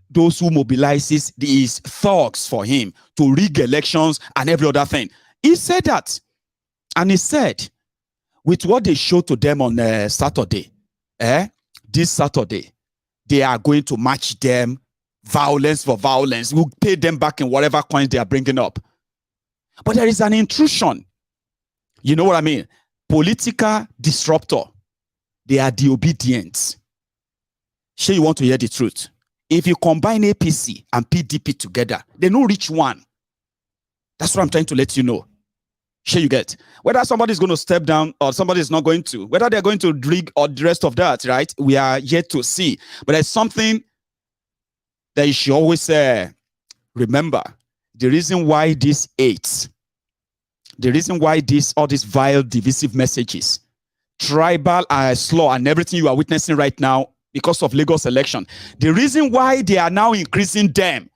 those who mobilizes these thugs for him to rig elections and every other thing. He said that. And he said, with what they showed to them on Saturday, this Saturday, they are going to match them violence for violence. We'll pay them back in whatever coins they are bringing up. But there is an intrusion. You know what I mean? Political disruptor. They are the Obidients. Sure, you want to hear the truth? If you combine APC and PDP together, they don't reach one. That's what I'm trying to let you know. Sure, you get. Whether somebody's going to step down or somebody's not going to, whether they're going to rig or the rest of that, right? We are yet to see. But there's something that you should always remember. The reason why this hates, the reason why all these vile, divisive messages, tribal slaw and everything you are witnessing right now because of Lagos election, the reason why they are now increasing them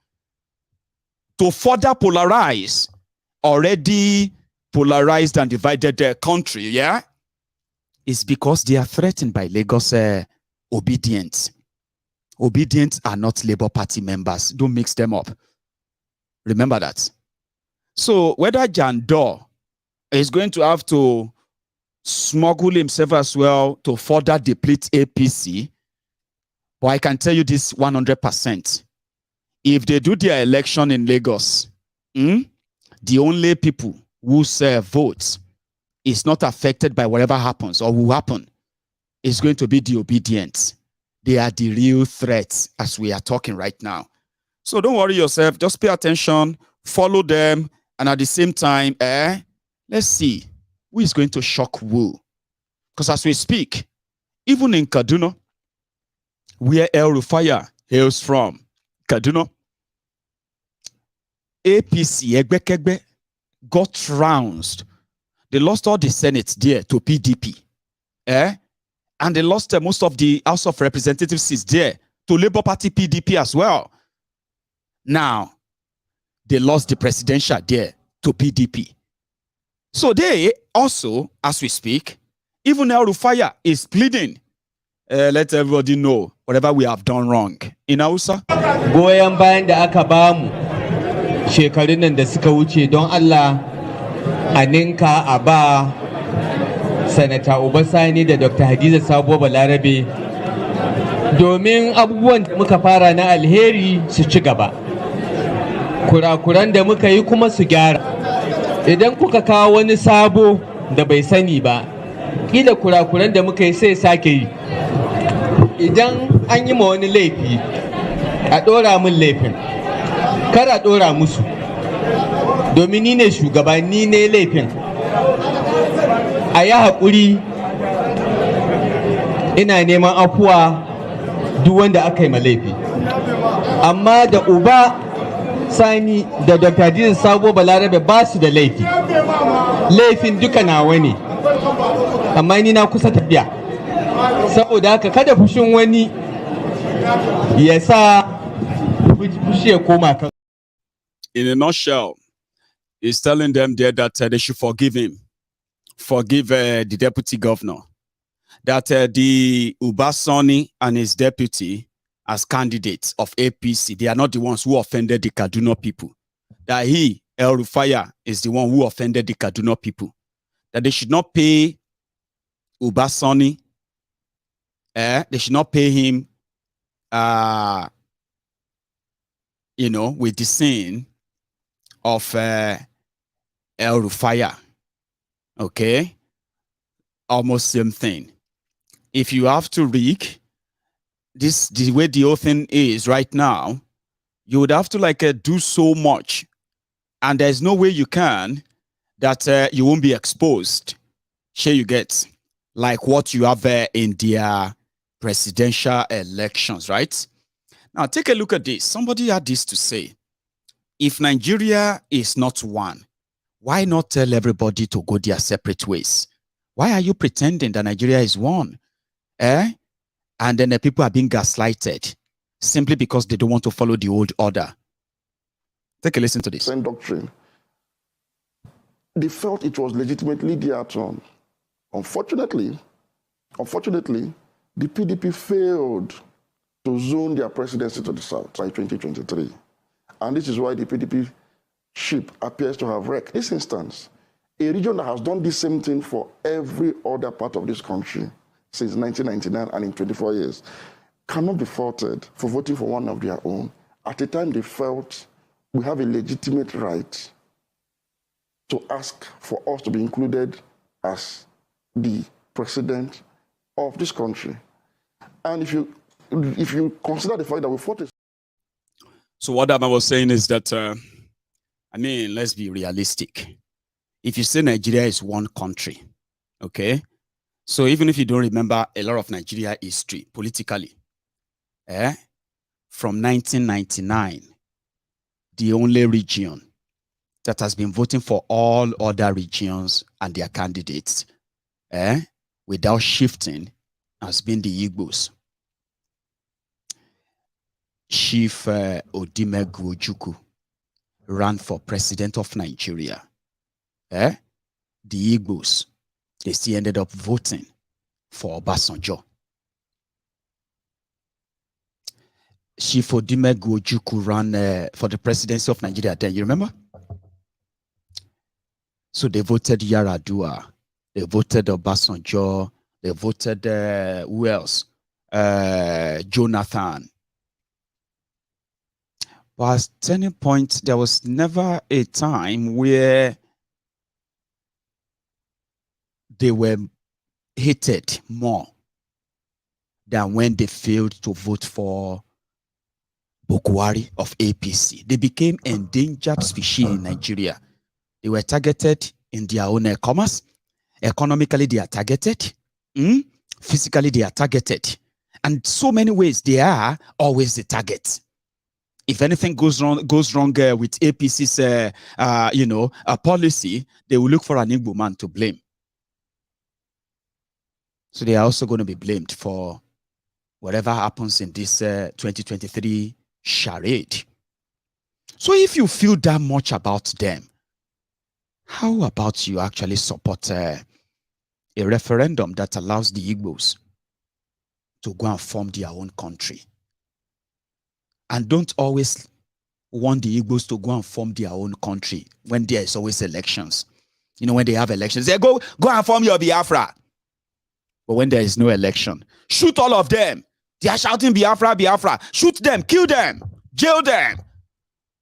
to further polarize already polarized and divided their country, yeah, is because they are threatened by Lagos Obidients. Obidients are not Labour Party members. Don't mix them up. Remember that. So whether Jandor is going to have to smuggle himself as well to further deplete APC, but I can tell you this 100%. If they do their election in Lagos, the only people whose votes is not affected by whatever happens or will happen is going to be the Obidients. They are the real threats as we are talking right now. So don't worry yourself. Just pay attention, follow them, and at the same time, let's see who is going to shock who. Because as we speak, even in Kaduna, where El Rufai hails from, Kaduna, APC, Egbekegbe, got trounced. They lost all the Senate there to PDP. And they lost most of the House of Representatives seats there to Labour Party PDP as well. Now, they lost the presidential there to PDP. So they also, as we speak, even El Rufai is pleading, let everybody know whatever we have done wrong. In Hausa, goyon bayan da aka bamu shekarun nan da suka wuce don Allah a ninka a ba Sanata Obasani da Dr. Hadiza Sabo Balarabe domin abubuwan da muka fara na alheri su ci gaba. Kurakuran da muka yi kuma su gyara. Idan kuka kawo wani sabo da bai sani ba, kila kurakuran da muka yi sai sake yi. Idan an yi ma wani laifi, a ɗora min laifin. Kar a ɗora musu. Domin ni ne shugaba, ni ne laifin. A yi haƙuri, ina neman afuwa duk wanda aka yi ma laifi. Amma da Uba Sani da Dr. Hadiza Sabo Balarabe ba su da laifi. Laifin duka nawa ne. Amma ni na kusa tafiya. Saboda haka kada fushin wani ya sa fushi ya koma kan. In a nutshell, he's telling them there that they should forgive him. Forgive the deputy governor. That the Ubasani and his deputy as candidates of APC, they are not the ones who offended the Kaduna people. That he, El Rufai, is the one who offended the Kaduna people. That they should not pay Ubasani, they should not pay him, with the sin of El Rufai. Okay? Almost same thing. If you have to rig the way the whole thing is right now, you would have to do so much, and there's no way you can that you won't be exposed. Sure, you get like what you have in their presidential elections, right? Now take a look at this. Somebody had this to say: if Nigeria is not one, why not tell everybody to go their separate ways? Why are you pretending that Nigeria is one? And then the people are being gaslighted simply because they don't want to follow the old order. Take a listen to this. Same doctrine. They felt it was legitimately their turn. Unfortunately, the PDP failed to zone their presidency to the south by 2023. And this is why the PDP ship appears to have wrecked. This instance, a region that has done the same thing for every other part of this country since 1999 and in 24 years, cannot be faulted for voting for one of their own. At the time, they felt we have a legitimate right to ask for us to be included as the president of this country. And if you consider the fact that we fought it. So what I was saying is that, let's be realistic. If you say Nigeria is one country, okay? So even if you don't remember a lot of Nigeria history politically, from 1999, the only region that has been voting for all other regions and their candidates without shifting has been the Igbos. Chief Odimegwu Ojukwu ran for president of Nigeria the Igbos, they still ended up voting for Obasanjo. Shifodime Gojuku ran for the presidency of Nigeria then, you remember? So they voted Yaradua, they voted Obasanjo, they voted, who else? Jonathan. But at any point, there was never a time where they were hated more than when they failed to vote for Bokwari of APC. They became endangered species in Nigeria. They were targeted in their own commerce. Economically, they are targeted. Physically, they are targeted. And so many ways, they are always the target. If anything goes wrong with APC's, policy, they will look for an Igbo man to blame. So they are also going to be blamed for whatever happens in this 2023 charade. So if you feel that much about them, how about you actually support a referendum that allows the Igbos to go and form their own country? And don't always want the Igbos to go and form their own country when there is always elections. You know, when they have elections, they go and form your Biafra. But when there is no election, shoot all of them. They are shouting Biafra, Biafra. Shoot them, kill them, jail them.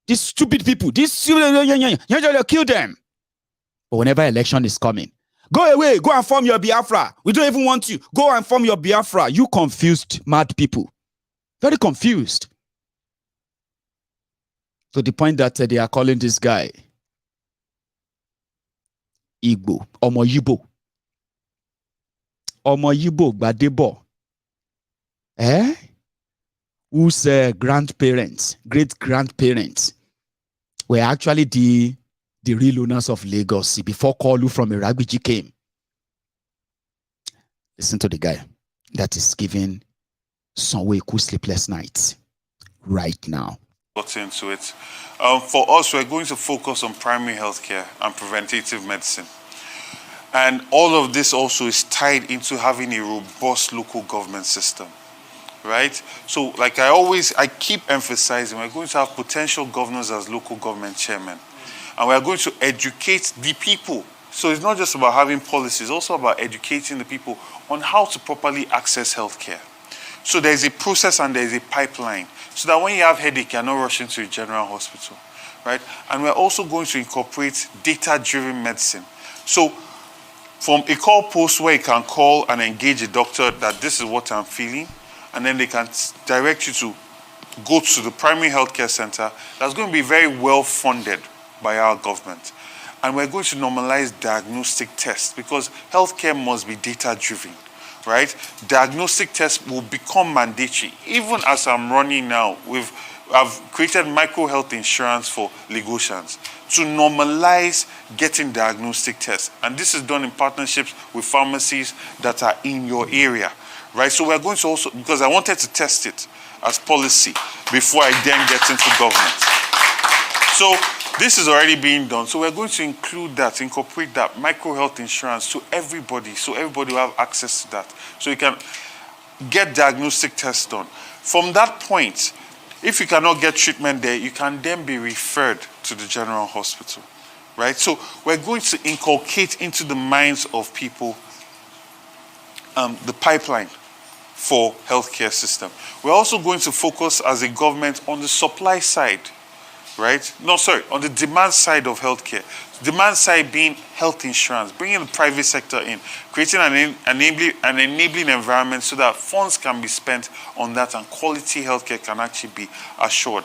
These stupid people, kill them. But whenever election is coming, go away, go and form your Biafra. We don't even want you. Go and form your Biafra. You confused, mad people. Very confused. To the point that they are calling this guy Igbo, Omo Yibo. Omo Yibo Gbadebo. Whose grandparents, great-grandparents were actually the real owners of Lagos before Kolu from Iragbiji came. Listen to the guy that is giving Sanwoolu sleepless nights right now. Into it. For us, we're going to focus on primary health care and preventative medicine. And all of this also is tied into having a robust local government system, right? So like I keep emphasizing, we're going to have potential governors as local government chairmen. And we're going to educate the people. So it's not just about having policies, it's also about educating the people on how to properly access healthcare. So there's a process and there's a pipeline, so that when you have headache, you're not rushing to a general hospital, right? And we're also going to incorporate data-driven medicine. So from a call post where you can call and engage a doctor that this is what I'm feeling, and then they can direct you to go to the primary healthcare center that's going to be very well funded by our government. And we're going to normalize diagnostic tests because healthcare must be data-driven. Right? Diagnostic tests will become mandatory. Even as I'm running now, I've created micro health insurance for Lagosians to normalize getting diagnostic tests. And this is done in partnerships with pharmacies that are in your area. Right? So we're going to also, because I wanted to test it as policy before I then get into government. So this is already being done. So we're going to include that, incorporate that micro health insurance to everybody, so everybody will have access to that. So you can get diagnostic tests done. From that point, if you cannot get treatment there, you can then be referred to the general hospital, right? So we're going to inculcate into the minds of people the pipeline for healthcare system. We're also going to focus as a government on the supply side, right? No, sorry, on the demand side of healthcare. Demand side being health insurance, bringing the private sector in, creating an enabling environment so that funds can be spent on that and quality healthcare can actually be assured.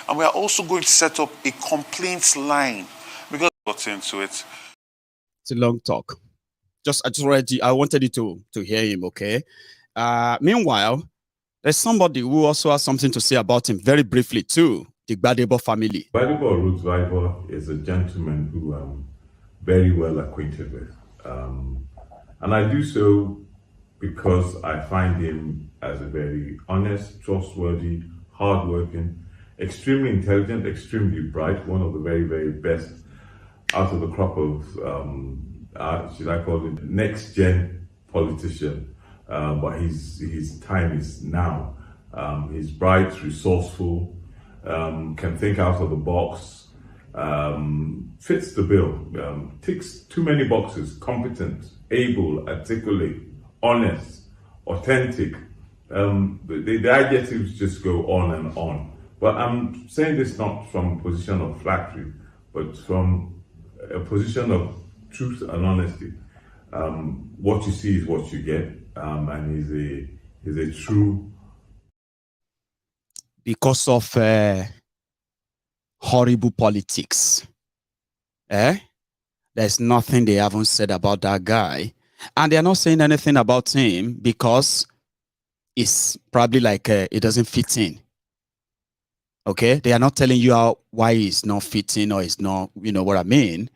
And we are also going to set up a complaints line because I got into it. It's a long talk. I wanted you to hear him, okay? Meanwhile, there's somebody who also has something to say about him very briefly too. The Gbadebo family. Gbadebo Root is a gentleman who I'm very well acquainted with. And I do so because I find him as a very honest, trustworthy, hardworking, extremely intelligent, extremely bright, one of the very, very best out of the crop of, should I call it, next gen politician. But his time is now. He's bright, resourceful, can think out of the box, fits the bill, ticks too many boxes, competent, able, articulate, honest, authentic. The adjectives just go on and on. But I'm saying this not from a position of flattery, but from a position of truth and honesty. What you see is what you get, and he's a true. Because of horrible politics, there's nothing they haven't said about that guy, and they're not saying anything about him because it's probably like it doesn't fit in. Okay, they are not telling you why it's not fitting or it's not, you know what I mean,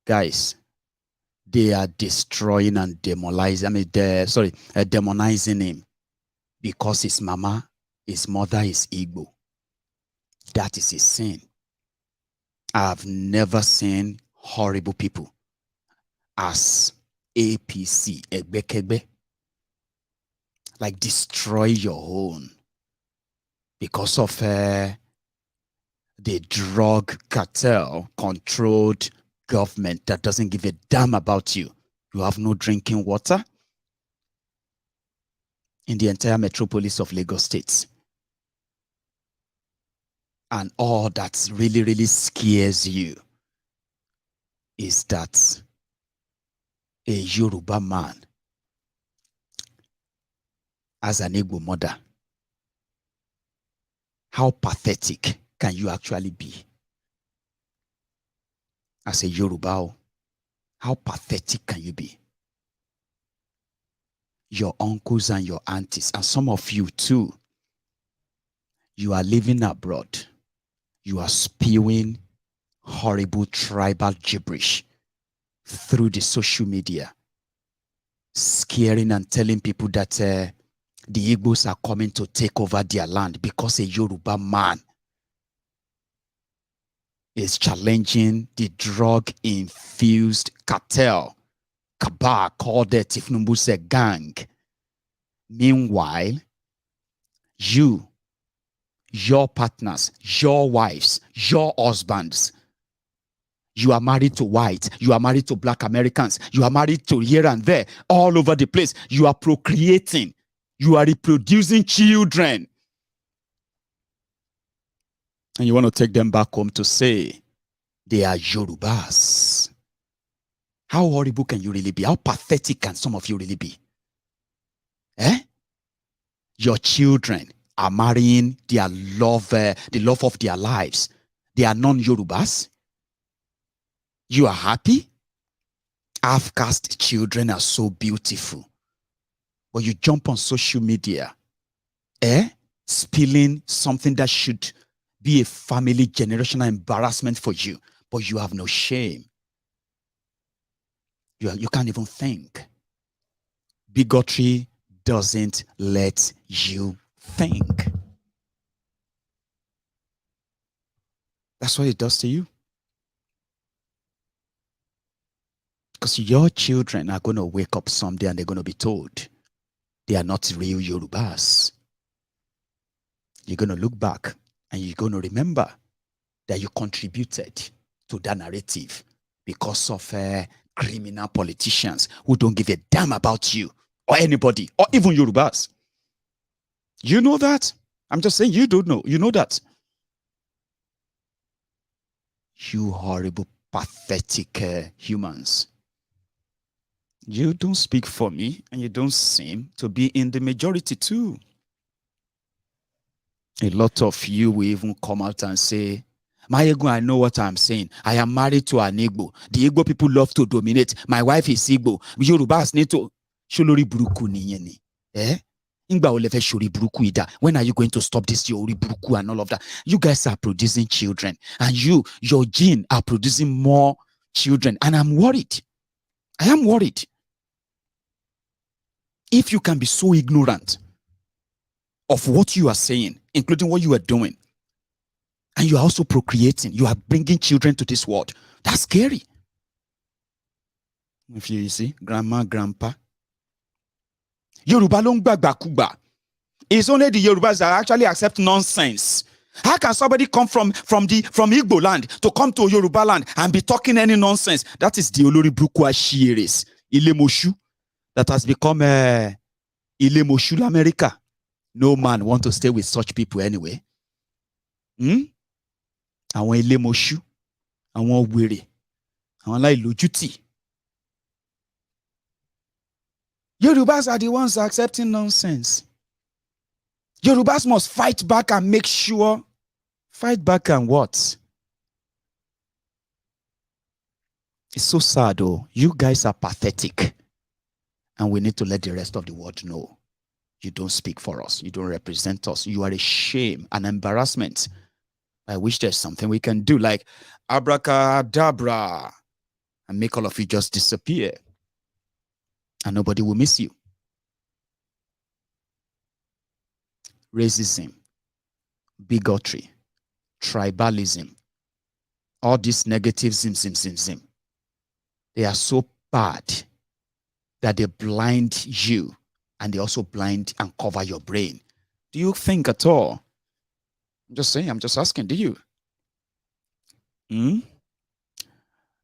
guys. They are destroying and demonizing. Demonizing him because his mama, his mother is Igbo. That is his sin. I've never seen horrible people as APC, Egbekegbe, like destroy your own because of the drug cartel controlled government that doesn't give a damn about you. You have no drinking water in the entire metropolis of Lagos State. And all that really, really scares you is that a Yoruba man as an Igbo mother, how pathetic can you actually be? As a Yoruba, how pathetic can you be? Your uncles and your aunties, and some of you too, you are living abroad. You are spewing horrible tribal gibberish through the social media, scaring and telling people that the Igbos are coming to take over their land because a Yoruba man is challenging the drug-infused cartel, cabal called the Tinubu gang. Meanwhile, your partners, your wives, your husbands, you are married to white, you are married to black Americans, you are married to here and there, all over the place. You are procreating, you are reproducing children. And you want to take them back home to say they are Yorubas. How horrible can you really be? How pathetic can some of you really be? Your children are marrying their love, the love of their lives. They are non-Yorubas. You are happy? Half-caste children are so beautiful. But you jump on social media, spilling something that should be a family generational embarrassment for you, but you have no shame. You can't even think. Bigotry doesn't let you think. That's what it does to you. Because your children are going to wake up someday and they're going to be told they are not real Yorubas. You're going to look back and you're going to remember that you contributed to that narrative because of criminal politicians who don't give a damn about you or anybody or even Yorubas. You know that? I'm just saying you don't know. You know that. You horrible, pathetic humans. You don't speak for me and you don't seem to be in the majority too. A lot of you will even come out and say, my Igbo, I know what I'm saying. I am married to an Igbo. The Igbo people love to dominate. My wife is Igbo. Yorubas need to... Sholori buruku niyeni. When are you going to stop this Yori buruku and all of that? You guys are producing children. And your gene are producing more children. And I'm worried. I am worried. If you can be so ignorant of what you are saying, including what you are doing, And you are also procreating. You are bringing children to this world. That's scary. If you see, grandma, grandpa. Yoruba long bagba. It's only the Yorubas that actually accept nonsense. How can somebody come from Igbo land to come to Yoruba land and be talking any nonsense? That is the Olori Brukwa Shieres, Ilemoshu, that has become Ilemoshu America. No man want to stay with such people anyway. Àwọn Ilemoshu, àwọn wèrè, àwọn aláìlójútì. Yorubas are the ones accepting nonsense. Yorubas must fight back and make sure. Fight back and what? It's so sad, though. You guys are pathetic. And we need to let the rest of the world know. You don't speak for us. You don't represent us. You are a shame, an embarrassment. I wish there's something we can do, like abracadabra, and make all of you just disappear. And nobody will miss you. Racism, bigotry, tribalism, all these negative zim. They are so bad that they blind you, and they also blind and cover your brain. Do you think at all? I'm just saying, I'm just asking, do you?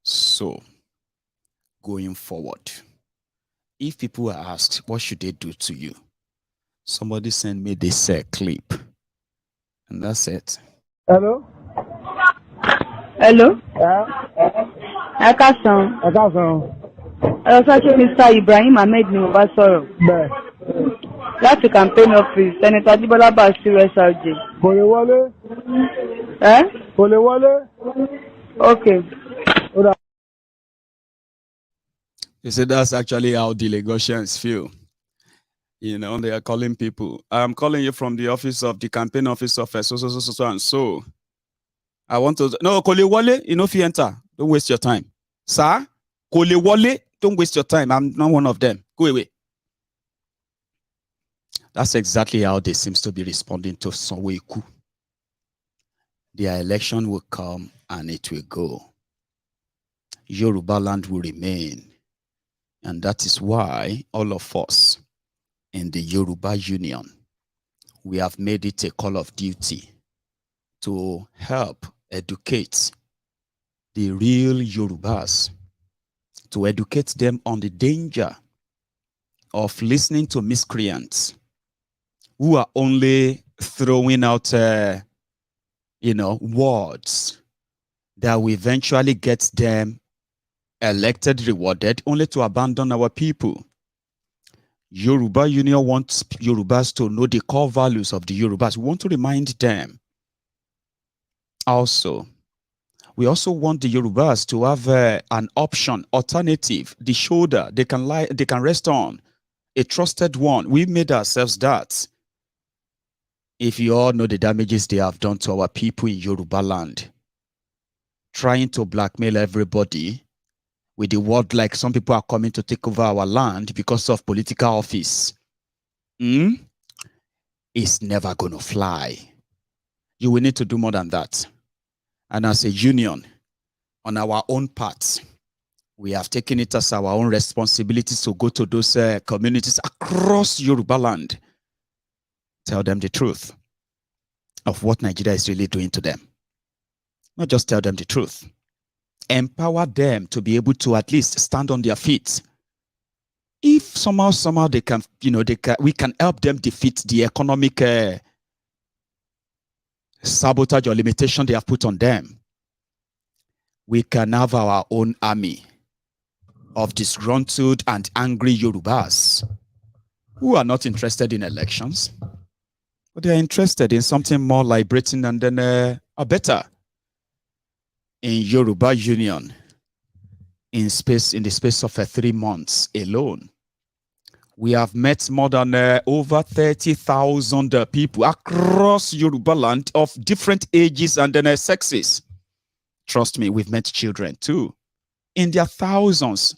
So, going forward, if people are asked, what should they do to you? Somebody send me this clip. And that's it. Hello? Hello? Akasan. Mr. Ibrahim Ahmed ni mo bá sọ̀rọ̀. Láti campaign office, Senator Jibola Basiru SRJ. Kò lè wọlé. Kò lè wọlé. Okay. You see, that's actually how the Lagosians feel. You know, they are calling people. I'm calling you from the office of the campaign office of so and so. I want to. No, Kole Wale, you know, if you enter, don't waste your time. Sir, Kole Wale, don't waste your time. I'm not one of them. Go away. That's exactly how they seems to be responding to Sanwoolu. Their election will come and it will go. Yoruba land will remain. And that is why all of us in the Yoruba Union, we have made it a call of duty to help educate the real Yorubas, to educate them on the danger of listening to miscreants who are only throwing out, words that will eventually get them elected, rewarded, only to abandon our people. Yoruba Union wants Yorubas to know the core values of the Yorubas. We want to remind them. Also, we also want the Yorubas to have an option, alternative, the shoulder they can rest on, a trusted one. We made ourselves that. If you all know the damages they have done to our people in Yoruba land, trying to blackmail everybody with the word like some people are coming to take over our land because of political office, it's never going to fly. You will need to do more than that. And as a union, on our own part, we have taken it as our own responsibility to go to those communities across Yoruba land. Tell them the truth of what Nigeria is really doing to them. Not just tell them the truth. Empower them to be able to at least stand on their feet. If somehow they can, we can help them defeat the economic sabotage or limitation they have put on them. We can have our own army of disgruntled and angry Yorubas who are not interested in elections, but they are interested in something more liberating and then better. In Yoruba Union, in the space of 3 months alone, we have met more than over 30,000 people across Yoruba land of different ages and then sexes. Trust me, we've met children too, in their thousands,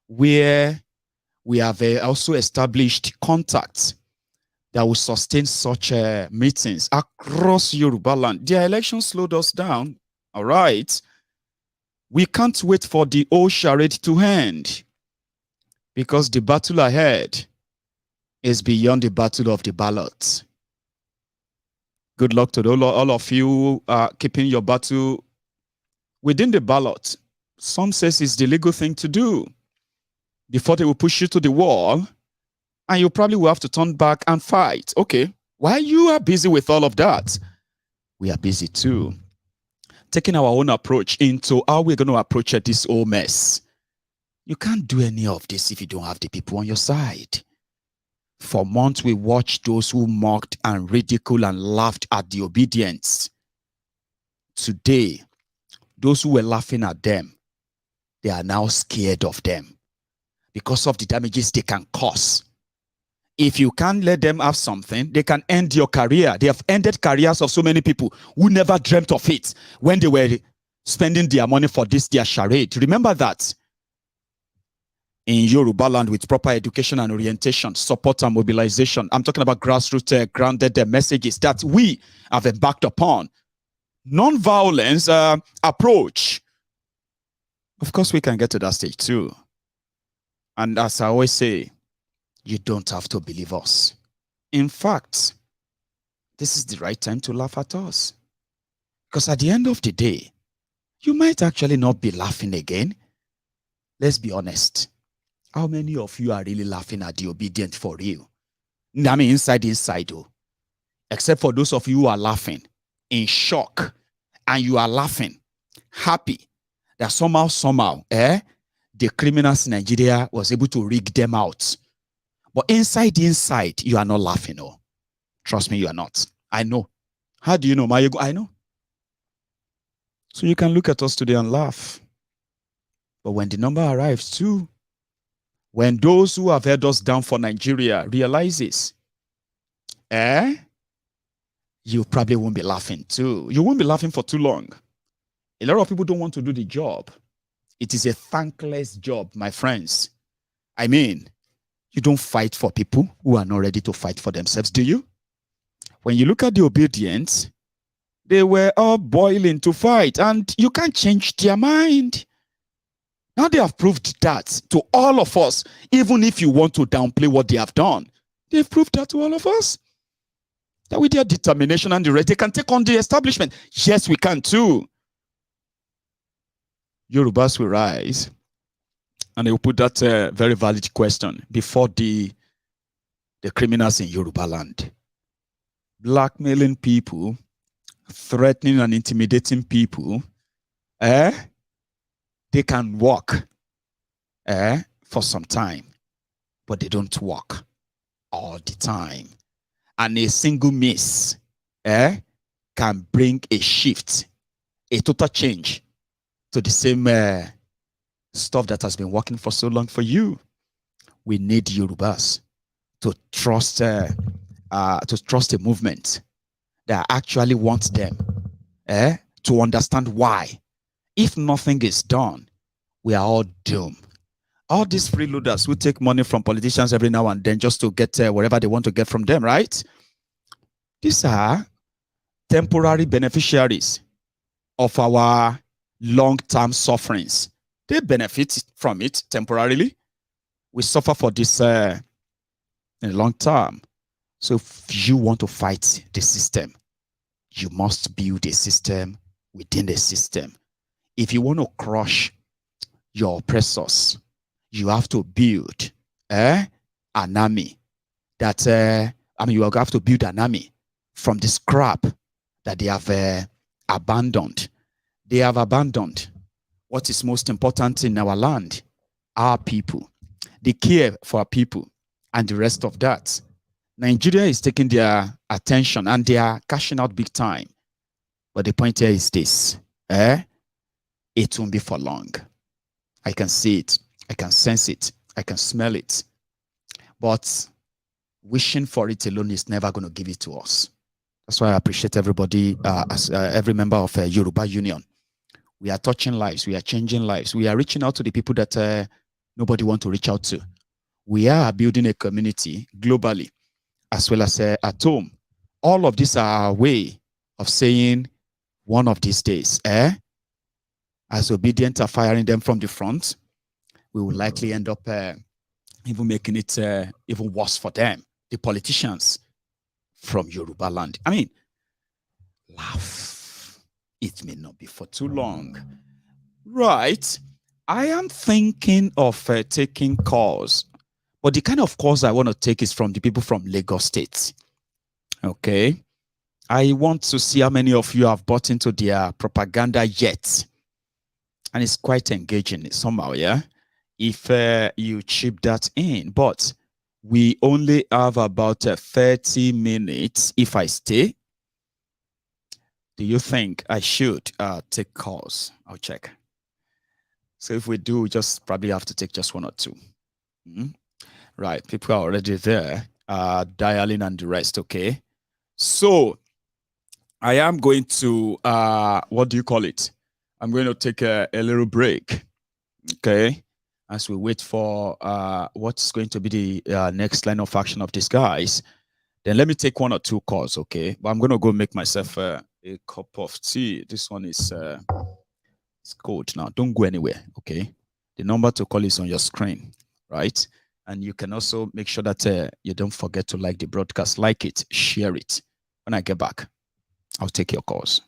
where we have also established contacts that will sustain such meetings across Yoruba land. Their election slowed us down. All right. We can't wait for the old charade to end, because the battle ahead is beyond the battle of the ballot. Good luck to all of you keeping your battle within the ballot. Some says it's the legal thing to do before they will push you to the wall, and you probably will have to turn back and fight. Okay, while you are busy with all of that, we are busy too, taking our own approach into how we're going to approach this whole mess. You can't do any of this if you don't have the people on your side. For months, we watched those who mocked and ridiculed and laughed at the Obidients. Today, those who were laughing at them, they are now scared of them because of the damages they can cause. If you can't let them have something, they can end your career. They have ended careers of so many people who never dreamt of it when they were spending their money for this, their charade. Remember that. In Yoruba land, with proper education and orientation, support and mobilization, I'm talking about grassroots grounded messages that we have embarked upon. Non-violence approach. Of course, we can get to that stage too. And as I always say, you don't have to believe us. In fact, this is the right time to laugh at us. Because at the end of the day, you might actually not be laughing again. Let's be honest. How many of you are really laughing at the Obidient for real? I mean, inside, though. Except for those of you who are laughing in shock, and you are laughing, happy that somehow, the criminals in Nigeria was able to rig them out. But inside, you are not laughing. Oh. Trust me, you are not. I know. How do you know, Mayego? I know. So you can look at us today and laugh. But when the number arrives too, when those who have held us down for Nigeria realizes, you probably won't be laughing too. You won't be laughing for too long. A lot of people don't want to do the job. It is a thankless job, my friends. I mean, you don't fight for people who are not ready to fight for themselves, do you? When you look at the Obidients, they were all boiling to fight, and you can't change their mind. Now they have proved that to all of us, even if you want to downplay what they have done. They've proved that to all of us. That with their determination and the rest, they can take on the establishment. Yes, we can too. Yorubas will rise, and they will put that very valid question before the criminals in Yoruba land. Blackmailing people, threatening and intimidating people, they can walk for some time, but they don't walk all the time. And a single miss can bring a shift, a total change to the same stuff that has been working for so long for you. We need Yorubas to trust a movement that actually wants them to understand why. If nothing is done, we are all doomed. All these freeloaders who take money from politicians every now and then just to get whatever they want to get from them, right? These are temporary beneficiaries of our long-term sufferings. They benefit from it temporarily. We suffer for this in the long term. So if you want to fight the system, you must build a system within the system. If you want to crush your oppressors, you have to build an army that, you have to build an army from the scrap that they have abandoned. They have abandoned what is most important in our land, our people, the care for our people, and the rest of that. Nigeria is taking their attention and they are cashing out big time. But the point here is this, it won't be for long. I can see it, I can sense it, I can smell it. But wishing for it alone is never going to give it to us. That's why I appreciate everybody, every member of Yoruba Union. We are touching lives, we are changing lives, we are reaching out to the people that nobody wants to reach out to. We are building a community globally as well as at home. All of these are a way of saying one of these days, as Obidients are firing them from the front, we will likely end up even making it even worse for them, the politicians from Yoruba land. I mean, laugh. It may not be for too long. Right. I am thinking of taking calls, but the kind of calls I want to take is from the people from Lagos State. Okay. I want to see how many of you have bought into their propaganda yet. And it's quite engaging somehow, yeah? If you chip that in. But we only have about 30 minutes if I stay. Do you think I should take calls? I'll check. So if we do, we just probably have to take just one or two. Right, people are already there, dialing and the rest, okay? So I am going to, what do you call it? I'm going to take a little break, okay? As we wait for what's going to be the next line of action of these guys. Then let me take one or two calls, okay? But I'm going to go make myself a cup of tea. This one is it's cold now. Don't go anywhere, okay? The number to call is on your screen, right? And you can also make sure that you don't forget to like the broadcast, like it, share it. When I get back, I'll take your calls.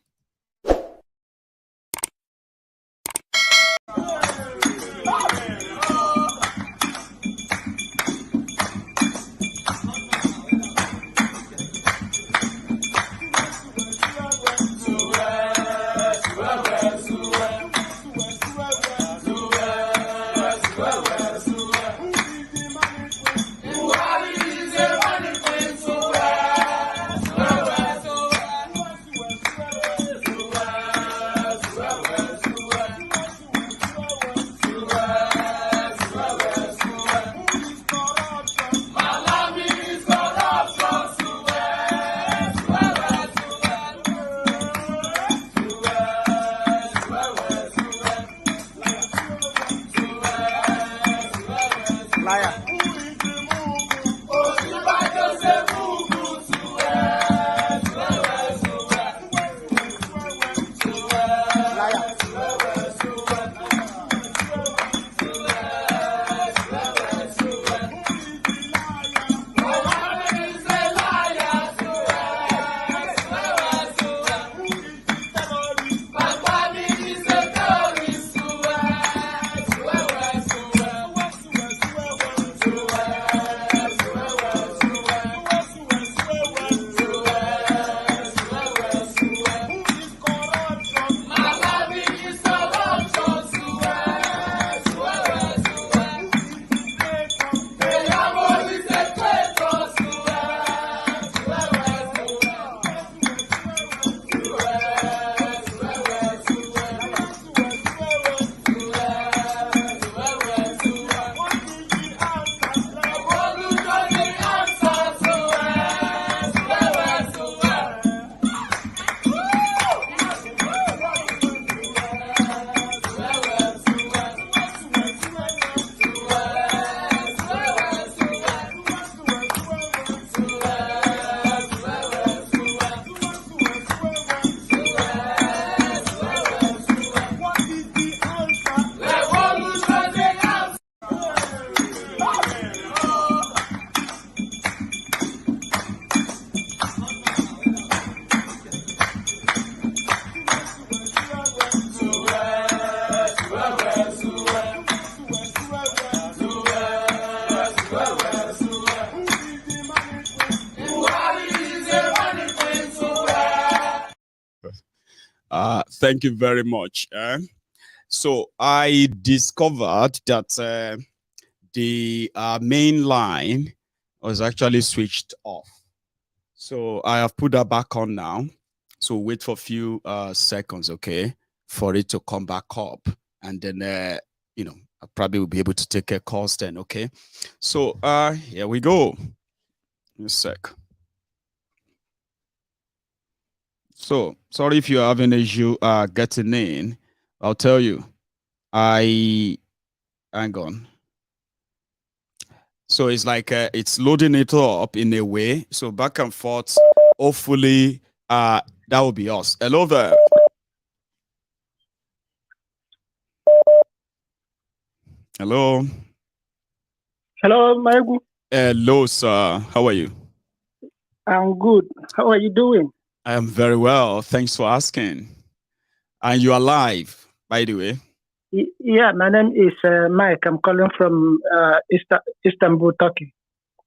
Thank you very much. So I discovered that the main line was actually switched off. So I have put that back on now. So wait for a few seconds, okay, for it to come back up. And then, you know, I probably will be able to take a calls then, okay? So here we go. In a sec. So sorry if you're having an issue getting in. I'll tell you. Hang on. So it's like it's loading it up in a way. So back and forth. Hopefully, that will be us. Hello there. Hello. Hello, Maegu. Hello, sir. How are you? I'm good. How are you doing? I am very well. Thanks for asking. And you are live, by the way. Yeah, my name is Mike. I'm calling from Istanbul, Turkey.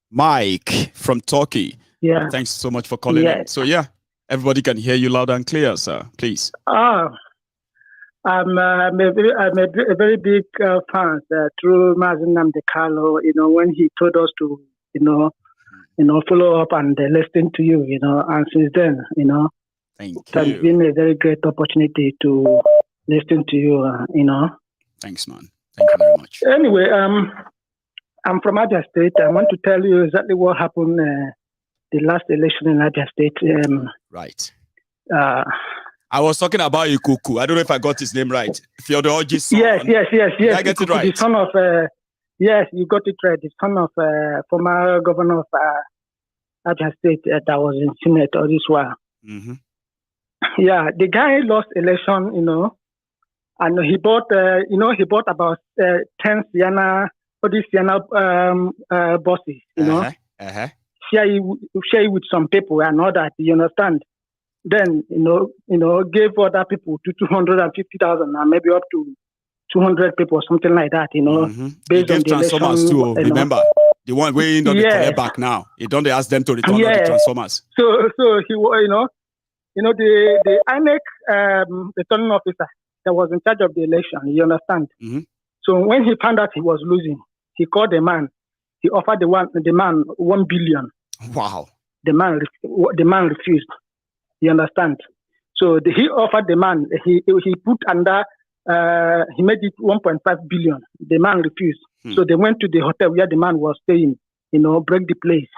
Mike from Turkey. Yeah. Thanks so much for calling in. So yeah, everybody can hear you loud and clear, sir. Please. I'm a very big fan through Mazen Namdekalo. You know, when he told us to, follow up and listen to you. And since then, Thank it's you. been a very great opportunity to listen to you. Thanks, man. Thank you very much. Anyway, I'm from Abia State. I want to tell you exactly what happened the last election in Abia State. Right. I was talking about Ikuku. I don't know if I got his name right. Theodore Oji's son. Yes. Did I get Ikuku, it right? The son of, yes, you got it right. The son of former governor of Abia State that was in Senate all this while. Mm-hmm. Yeah, the guy lost election, and he bought, about 10 Sienna, all these Sienna buses, share it with some people and all that, you understand? Then, gave other people to 250,000 and maybe up to 200 people or something like that, based on the transformers election. too, remember? The one way in the collect back now. You don't ask them to return all the transformers. So he, the INEC returning officer that was in charge of the election, you understand? Mm-hmm. So when he found out he was losing, he called the man. He offered the man 1 billion. Wow. The man refused. You understand? So he offered the man. He put under. He made it 1.5 billion. The man refused. So they went to the hotel where the man was staying. Break the place.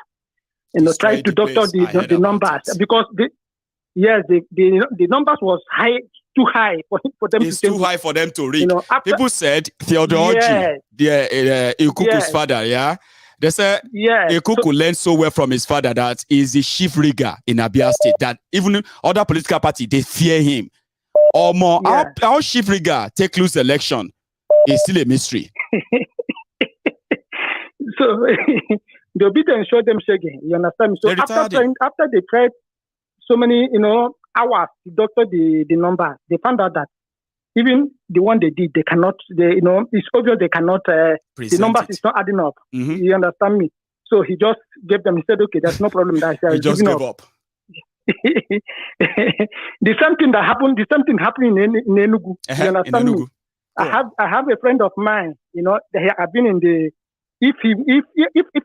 Try to doctor the numbers because the numbers was too high for them. It's too high for them to read. People said Theodore Oji, Ikuku's father, they said Ikuku learned so well from his father that he's the chief rigger in Abia State, that even other political parties, they fear him. Or more, our chief rigger take loose election is still a mystery. So the Obidients showed them shaking. You understand me? So after they tried so many, hours to doctor the number, they found out that even the one they did, they cannot. It's obvious they cannot. The numbers is not adding up. Mm-hmm. You understand me? So he just gave them. He said, "Okay, there's no problem." He just gave up. The same thing happened in Enugu. You understand me? I have a friend of mine. They have been in the. If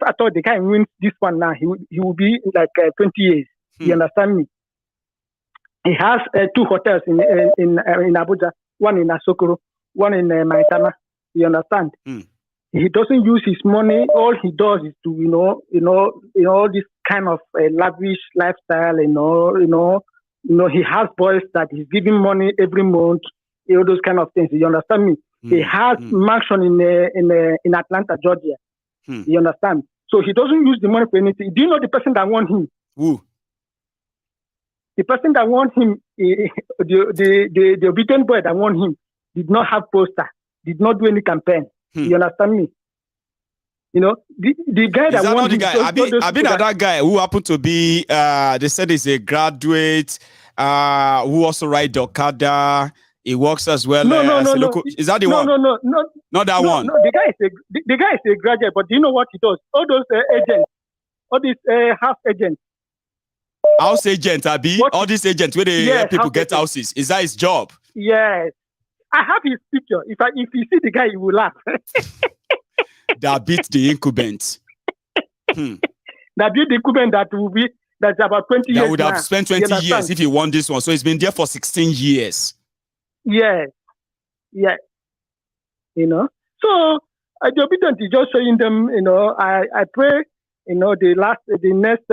I thought the guy wins this one now, he will be like 20 years. You understand me? He has 2 hotels in Abuja, one in Asokoro, one in Maitama. You understand? He doesn't use his money. All he does is to this kind of lavish lifestyle. He has boys that he's giving money every month. Those kind of things. You understand me? He has mansion in Atlanta, Georgia. You understand? So he doesn't use the money for anything. Do you know the person that won him? Who? The person that won him, the Obedient boy that won him, did not have poster, did not do any campaign. You understand me? The guy that won him. I've been that guy who happened to be, they said he's a graduate, who also ride the Okada. He works as well. No. Is that the one? No. Not that one. No, the guy is a graduate, but do you know what he does? All those agents, all these house agents. House agent, Abi? All these agents where they help people get houses. Is that his job? Yes. I have his picture. If you see the guy, you will laugh. That beat the incumbent. That beat the incumbent that's about 20 years. That would have spent 20 years if he won this one. So he's been there for 16 years. Yes. Yeah. So the Obidients is just showing them, I pray, the next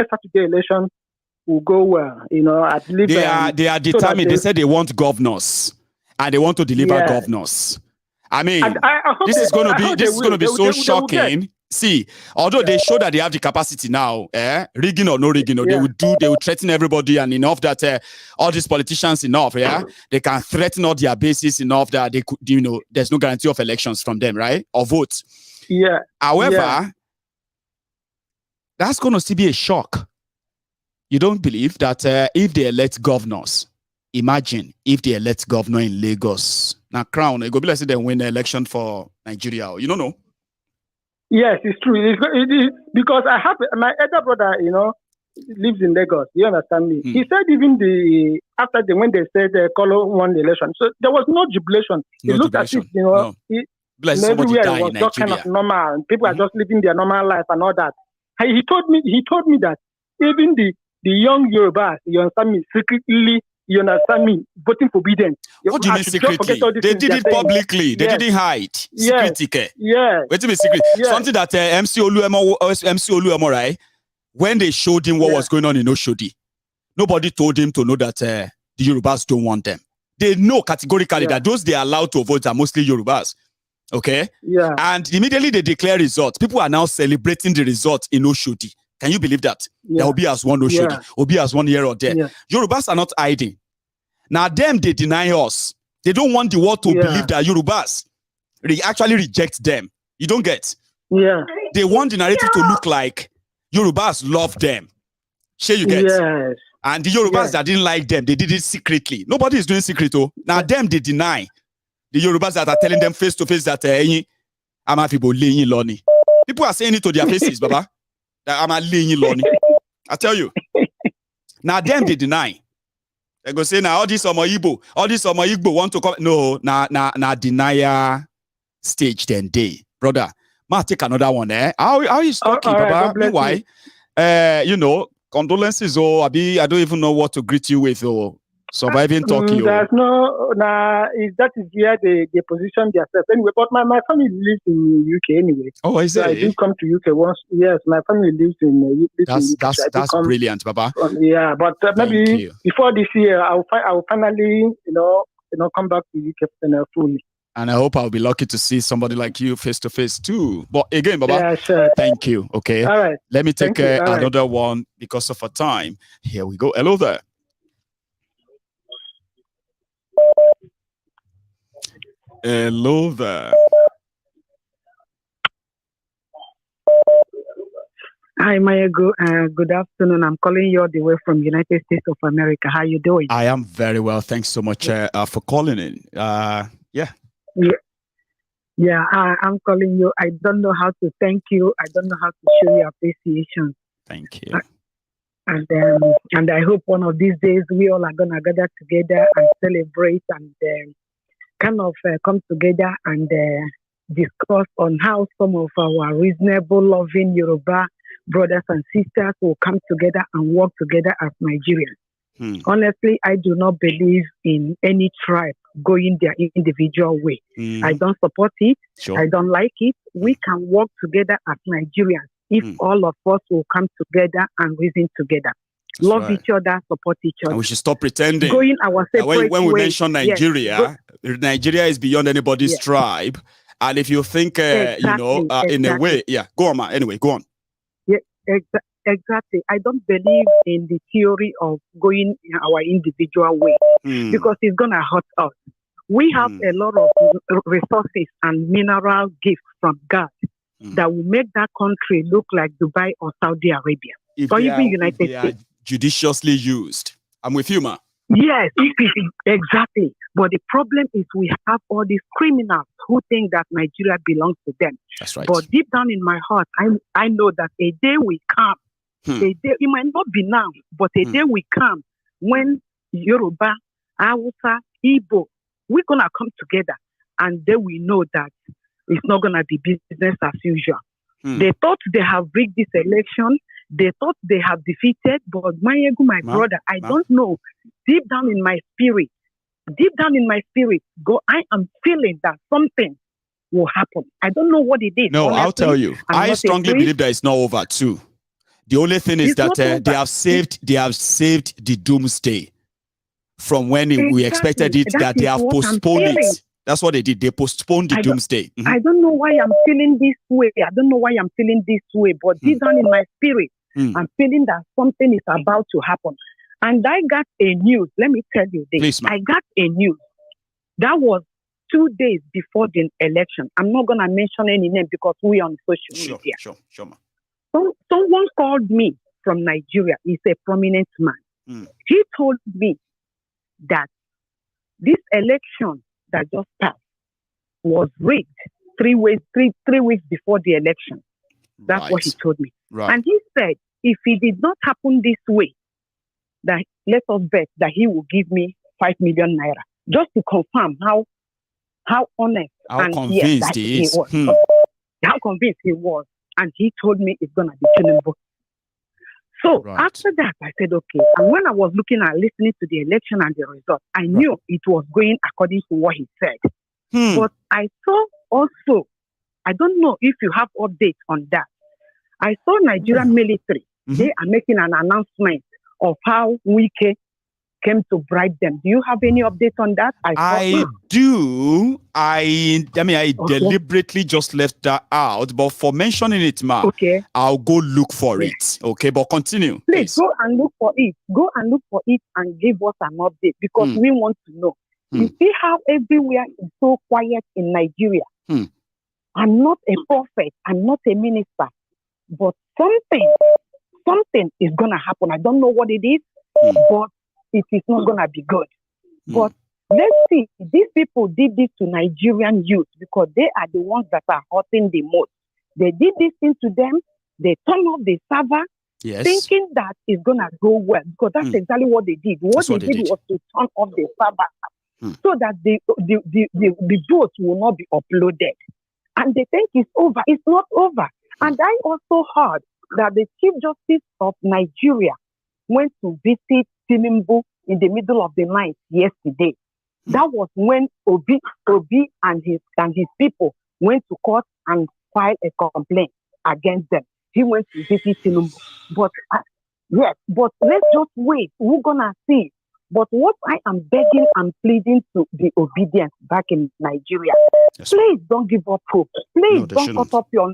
Saturday election will go well. I believe they are determined. They said they want governors and they want to deliver governors. I mean, I this is going to be so shocking. See, although they show that they have the capacity now, rigging or no rigging, they will threaten everybody, and enough that all these politicians enough, they can threaten all their bases enough that they could, there's no guarantee of elections from them, right? Or votes. Yeah. However, that's going to still be a shock. You don't believe that if they elect governors, imagine if they elect governor in Lagos. Now, Crown, it go be like say they win the election for Nigeria. You don't know? Yes, it's true. It is because I have my elder brother, lives in Lagos. You understand me? He said even when they said Kolo won the election, so there was no jubilation. It looked as if everywhere was just kind of normal. People are just living their normal life and all that. He told me that even the young Yorubas, you understand me, secretly. You understand me? Voting for Obidients. What do you mean secretly? They did it publicly. They didn't hide. Secretly. Yeah. Wait till me secret. Something that MC Oluemo, right? When they showed him what was going on in Oshodi, nobody told him to know that the Yorubas don't want them. They know categorically that those they are allowed to vote are mostly Yorubas. Okay? Yeah. And immediately they declare results. People are now celebrating the results in Oshodi. Can you believe that? There will be as one Oshodi, will be as 1 year or there. Yorubas are not hiding. Now, them, they deny us. They don't want the world to believe that Yorubas actually reject them. You don't get? Yeah. They want the narrative to look like Yorubas love them. Sure, you get? Yes. And the Yorubas that didn't like them, they did it secretly. Nobody is doing secret, though. Now, them, they deny. The Yorubas that are telling them face to face that people are saying it to their faces, Baba. I'm a leaning Lonnie. I tell you. Now them they deny. They go say now all this Igbo want to come. No, na denier stage then day. Brother, ma take another one How is talking, Baba? Meanwhile, condolences I don't even know what to greet you with surviving Tokyo. There's that is where they position themselves anyway. But my family lives in UK anyway. Oh, is it? I do come to UK once. Yes, my family lives in UK. That's brilliant, Baba. But maybe before this year, I'll finally come back to UK fully. And I hope I'll be lucky to see somebody like you face to face too. But again, Baba, thank you. Okay. All right. Let me take another one because of our time. Here we go. Hello there. Hello there. Hi, Mayago. Good afternoon. I'm calling you all the way from United States of America. How you doing? I am very well. Thanks so much for calling in. I'm calling you. I don't know how to thank you. I don't know how to show you appreciation. Thank you. And I hope one of these days we all are gonna gather together and celebrate and kind of come together and discuss on how some of our reasonable, loving Yoruba brothers and sisters will come together and work together as Nigerians. Honestly, I do not believe in any tribe going their individual way. I don't support it. Sure. I don't like it. We can work together as Nigerians if all of us will come together and reason together. Love each other, support each other. And we should stop pretending. Going our separate when we ways. mention Nigeria, Nigeria is beyond anybody's tribe. And if you think, in a way, go on, man. Anyway, go on. Yeah, exactly. I don't believe in the theory of going our individual way because it's going to hurt us. We have a lot of resources and mineral gifts from God that will make that country look like Dubai or Saudi Arabia. Or even United States. Judiciously used. I'm with you, ma. Yes, exactly. But the problem is we have all these criminals who think that Nigeria belongs to them. That's right. But deep down in my heart, I know that a day will come. A day, it might not be now, but a day will come when Yoruba, Hausa, Igbo, we're going to come together and then we know that it's not going to be business as usual. They thought they have rigged this election. They thought they have defeated, but my brother, I don't know. Deep down in my spirit, I am feeling that something will happen. I don't know what it is. No, honestly, I'll tell you. I strongly believe that it's not over too. The only thing is that they have saved the doomsday from when we expected it, that they have postponed it. That's what they did. They postponed the doomsday. I don't know why I'm feeling this way. But deep down in my spirit, I'm feeling that something is about to happen. And I got a news. Let me tell you this. Please, I got a news. That was 2 days before the election. I'm not going to mention any name because we're on social media. Sure, ma. Someone called me from Nigeria. He's a prominent man. He told me that this election that just passed was rigged 3 weeks before the election. That's what he told me. Right. And he said, if it did not happen this way, that let us bet that he will give me 5 million naira, just to confirm how honest and convinced he is. How convinced he was. And he told me it's going to be Tinubu. So after that, I said, okay. And when I was listening to the election and the result, I knew it was going according to what he said. But I saw also, I don't know if you have updates on that. I saw Nigerian military. They are making an announcement of how Wike came to bribe them. Do you have any update on that? I do. I deliberately just left that out, but for mentioning it, ma, I'll go look for it. Okay, but continue. Please go and look for it. Go and look for it and give us an update because we want to know. You see how everywhere is so quiet in Nigeria. I'm not a prophet. I'm not a minister, but something is going to happen. I don't know what it is, but it is not going to be good. But let's see, these people did this to Nigerian youth because they are the ones that are hurting the most. They did this thing to them. They turned off the server, thinking that it's going to go well because that's exactly what they did. What they did was to turn off the server so that the votes will not be uploaded. And they think it's over. It's not over. And I also heard that the Chief Justice of Nigeria went to visit Tinubu in the middle of the night yesterday. That was when Obi and his people went to court and filed a complaint against them. He went to visit Tinubu. But but let's just wait. We're gonna see. But what I am begging and pleading to the Obidients back in Nigeria, please don't give up hope. Please don't cut up your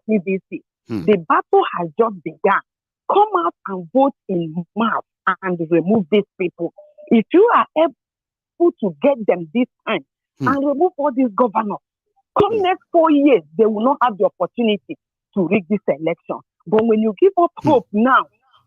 PVC. The battle has just begun. Come out and vote in mass and remove these people. If you are able to get them this time and remove all these governors, come next 4 years, they will not have the opportunity to rig this election. But when you give up hope now,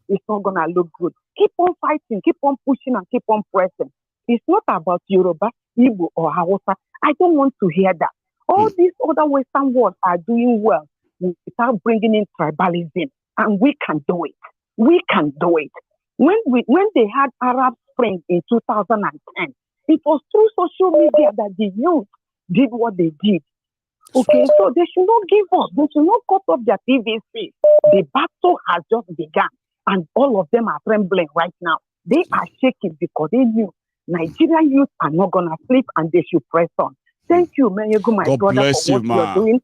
it's not going to look good. Keep on fighting, keep on pushing, and keep on pressing. It's not about Yoruba, Igbo, or Hausa. I don't want to hear that. All these other Western worlds are doing well without bringing in tribalism, and we can do it. We can do it. When they had Arab Spring in 2010, it was through social media that the youth did what they did. Okay, so they should not give up. They should not cut off their PVC. The battle has just begun. And all of them are trembling right now. They are shaking because they knew Nigerian youth are not going to sleep and they should press on. Thank you, Menyego, my God brother, bless for what you're doing.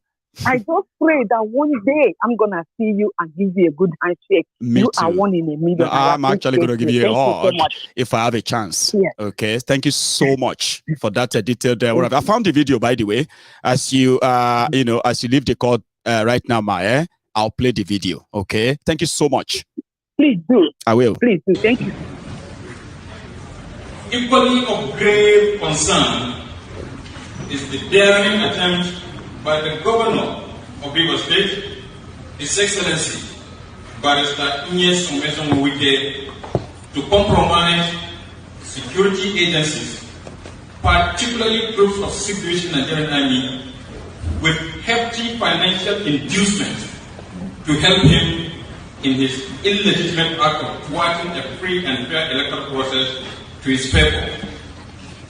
I just pray that one day I'm going to see you and give you a good handshake. You are one in a million. I'm actually going to give you a hug if I have a chance. Okay, thank you so much for that detailed. I found the video, by the way, as you as you leave the call right now, Maya. I'll play the video. Okay, thank you so much. Please do. I will. Please do. Thank you. Equally of grave concern is the daring attempt by the governor of River State, His Excellency Barrister Wike, to compromise security agencies, particularly groups of secret Nigerian army, with hefty financial inducement to help him in his illegitimate act of thwarting a free and fair electoral process to his favor,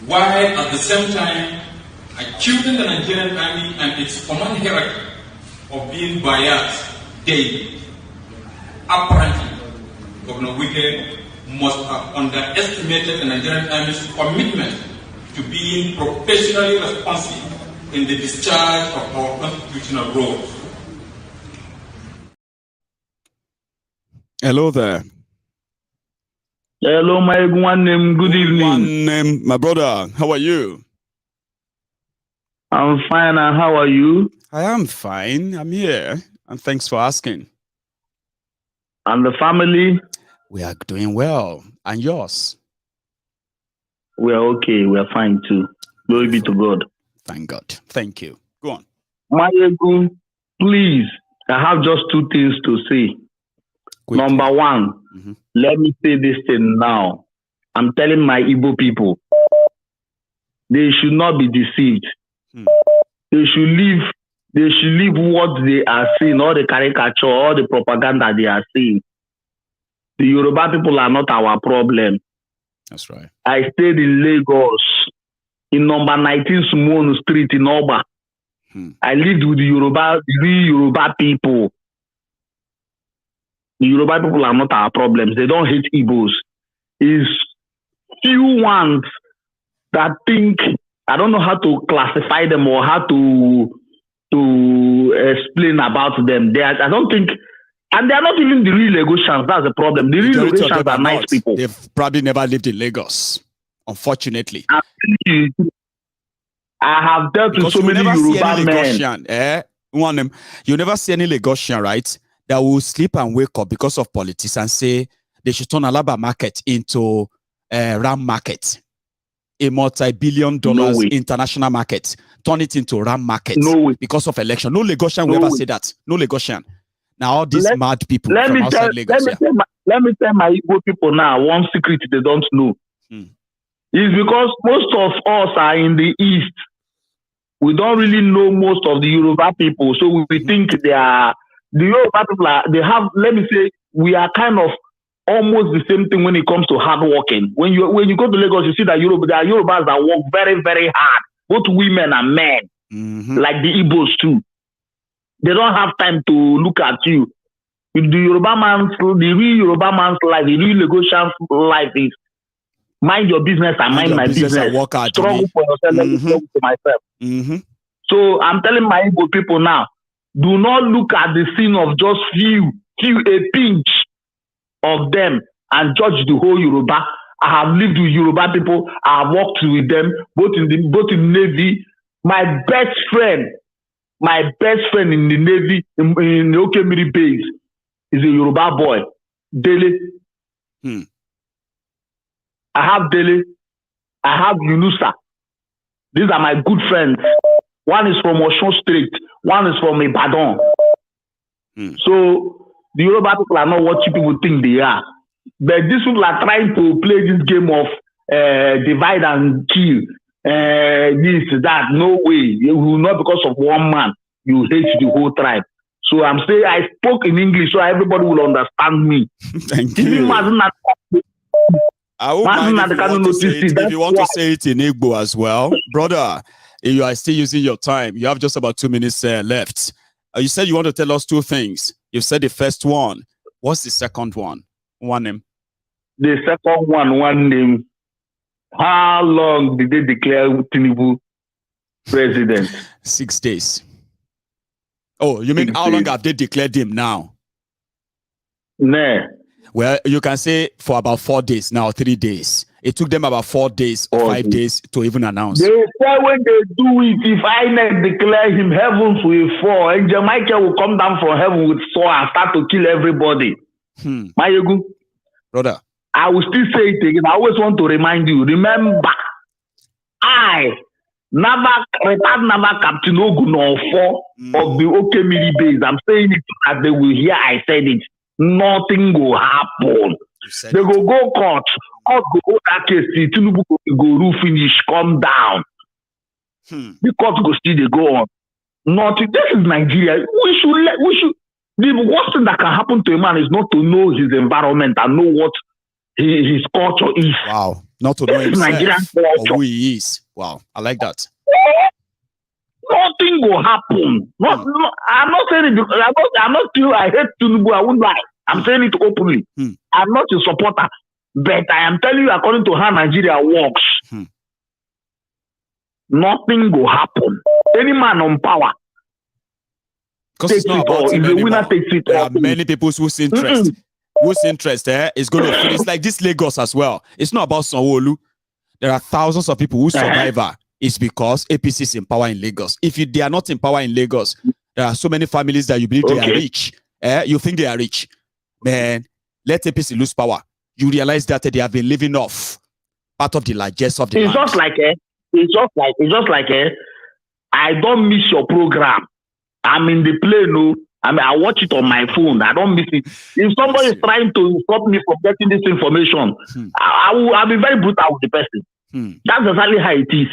while at the same time accusing the Nigerian army and its command hierarchy of being biased daily. Apparently, Governor Wike must have underestimated the Nigerian army's commitment to being professionally responsive in the discharge of our constitutional roles. Hello there. Hello, my one name. Good evening. My brother. How are you? I'm fine, and how are you? I am fine. I'm here, and thanks for asking. And the family? We are doing well. And yours? We are okay. We are fine too. Glory be to God. Thank God. Thank you. Go on. Mayegu, please, I have just two things to say. Quickly. Number one, let me say this thing now. I'm telling my Igbo people, they should not be deceived. They should leave what they are seeing, all the caricature, all the propaganda they are seeing. The Yoruba people are not our problem. That's right. I stayed in Lagos, in number 19 Sanwoolu Street in Oba. I lived with the real Yoruba people. The Yoruba people are not our problems. They don't hate Igbos. It's few ones that think, I don't know how to classify them or how to explain about them. I don't think, and they are not even the real Lagosians. That's the problem. The real Lagosians are nice people. They've probably never lived in Lagos, unfortunately. I have dealt with so many Yoruba men. You never see any Lagosian, right, that will sleep and wake up because of politics and say they should turn Alaba market into Ram market, a multi-billion-dollar international market. Turn it into Ram market because of election. No Lagosian will ever say that. No Lagosian. Now all these mad people from outside Lagos. Let me tell my Igbo people now one secret they don't know. It's because most of us are in the East. We don't really know most of the Yoruba people. So we think the Yoruba people they have, let me say, we are kind of almost the same thing when it comes to hard working. When you go to Lagos, you see that there are Yorubas that work very, very hard, both women and men, like the Igbos too. They don't have time to look at you. The real Yoruba man's life, the real Lagosian's life is mind your business and mind my business. Struggle for yourself, let me struggle for myself. So I'm telling my Igbo people now, do not look at the scene of just a pinch of them and judge the whole Yoruba. I have lived with Yoruba people. I have worked with them, both in Navy. My best friend in the Navy, in the Okemiri base, is a Yoruba boy, Dele. I have Dele. I have Yunusa. These are my good friends. One is from Osun State. One is from Ibadan. So the Yoruba people are not what you people think they are. But these people are trying to play this game of divide and kill. This, that. No way. You will not, because of one man, you hate the whole tribe. So I'm saying I spoke in English so everybody will understand me. Thank you. I won't mind if you want to say it in Igbo as well. Brother, you are still using your time. You have just about 2 minutes left. You said you want to tell us two things. You said the first one. What's the second one? One name. The second one name. How long did they declare Tinubu president? 6 days. Oh, you mean how long have they declared him now? Nah. Well, you can say for about 4 days now, 3 days. It took them about 4 days or 5 days to even announce. They say when they do it, if INEC declare him, heavens will fall. And Jamaica will come down from heaven with sword and start to kill everybody. Mayegu. Brother. I will still say it again. I always want to remind you. Remember, retired Naval Captain Ogunofo of the Okemiri base. I'm saying it so that they will hear I said it. Nothing will happen. They will go court. Or go that case. Tinubu go roof finish. Come down. The court go still they go on. Nothing. This is Nigeria. We should. The worst thing that can happen to a man is not to know his environment and know what his culture is. Wow. Not to know himself or who he is. Wow. I like that. Nothing will happen. I'm not saying it because I hate Tinubu. I won't lie. I'm saying it openly. I'm not a supporter. But I am telling you, according to how Nigeria works, nothing will happen. Any man on power. Because it's not about him anymore. There are many people whose interest is going to finish. It's like this Lagos as well. It's not about Sanwoolu. There are thousands of people who survive is because APC is in power in Lagos. If they are not in power in Lagos, there are so many families that you believe they are rich. You think they are rich. Man, let APC lose power. You realize that they have been living off part of the largest of the land. It's just like I don't miss your program. I'm in the plane, no. I watch it on my phone. I don't miss it. If somebody is trying to stop me from getting this information, I'll be very brutal with the person. That's exactly how it is.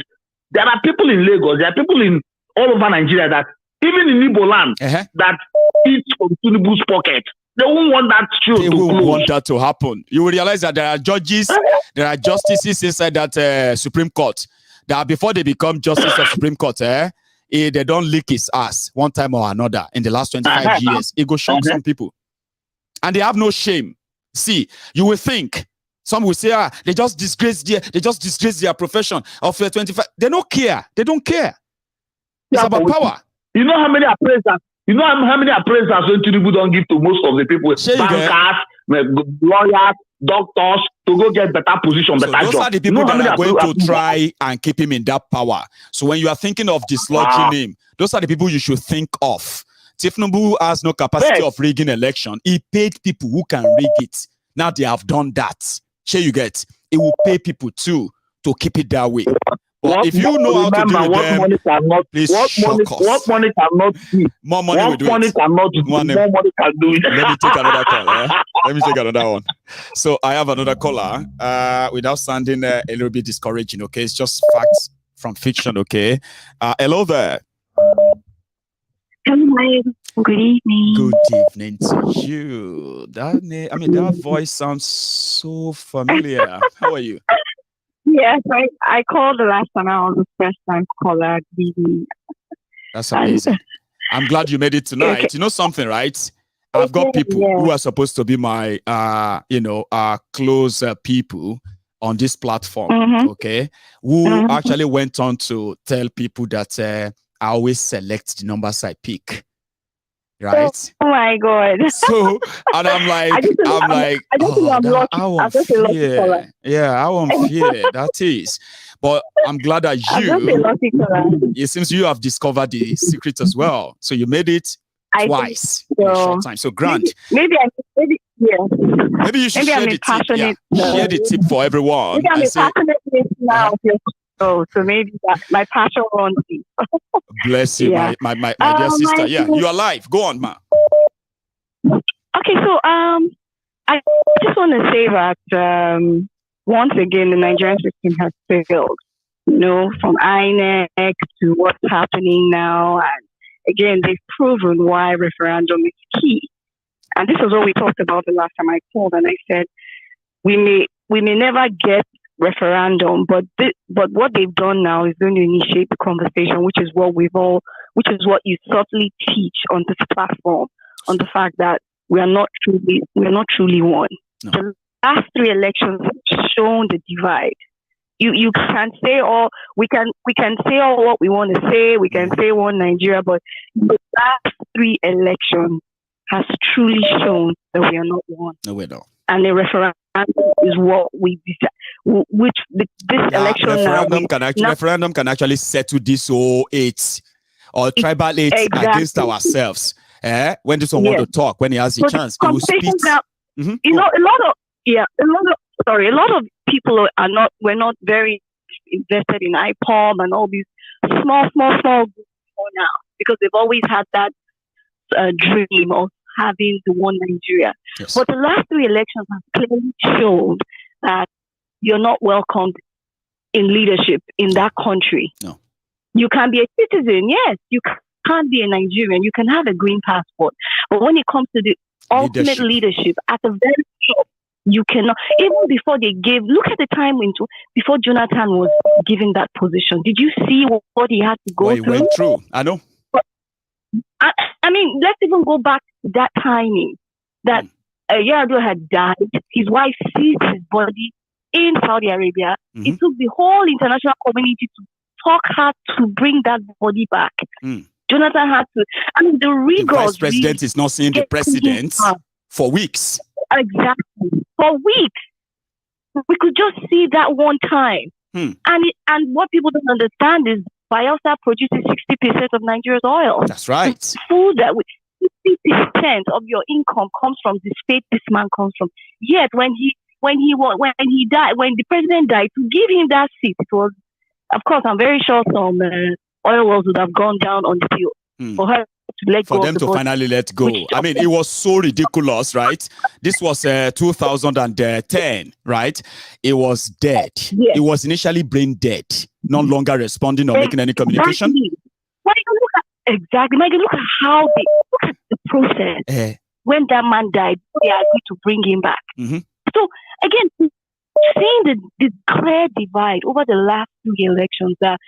There are people in Lagos, there are people in all over Nigeria that, even in Igbo land, that eat from Tinubu's pocket. They won't want that They won't want that to happen. You will realize that there are judges, there are justices inside that Supreme Court, that before they become justice of Supreme Court, they don't lick his ass one time or another in the last 25 years. It go shock some people. And they have no shame. See, you will think, some will say, they just disgrace their profession of 25. They don't care. They don't care. It's about power. You know how many appraisers? You know how many appraisers Tinubu don't give to most of the people? Bankers, lawyers, doctors, to go get better position, better those job. Are the people that are going to try and keep him in that power. So when you are thinking of dislodging him, those are the people you should think of. Tinubu has no capacity of rigging election. He paid people who can rig it. Now they have done that. Sure, you get. It will pay people too to keep it that way. But if you know how to do it, please shock us. What money cannot do? More money will do it. More money can do it. Let me take another call. Let me take another one. So I have another caller. Without sounding a little bit discouraging, okay? It's just facts from fiction, okay? Hello there. Hello. Good evening. Good evening to you. That voice sounds so familiar. How are you? Yes, I called the last time. I was the first time caller. That's amazing. I'm glad you made it tonight. Okay. You know something, right? I've got people who are supposed to be my, close people on this platform, okay? Who actually went on to tell people that I always select the numbers I pick. Right? Oh my God! So, and I'm like, I won't fear. Yeah, I won't fear. That is. But I'm glad that it seems you have discovered the secret as well. So you made it twice in a short time. So grand. Maybe you should share the tip. Yeah. Share the tip for everyone. Maybe I'm passionate now. So maybe my passion runs deep. Bless you, my dear sister. Yeah, you're alive. Go on, ma. Okay, so I just want to say that once again the Nigerian system has failed. You know, from INEC to what's happening now, and again they've proven why referendum is key. And this is what we talked about the last time I called, and I said we may never get referendum, but what they've done now is going to initiate the conversation, which is what you subtly teach on this platform, on the fact that we are not truly one. No. The last 3 elections have shown the divide. You can say we can say all what we want to say, we can say one Nigeria, but the last 3 elections has truly shown that we are not one. No, we don't. And the referendum is what we decide. Election referendum can actually settle this whole AIDS or tribal AIDS against ourselves. When this one want to talk, when he has the chance, he will speak. You know, a lot of people we're not very invested in IPOM and all these small groups now, because they've always had that dream of having the one Nigeria. Yes. But the last 3 elections have clearly shown that you're not welcomed in leadership in that country. No. You can be a citizen, yes. You can't be a Nigerian. You can have a green passport. But when it comes to the ultimate leadership at the very top, you cannot. Even before look at the time before Jonathan was given that position. Did you see what he had to go through? He went through. I know. I mean, let's even go back to that timing that a year ago had died. His wife seized his body in Saudi Arabia. It took the whole international community to talk hard to bring that body back. Jonathan had to. I mean, the rigors. The vice president is not seeing the president for weeks. Exactly. For weeks. We could just see that one time. And what people don't understand is Bielsa produces 60% of Nigeria's oil. That's right. It's food that 60% of your income comes from the state this man comes from. Yet when he died, when the president died, to give him that seat, it was, of course, I'm very sure some oil wells would have gone down on the field for her to let go. For them to finally let go. I mean, it was so ridiculous, right? This was 2010, right? It was dead. Yes. It was initially brain dead, no longer responding or making any communication. Exactly. Look at how they look at the process. When that man died, they agreed to bring him back. So again, seeing the clear divide over the last 2 elections that,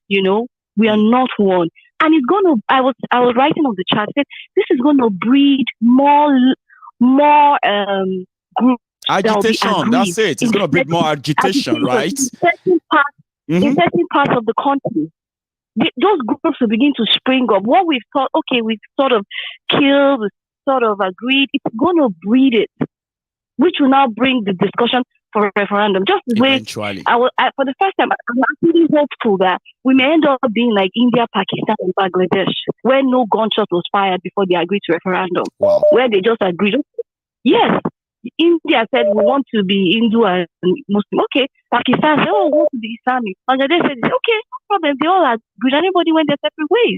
we are not one. And it's going to, I was writing on the chat, said this is going to breed more groups. Agitation, that's it. It's going to breed more agitation, right? In certain parts of the country. Those groups will begin to spring up. What we've thought, okay, we've sort of killed, we've sort of agreed, it's going to breed it, which will now bring the discussion for referendum. Just the way, for the first time, I'm actually hopeful that we may end up being like India, Pakistan, and Bangladesh, where no gunshot was fired before they agreed to referendum, where they just agreed. Yes, India said we want to be Hindu and Muslim. Okay, Pakistan said, we want to be Islamic. Bangladesh said, okay, no problem. They all agreed. Everybody went their separate ways.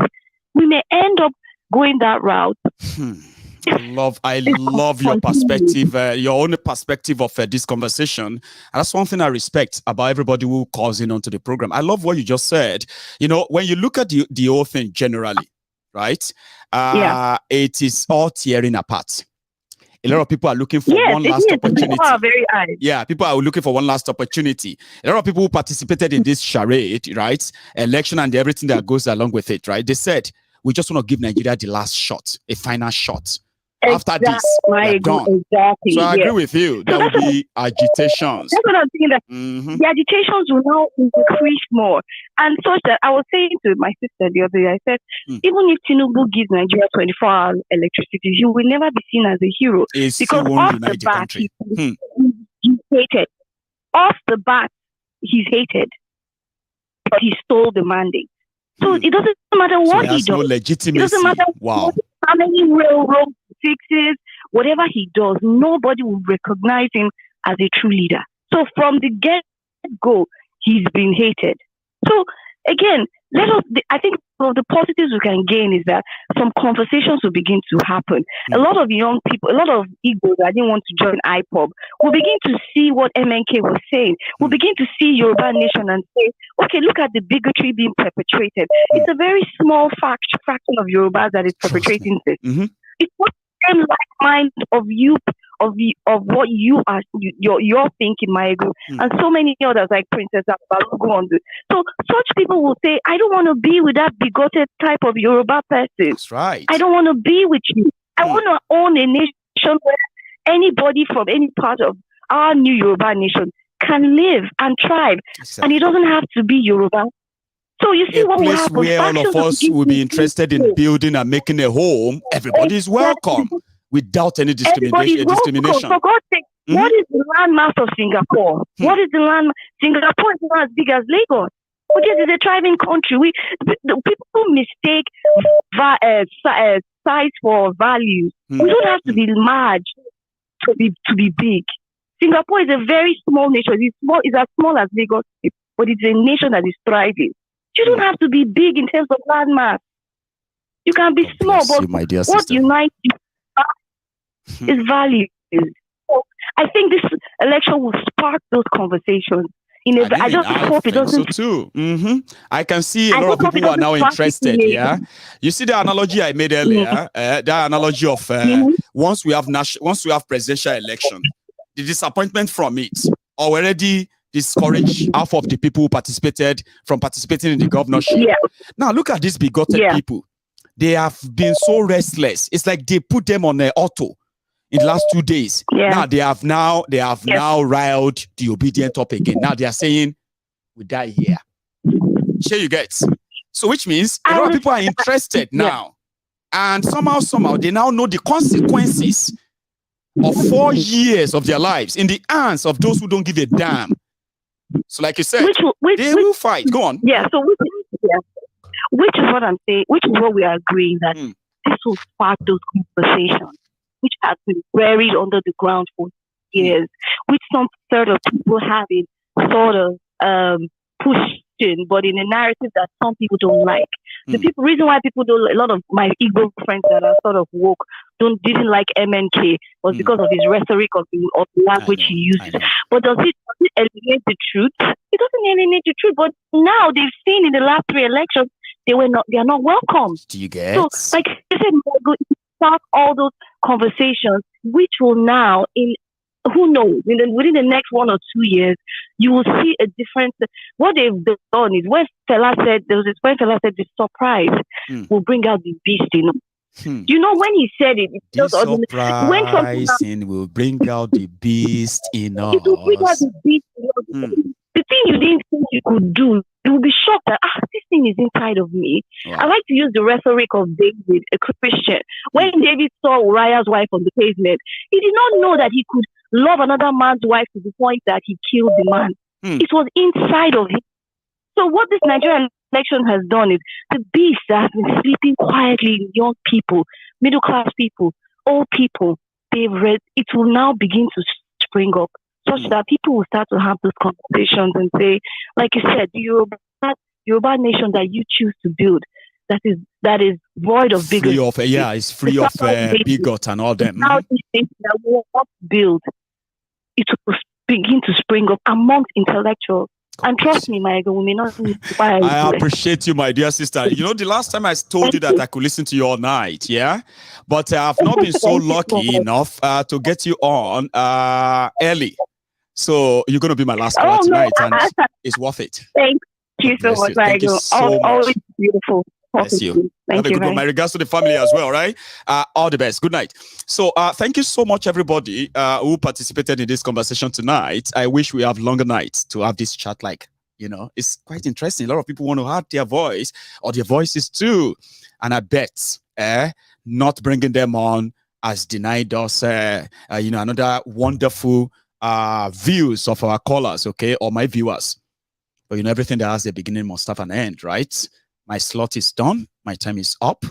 We may end up going that route. I love your perspective, your own perspective of this conversation. And that's one thing I respect about everybody who calls in onto the program. I love what you just said. When you look at the whole thing generally, right? It is all tearing apart. A lot of people are looking for one last opportunity. People are very eyes. Yeah, people are looking for one last opportunity. A lot of people who participated in this charade, right? Election and everything that goes along with it, right? They said, we just want to give Nigeria the last shot, a final shot. After this, we're done. Exactly. So I agree with you. There will be agitations. That's what I'm saying. That the agitations will now increase more. And such that I was saying to my sister the other day, I said, even if Tinubu gives Nigeria 24-hour electricity, he will never be seen as a hero. Because off the bat, he's hated. Off the bat, he's hated. But he stole the mandate. So it doesn't matter what he does. No legitimacy. It doesn't matter how many railroads fixes, whatever he does, nobody will recognize him as a true leader. So from the get-go, he's been hated. So again, I think one of the positives we can gain is that some conversations will begin to happen. A lot of young people, a lot of egos that didn't want to join IPOB will begin to see what MNK was saying. We'll begin to see Yoruba Nation and say, okay, look at the bigotry being perpetrated. It's a very small fraction of Yorubas that is perpetrating this. It's not the same like mind of you, of what you are, you're thinking, my group, and so many others like Princess Abalugo on this. So such people will say, I don't want to be with that bigoted type of Yoruba person. That's right. I don't want to be with you. I want to own a nation where anybody from any part of our new Yoruba nation can live and thrive, and it doesn't have to be Yoruba. So you see what will happen. Where all of us will be interested in building and making a home. Everybody is welcome. Without any discrimination. For God's sake, what is the landmass of Singapore? What is the land? Singapore is not as big as Lagos. But this is a thriving country. The people mistake size for values. We don't have to be large to be big. Singapore is a very small nation. It's as small as Lagos, but it's a nation that is thriving. You don't have to be big in terms of landmass. You can be small, but what unites you is values. So I think this election will spark those conversations. I just hope it doesn't. So too. I can see a lot of people who are now interested. Yeah, you see the analogy I made earlier. That analogy of once we have presidential election, the disappointment from it already discouraged half of the people who participated from participating in the governorship. Yeah. Now look at these bigoted people. They have been so restless. It's like they put them on auto in the last 2 days. Now they have now riled the Obidients up again. Now they are saying we die here. Sure you get. So which means a lot of people are interested now. And somehow they now know the consequences of 4 years of their lives in the hands of those who don't give a damn. So, like you said, they will fight. Go on. Yeah. So, which is what I'm saying. Which is what we are agreeing that this will spark those conversations, which have been buried under the ground for years, which some sort of people have been sort of pushing, but in a narrative that some people don't like. The reason why people don't, a lot of my Igbo friends that are sort of woke didn't like MNK was because of his rhetoric of the language he uses. But does it eliminate the truth? It doesn't eliminate the truth. But now they've seen in the last 3 elections they are not welcome. Do you get? So, like I said, start all those conversations, which will now who knows, within the next 1 or 2 years, you will see a difference. What they've done is when Fela said, the surprise will bring out the beast, You know, when he said it, the surprising will bring out the beast in us. It will bring out the beast in us. The thing you didn't think you could do, you will be shocked that this thing is inside of me. Wow. I like to use the rhetoric of David, a Christian. When David saw Uriah's wife on the pavement, he did not know that he could love another man's wife to the point that he killed the man. It was inside of him. So what this Nigerian election has done is the beast that has been sleeping quietly in young people, middle class people, old people, it will now begin to spring up, such that people will start to have those conversations and say, like you said, the Yoruba nation that you choose to build, that is void of bigotry. It's free of bigot and all them. Now these things that we want to build, it will begin to spring up amongst intellectuals. And trust me, my God, we may not need to buy. I appreciate you, my dear sister. You know, the last time I told you that I could listen to you all night, yeah? But I've not been so lucky enough to get you on early. So you're going to be my last caller tonight, and it's worth it. Thank you so much, my God. Always beautiful. Bless you. Thank you. My regards to the family as well, right? All the best. Good night. So thank you so much, everybody who participated in this conversation tonight. I wish we have longer nights to have this chat. It's quite interesting. A lot of people want to have their voice or their voices too. And I bet not bringing them on has denied us, another wonderful views of our callers, okay, or my viewers. But everything that has a beginning must have an end, right? My slot is done. My time is up.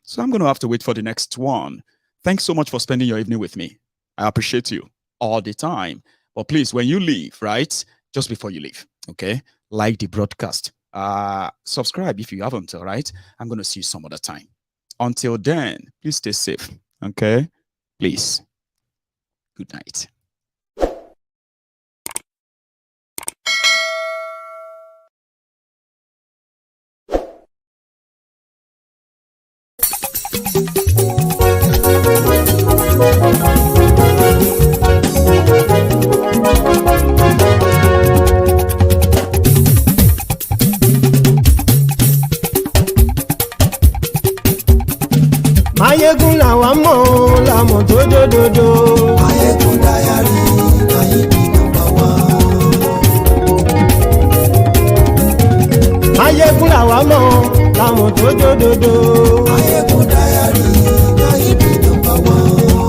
So I'm going to have to wait for the next one. Thanks so much for spending your evening with me. I appreciate you all the time. But please, when you leave, right, just before you leave, okay, like the broadcast. Subscribe if you haven't, all right? I'm going to see you some other time. Until then, please stay safe, okay? Please. Good night. Mayegun làwọn mọ̀ làmọ̀ tó dòdòdò. Mayegun dayari Nayibi #1. Mayegun làwọn mọ̀ làmọ̀ tó dòdòdò. Mayegun dayari Nayibi #1.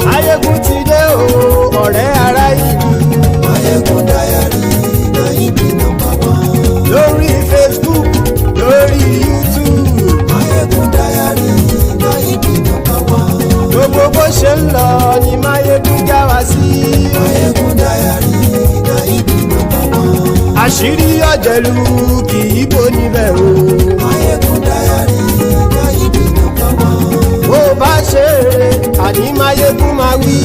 Mayegun ti dé o ọ̀rẹ́ ara ìlú. Mayegun dayari Nayibi #1. Lórí Facebook, lórí YouTube. Mayegun dayari Nayibi #1. Gbogbo bó ṣe ń lọ ni Mayegun já wa sí. Mayegun dayari Nayibi #1. Àṣírí ọ̀jẹ̀lú kì í bò níbẹ̀ o. Mayegun dayari Nayibi #1. Bó bá ṣe eré àní Mayegun máa wí.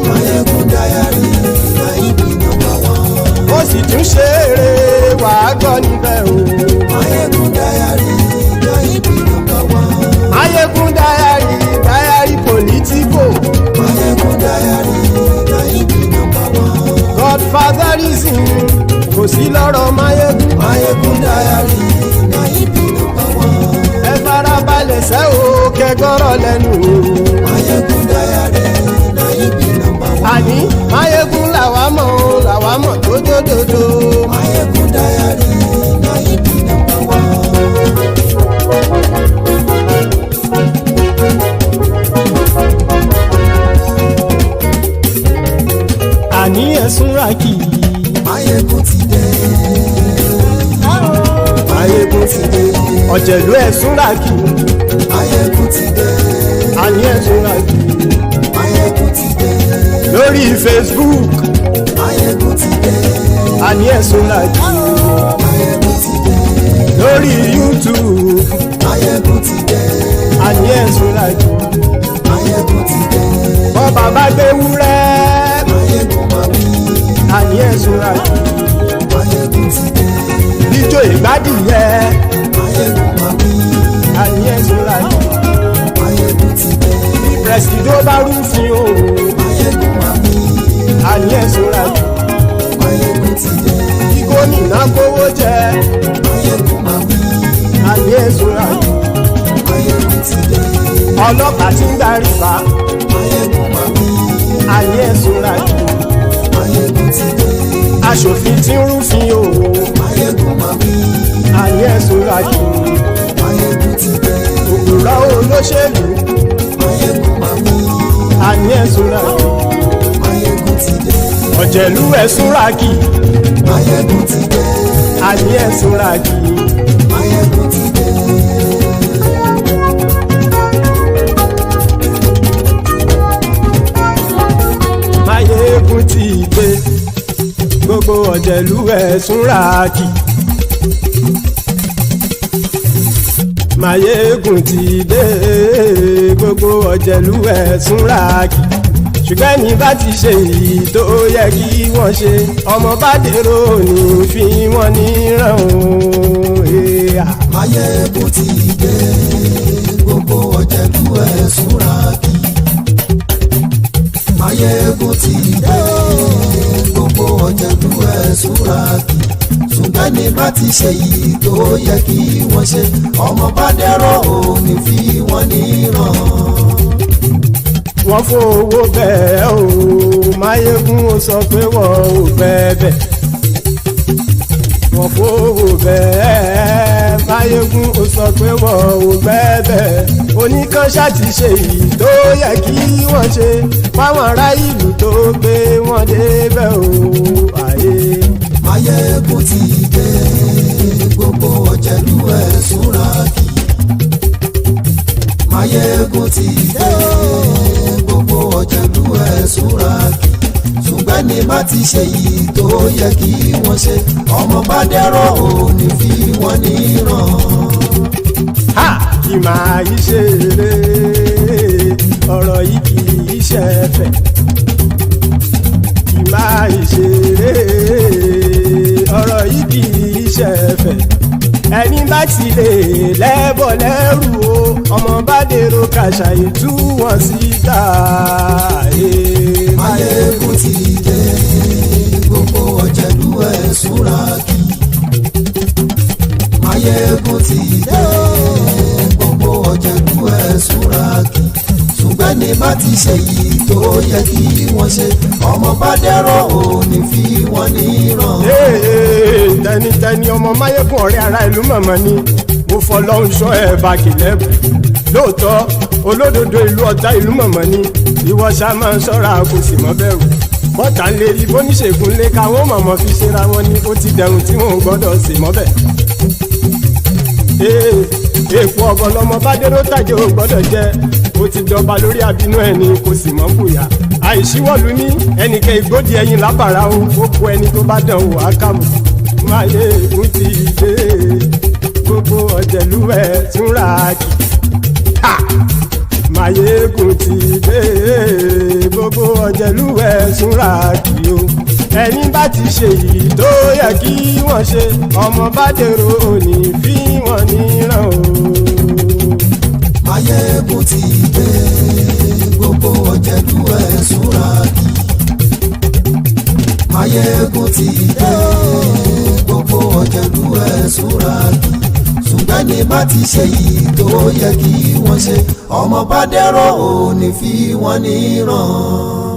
Mayegun dayari Nayibi #1. Ó sì tún ṣe eré wàá gbọ́ níbẹ̀ o. Mayegun dayari Nayibi #1. Mayegun dayari politico. Mayegun dayari Nayibi #1. Godfatherism kò sí lọ́rọ̀ Mayegun. Mayegun dayari Nayibi #1. Ẹ farabalẹ̀ sẹ́ o kẹgọ́rọ̀ lẹ́nu o. Mayegun dayari Nayibi #1. Àní Mayegun làwa mọ̀ tó dòdòdò. Mayegun dayari Nayibi #1. Àní ẹ̀sùn ra kì í. Mayegun ti dé. Máyégún ti dé. Ọ̀jẹ̀lú ẹ̀sùn làkì. Máyégún ti dé. Àní ẹ̀sùn làkì. Máyégún ti dé. Lórí Facebook. Máyégún ti dé. Àní ẹ̀sùn làkì. Máyégún ti dé. Lórí YouTube. Máyégún ti dé. Àní ẹ̀sùn làkì. Máyégún ti dé. Bọ́ bàbá gbé wúrẹ́. Máyégún máa wí. Àní ẹ̀sùn làkì. Máyégún ti dé. Bíjó ìgbádìyẹ. Máyégún máa wí. Àní ẹ̀sùn làkì. Máyégún ti dé. Bí pẹ̀sìdó bá rúfin o. Máyégún máa wí. Àní ẹ̀sùn làkì. Máyégún ti dé. Bí gómìnà kówó jẹ. Máyégún máa wí. Àní ẹ̀sùn làkì. Máyégún ti dé. Ọlọ́pàá tí ń darí bá. Máyégún máa wí. Àní ẹ̀sùn làkì. Máyégún ti dé. Aṣòfin tí ń rúfin o. Máyégún máa wí. Àní ẹ̀sùn làkì. Máyégún ti dé. Òpùrọ́ olóṣèlú. Máyégún máa wí. Àní ẹ̀sùn làkì. Máyégún ti dé. Ọ̀jẹ̀lú ẹ̀sùn làkì. Máyégún ti dé. Àní ẹ̀sùn làkì. Máyégún ti dé. Máyégún ti dé. Gbogbo ọ̀jẹ̀lú ẹ̀sùn làkì. Máyégún ti dé. Gbogbo ọ̀jẹ̀lú ẹ̀sùn làkì. Ṣùgbọ́n ní bá ti ṣe èyí tó yẹ kí wọ́n ṣe, ọmọ bá dèrò ní fi wọ́n níran o. Máyégún ti dé. Gbogbo ọ̀jẹ̀lú ẹ̀sùn làkì. Máyégún ti dé. Gbogbo ọ̀jẹ̀lú ẹ̀sùn làkì. Ṣùgbọ́n ní bá ti ṣe èyí tó yẹ kí wọ́n ṣe, ọmọ bá dèrò ní fi wọ́n níran. Wọ́n fowó bẹ́ẹ̀ o. Máyégún ó sọ pé wọ́n ò bẹ́ẹ̀. Wọ́n fowó bẹ́ẹ̀. Máyégún ó sọ pé wọ́n ò bẹ́ẹ̀. Oníkanṣá ti ṣe èyí tó yẹ kí wọ́n ṣe fáwọn ará ìlú tó gbé wọn débẹ̀ o. Ayé. Máyégún ti dé. Gbogbo ọ̀jẹ̀lú ẹ̀sùn làkì. Máyégún ti dé. Gbogbo ọ̀jẹ̀lú ẹ̀sùn làkì. Ṣùgbọ́n ní bá ti ṣe yìí tó yẹ kí wọ́n ṣe, ọmọ bá dẹ́rọ̀ ò ní fi wọ́n níran. Kì máa yí ṣeré, ọ̀rọ̀ yìí kì í ṣẹ̀fẹ̀. Kì máa yí ṣeré, ọ̀rọ̀ yìí kì í ṣẹ̀fẹ̀. Ẹni bá ti lè lẹ́bọ̀ lẹ́rù o, ọmọ bá dèrò kàṣà ìtú wọn síta. Máyégún ti dé. Gbogbo ọ̀jẹ̀lú ẹ̀sùn làkì. Máyégún ti dé. Gbogbo ọ̀jẹ̀lú ẹ̀sùn làkì. Ṣùgbọ́n ní bá ti ṣe yìí tó yẹ kí wọ́n ṣe, ọmọ bá dẹ́rọ̀ ò ní fi wọ́n níran. Tẹnitẹni ọmọ Máyégún ọ̀rẹ́ ara ìlú mọ̀mọ́ ni mo fọlọ́run ṣọ́ ẹ̀ bá kìlẹ́bù. Lóòótọ́ olódodo ìlú ọ̀tá ìlú mọ̀mọ́ ni ìwọ ṣá máa ń ṣọ́ra kò sì mọ́ bẹ̀rù. Bọ́tà ń lérí bóníṣègùn lé káwọn mọ̀mọ́ fi ṣera wọn ni ó ti dẹrùn tí wọn ò gbọ́dọ̀ sì mọ́ bẹ̀. Èèpo ọ̀gọ̀ lọmọ bá dérò tàjẹ́ ò gbọ́dọ̀ jẹ́. Ó ti dọba lórí àbínú ẹni kò sì mọ́ bùyà. Àìsíwọ̀lú ní ẹnìkẹ́ ìgbódì ẹyin lábàrá o. Ó kó ẹni tó bá dán o àkàmù. Máyégún ti dé. Gbogbo ọ̀jẹ̀lú ẹ̀sùn làkì. Máyégún ti dé. Gbogbo ọ̀jẹ̀lú ẹ̀sùn làkì o. Ẹni bá ti ṣe yìí tó yẹ kí wọ́n ṣe, ọmọ bá dèrò òní fi wọ́n níran o. Máyégún ti dé. Gbogbo ọ̀jẹ̀lú ẹ̀sùn làkì. Máyégún ti dé. Gbogbo ọ̀jẹ̀lú ẹ̀sùn làkì. Ṣùgbọ́n ní bá ti ṣe yìí tó yẹ kí wọ́n ṣe, ọmọ bá dẹ́rọ̀ ò ní fi wọ́n níran.